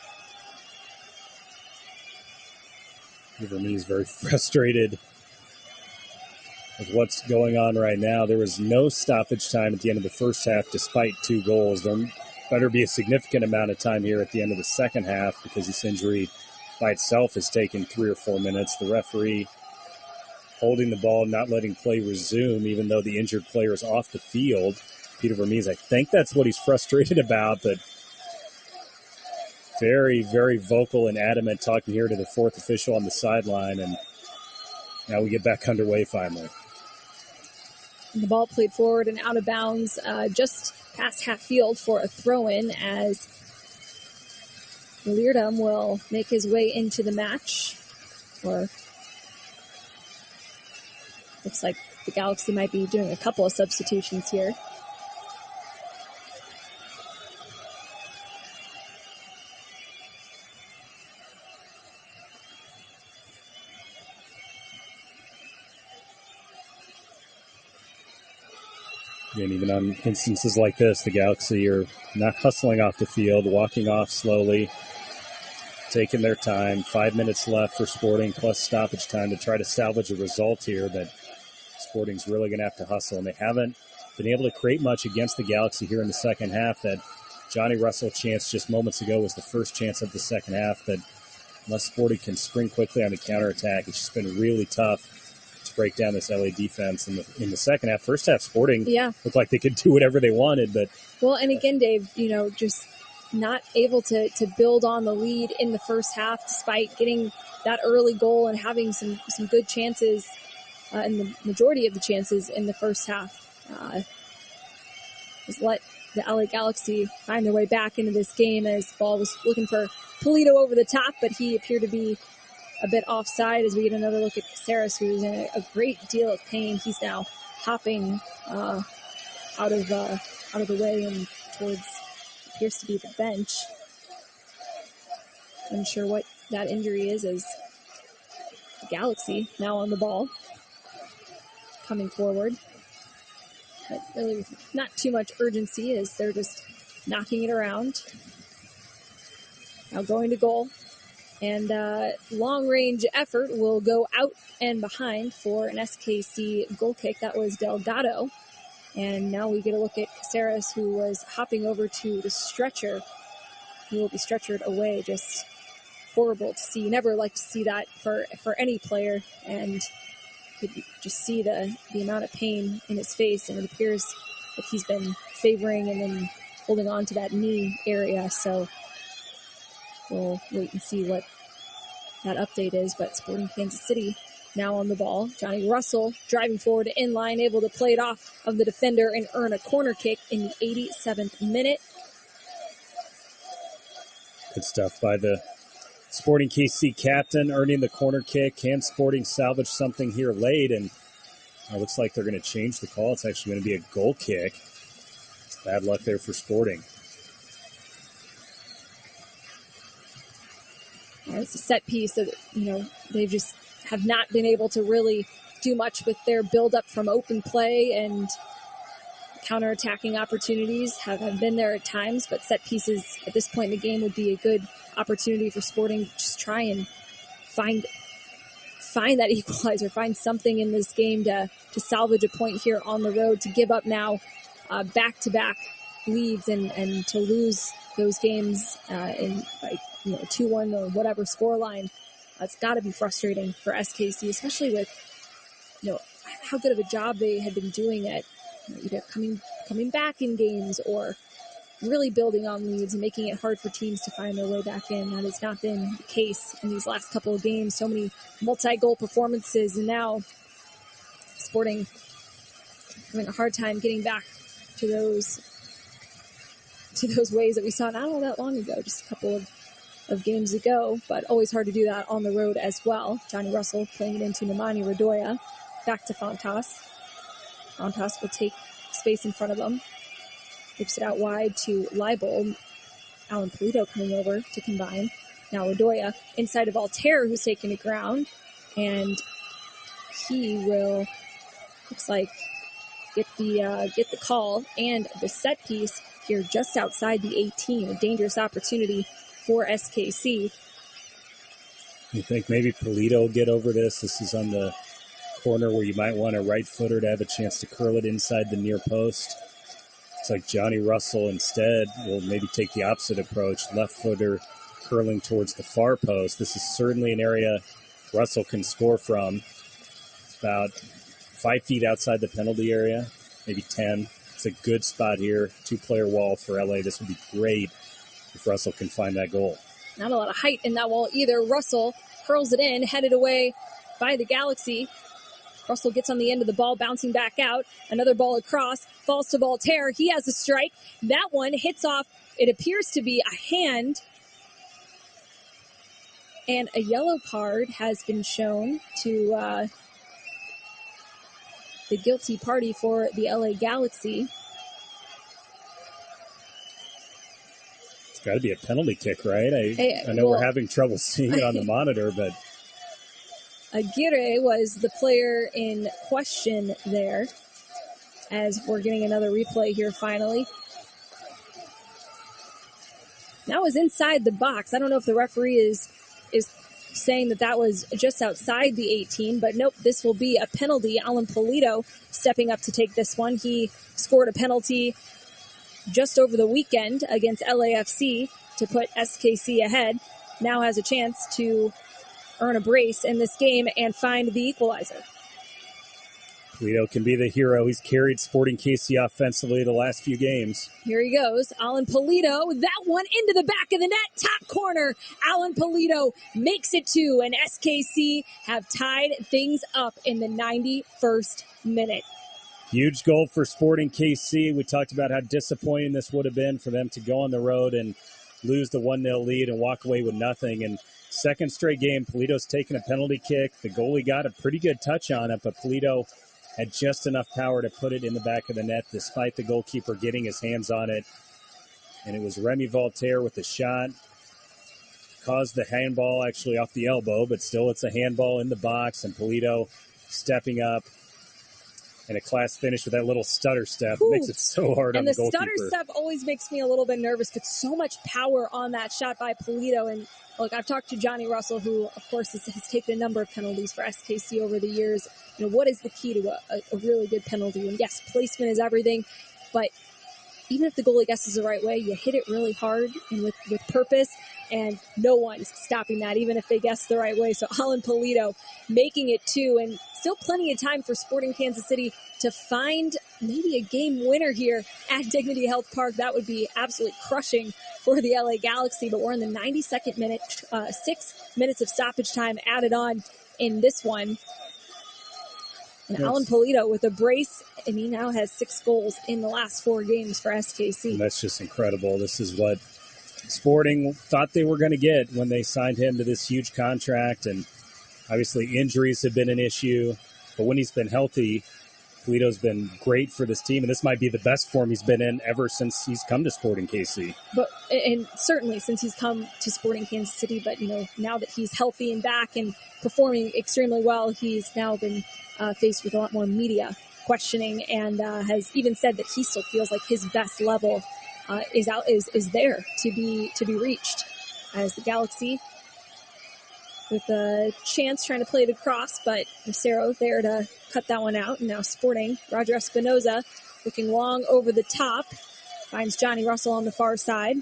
Vermees very frustrated with what's going on right now. There was no stoppage time at the end of the first half despite 2 goals. There better be a significant amount of time here at the end of the second half, because this injury by itself has taken 3 or 4 minutes. The referee holding the ball, not letting play resume, even though the injured player is off the field. Peter Vermees, I think that's what he's frustrated about, but very, very vocal and adamant, talking here to the 4th official on the sideline, and now we get back underway finally. The ball played forward and out of bounds just past half field for a throw-in, as Leardom will make his way into the match. Or looks like the Galaxy might be doing a couple of substitutions here. And even on instances like this, the Galaxy are not hustling off the field, walking off slowly, taking their time. 5 minutes left for Sporting, plus stoppage time to try to salvage a result here, but Sporting's really going to have to hustle, and they haven't been able to create much against the Galaxy here in the second half. That Johnny Russell chance just moments ago was the first chance of the second half, but unless Sporting can spring quickly on the counterattack, it's just been really tough to break down this LA defense in the second half. First half, Sporting looked like they could do whatever they wanted, but well, and again, Dave, just not able to build on the lead in the first half, despite getting that early goal and having some good chances, and the majority of the chances in the first half. Has let the LA Galaxy find their way back into this game, as the ball was looking for Polito over the top, but he appeared to be a bit offside, as we get another look at Caceres, who's in a great deal of pain. He's now hopping out of the way and towards appears to be the bench. Unsure what that injury is, as the Galaxy now on the ball, coming forward. But really not too much urgency, as they're just knocking it around. Now going to goal. And long-range effort will go out and behind for an SKC goal kick. That was Delgado. And now we get a look at Caceres, who was hopping over to the stretcher. He will be stretchered away. Just horrible to see. Never like to see that for any player. And you could just see the amount of pain in his face. And it appears that he's been favoring and then holding on to that knee area. So we'll wait and see what that update is, but Sporting Kansas City now on the ball. Johnny Russell driving forward to inline, able to play it off of the defender and earn a corner kick in the 87th minute. Good stuff by the Sporting KC captain, earning the corner kick. Can Sporting salvage something here late? And it looks like they're going to change the call. It's actually going to be a goal kick. It's bad luck there for Sporting. It's a set piece that, they just have not been able to really do much with their build-up from open play, and counter-attacking opportunities have been there at times, but set pieces at this point in the game would be a good opportunity for Sporting to just try and find find that equalizer, find something in this game to salvage a point here on the road, to give up now back-to-back leads and to lose those games in 2-1 or whatever scoreline. It's got to be frustrating for SKC, especially with how good of a job they had been doing at either coming back in games or really building on leads and making it hard for teams to find their way back in. That has not been the case in these last couple of games. So many multi-goal performances, and now Sporting having a hard time getting back to those ways that we saw not all that long ago, just a couple of games ago, but always hard to do that on the road as well. Johnny Russell playing it into Nemanja Radoja. Back to Fontas. Fontas will take space in front of him. Whips it out wide to Leibold. Alan Polito coming over to combine. Now Radoja inside of Altair, who's taking the ground. And he will, looks like, get the call and the set piece here just outside the 18. A dangerous opportunity for SKC. You think maybe Polito will get over this? This is on the corner where you might want a right footer to have a chance to curl it inside the near post. It's like Johnny Russell instead will maybe take the opposite approach, left footer curling towards the far post. This is certainly an area Russell can score from. It's about 5 feet outside the penalty area, maybe 10. It's a good spot here. 2-player wall for LA. This would be great if Russell can find that goal. Not a lot of height in that wall either. Russell curls it in, headed away by the Galaxy. Russell gets on the end of the ball, bouncing back out. Another ball across, falls to Voltaire. He has a strike. That one hits off, it appears to be a hand. And a yellow card has been shown to the guilty party for the LA Galaxy. It's got to be a penalty kick, right? I know we're having trouble seeing it on the monitor, but... Aguirre was the player in question there, as we're getting another replay here finally. That was inside the box. I don't know if the referee is saying that was just outside the 18, but nope, this will be a penalty. Alan Polito stepping up to take this one. He scored a penalty just over the weekend against LAFC to put SKC ahead. Now has a chance to earn a brace in this game and find the equalizer. Polito can be the hero. He's carried Sporting KC offensively the last few games. Here he goes. Alan Polito, that one into the back of the net, top corner. Alan Polito makes it 2, and SKC have tied things up in the 91st minute. Huge goal for Sporting KC. We talked about how disappointing this would have been for them to go on the road and lose the 1-0 lead and walk away with nothing. And second straight game, Polito's taken a penalty kick. The goalie got a pretty good touch on it, but Polito had just enough power to put it in the back of the net despite the goalkeeper getting his hands on it. And it was Remy Voltaire with the shot. Caused the handball actually off the elbow, but still it's a handball in the box, and Polito stepping up. And a class finish with that little stutter step. It makes it so hard on the goalkeeper. And the stutter step always makes me a little bit nervous, but so much power on that shot by Polito. And look, I've talked to Johnny Russell, who, of course, has taken a number of penalties for SKC over the years. What is the key to a really good penalty? And yes, placement is everything, but even if the goalie guesses the right way, you hit it really hard and with purpose, and no one's stopping that, even if they guess the right way. So Alan Polito making it 2, and still plenty of time for Sporting Kansas City to find maybe a game winner here at Dignity Health Park. That would be absolutely crushing for the LA Galaxy, but we're in the 92nd minute, 6 minutes of stoppage time added on in this one. And yes. Alan Polito with a brace, and he now has 6 goals in the last 4 games for SKC. And that's just incredible. This is what Sporting thought they were going to get when they signed him to this huge contract, and obviously injuries have been an issue, but when he's been healthy, Polito's been great for this team, and this might be the best form he's been in ever since he's come to Sporting KC. And certainly since he's come to Sporting Kansas City, but now that he's healthy and back and performing extremely well, he's now been faced with a lot more media questioning, and has even said that he still feels like his best level is there to be reached, as the Galaxy with a chance trying to play it across, but Lucero there to cut that one out. And now Sporting, Roger Espinoza looking long over the top. Finds Johnny Russell on the far side.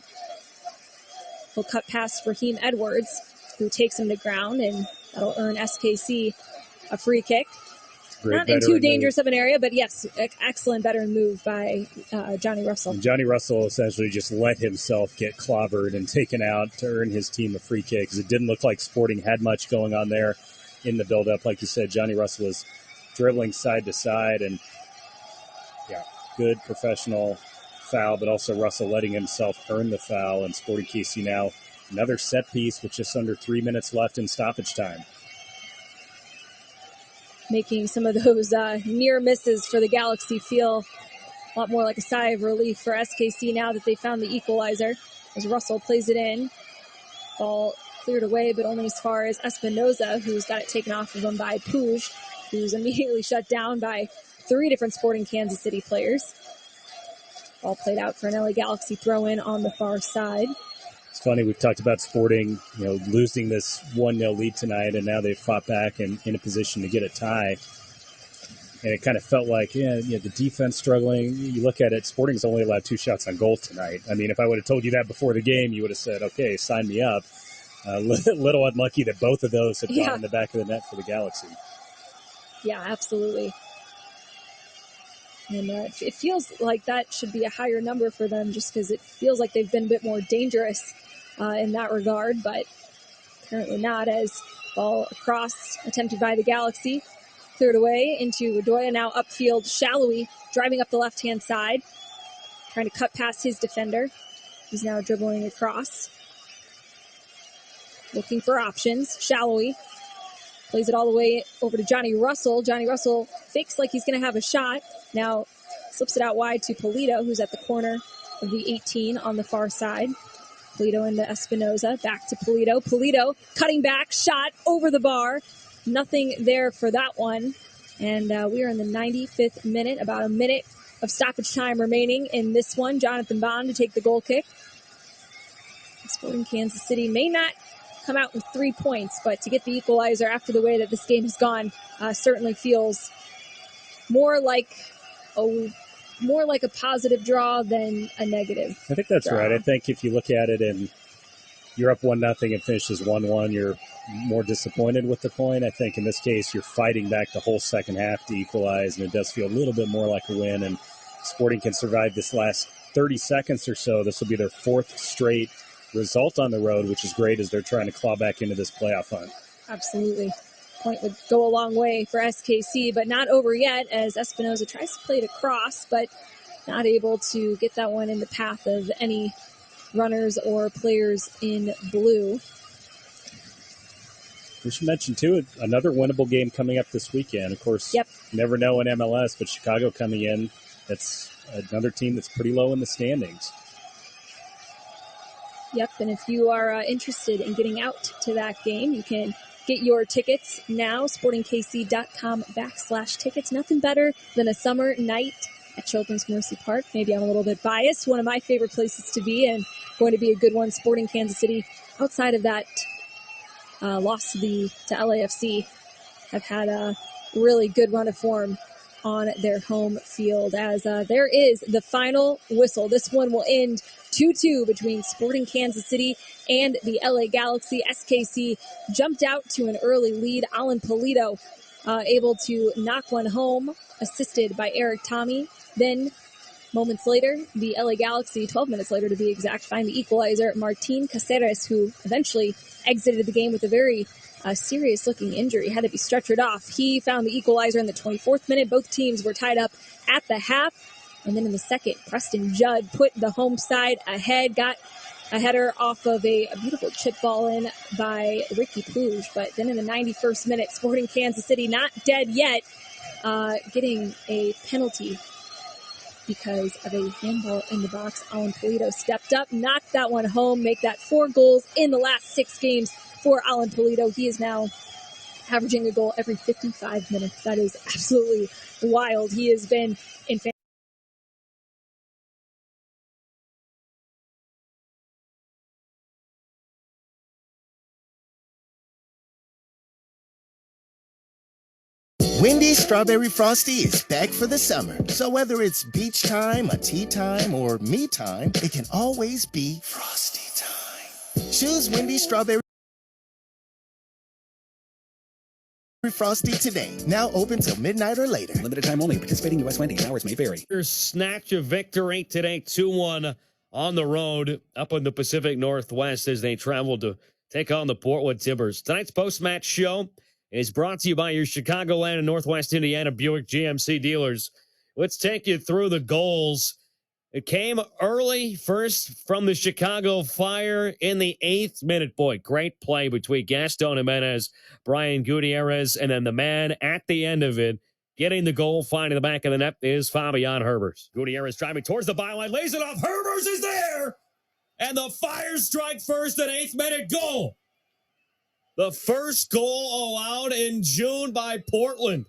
He'll cut past Raheem Edwards, who takes him to ground, and that'll earn SKC a free kick. Not in too dangerous of an area, but yes, excellent veteran move by Johnny Russell. And Johnny Russell essentially just let himself get clobbered and taken out to earn his team a free kick, because it didn't look like Sporting had much going on there in the build-up. Like you said, Johnny Russell was dribbling side to side, and yeah, good professional foul, but also Russell letting himself earn the foul, and Sporting KC now another set piece with just under 3 minutes left in stoppage time. Making some of those near misses for the Galaxy feel a lot more like a sigh of relief for SKC now that they found the equalizer, as Russell plays it in. Ball cleared away, but only as far as Espinoza, who's got it taken off of him by Puig, who's immediately shut down by 3 different Sporting Kansas City players. Ball played out for an LA Galaxy throw-in on the far side. It's funny, we've talked about Sporting, losing this 1-0 lead tonight, and now they've fought back and in a position to get a tie. And it kind of felt like, the defense struggling. You look at it, Sporting's only allowed 2 shots on goal tonight. I mean, if I would have told you that before the game, you would have said, okay, sign me up. Little unlucky that both of those had gone in the back of the net for the Galaxy. Yeah, absolutely. And it feels like that should be a higher number for them, just because it feels like they've been a bit more dangerous in that regard, but apparently not, as ball across attempted by the Galaxy. Cleared away into Redoya, now upfield. Shallowy driving up the left-hand side, trying to cut past his defender. He's now dribbling across, looking for options. Shallowy plays it all the way over to Johnny Russell. Johnny Russell fakes like he's going to have a shot. Now slips it out wide to Polito, who's at the corner of the 18 on the far side. Polito into Espinoza, back to Polito. Polito cutting back, shot over the bar. Nothing there for that one. And we are in the 95th minute, about a minute of stoppage time remaining in this one. Jonathan Bond to take the goal kick. Sporting Kansas City may not come out with 3 points, but to get the equalizer after the way that this game has gone certainly feels more like a positive draw than a negative. I think that's draw. right. I think if you look at it and you're up 1-0 and finishes 1-1, you're more disappointed with the point. I think in this case, you're fighting back the whole second half to equalize, and it does feel a little bit more like a win. And Sporting can survive this last 30 seconds or so. This will be their 4th straight result on the road, which is great as they're trying to claw back into this playoff hunt. Absolutely. Point would go a long way for SKC, but not over yet, as Espinoza tries to play it across, but not able to get that one in the path of any runners or players in blue. We should mention, too, another winnable game coming up this weekend. Of course, never know in MLS, but Chicago coming in. That's another team that's pretty low in the standings. Yep, and if you are interested in getting out to that game, you can get your tickets now, sportingkc.com/tickets. Nothing better than a summer night at Children's Mercy Park. Maybe I'm a little bit biased. One of my favorite places to be, and going to be a good one. Sporting Kansas City, outside of that loss to LAFC, have had a really good run of form on their home field, as there is the final whistle. This one will end 2-2 between Sporting Kansas City and the LA Galaxy. SKC jumped out to an early lead. Alan Polito able to knock one home, assisted by Eric Tommy. Then moments later, the LA Galaxy, 12 minutes later to be exact, find the equalizer. Martin Caceres, who eventually exited the game with a very serious-looking injury, had to be stretchered off. He found the equalizer in the 24th minute. Both teams were tied up at the half. And then in the second, Preston Judd put the home side ahead, got a header off of a beautiful chip ball in by Ricky Puig. But then in the 91st minute, Sporting Kansas City, not dead yet, getting a penalty because of a handball in the box. Alan Polito stepped up, knocked that one home, make that 4 goals in the last 6 games for Alan Polito. He is now averaging a goal every 55 minutes. That is absolutely wild. He has been in Wendy's Strawberry Frosty is back for the summer. So whether it's beach time, a tea time, or me time, it can always be Frosty time. Choose Wendy's Strawberry Frosty today. Now open till midnight or later. Limited time only. Participating U.S. Wendy's. Hours may vary. Snatch a victory today, 2-1 on the road up in the Pacific Northwest as they travel to take on the Portland Timbers. Tonight's post-match show is brought to you by your Chicagoland and Northwest Indiana Buick GMC dealers. Let's take you through the goals. It came early, first from the Chicago Fire in the 8th minute. Boy, great play between Gaston Jimenez, Brian Gutierrez, and then the man at the end of it, getting the goal, finding the back of the net, is Fabian Herbers. Gutierrez driving towards the byline, lays it off. Herbers is there! And the Fire strike first at 8th minute goal. The first goal allowed in June by Portland.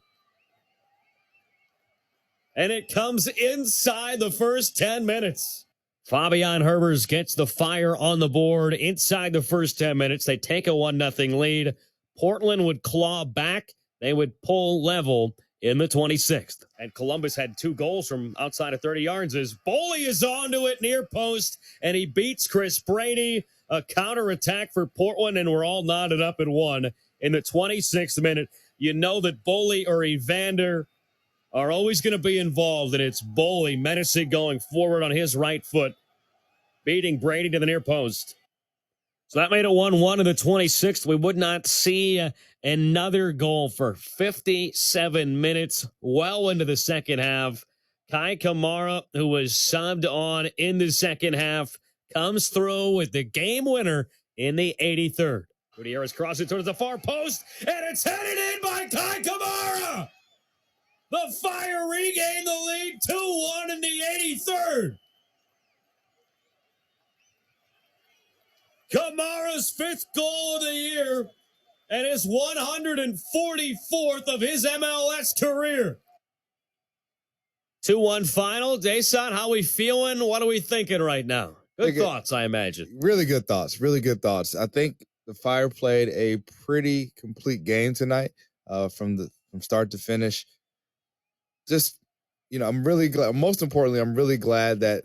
And it comes inside the first 10 minutes. Fabian Herbers gets the Fire on the board inside the first 10 minutes. They take a 1-0 lead. Portland would claw back. They would pull level in the 26th. And Columbus had 2 goals from outside of 30 yards as Boley is onto it near post, and he beats Chris Brady. A counterattack for Portland, and we're all knotted up at 1 in the 26th minute. You know that Boley or Evander are always going to be involved, and it's Boley menacing going forward on his right foot, beating Brady to the near post. So that made it 1-1 in the 26th. We would not see another goal for 57 minutes, well into the second half. Kai Kamara, who was subbed on in the second half, comes through with the game winner in the 83rd. Gutierrez crosses towards the far post, and it's headed in by Kai Kamara! The Fire regained the lead 2-1 in the 83rd. Kamara's 5th goal of the year and his 144th of his MLS career. 2-1 final. Desan, how we feeling? What are we thinking right now? Good thoughts, I imagine. Really good thoughts. Really good thoughts. I think the Fire played a pretty complete game tonight, from start to finish. Just, I'm really glad. Most importantly, I'm really glad that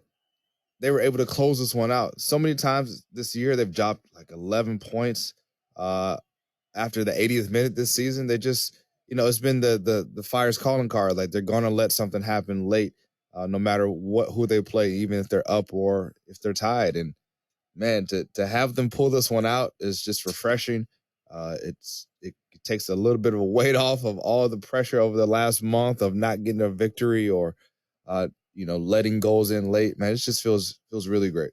they were able to close this one out. So many times this year, they've dropped like 11 points after the 80th minute this season. They just, it's been the Fire's calling card. Like, they're going to let something happen late, no matter who they play, even if they're up or if they're tied. And man, to have them pull this one out is just refreshing. It takes a little bit of a weight off of all the pressure over the last month of not getting a victory or letting goals in late. Man, it just feels really great.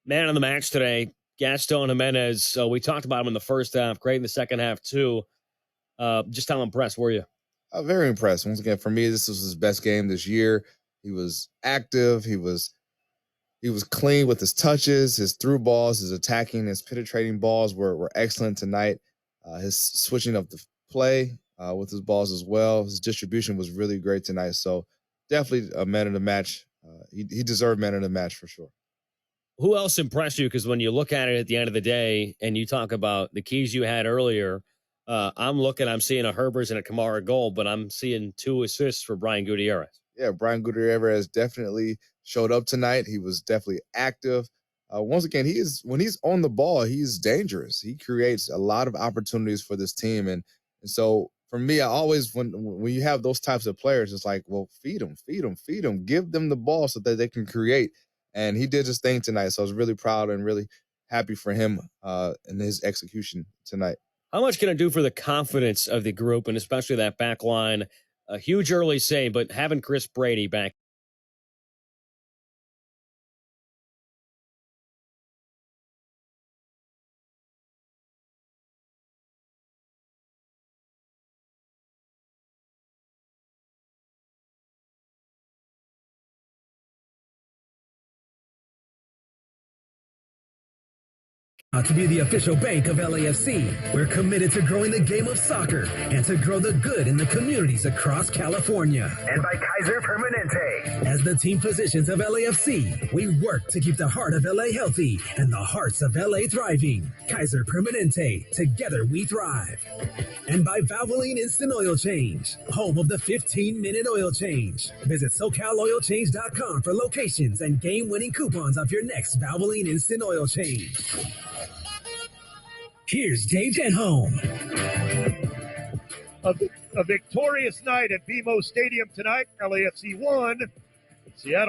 Man of the match today, Gaston Jimenez. So we talked about him in the first half, great in the second half too. Just how impressed were you? Very impressed. Once again, for me, this was his best game this year. He was active. He was clean with his touches, his through balls, his attacking, his penetrating balls were excellent tonight. His switching of the play with his balls as well. His distribution was really great tonight. So definitely a man of the match. He deserved man of the match for sure. Who else impressed you? Because when you look at it at the end of the day and you talk about the keys you had earlier, I'm seeing a Herbers and a Kamara goal, but I'm seeing 2 assists for Brian Gutierrez. Yeah, Brian Gutierrez definitely showed up tonight. He was definitely active. Once again, when he's on the ball, he's dangerous. He creates a lot of opportunities for this team. And so for me, I always, when you have those types of players, it's like, well, feed them, give them the ball so that they can create. And he did his thing tonight. So I was really proud and really happy for him in his execution tonight. How much can it do for the confidence of the group and especially that back line? A huge early save, but having Chris Brady back. To be the official bank of LAFC, we're committed to growing the game of soccer and to grow the good in the communities across California. And by Kaiser Permanente. As the team physicians of LAFC, we work to keep the heart of LA healthy and the hearts of LA thriving. Kaiser Permanente, together we thrive. And by Valvoline Instant Oil Change, home of the 15-minute oil change. Visit SoCalOilChange.com for locations and game-winning coupons off your next Valvoline Instant Oil Change. Here's Dave Denholm. A victorious night at BMO Stadium tonight. LAFC won. Seattle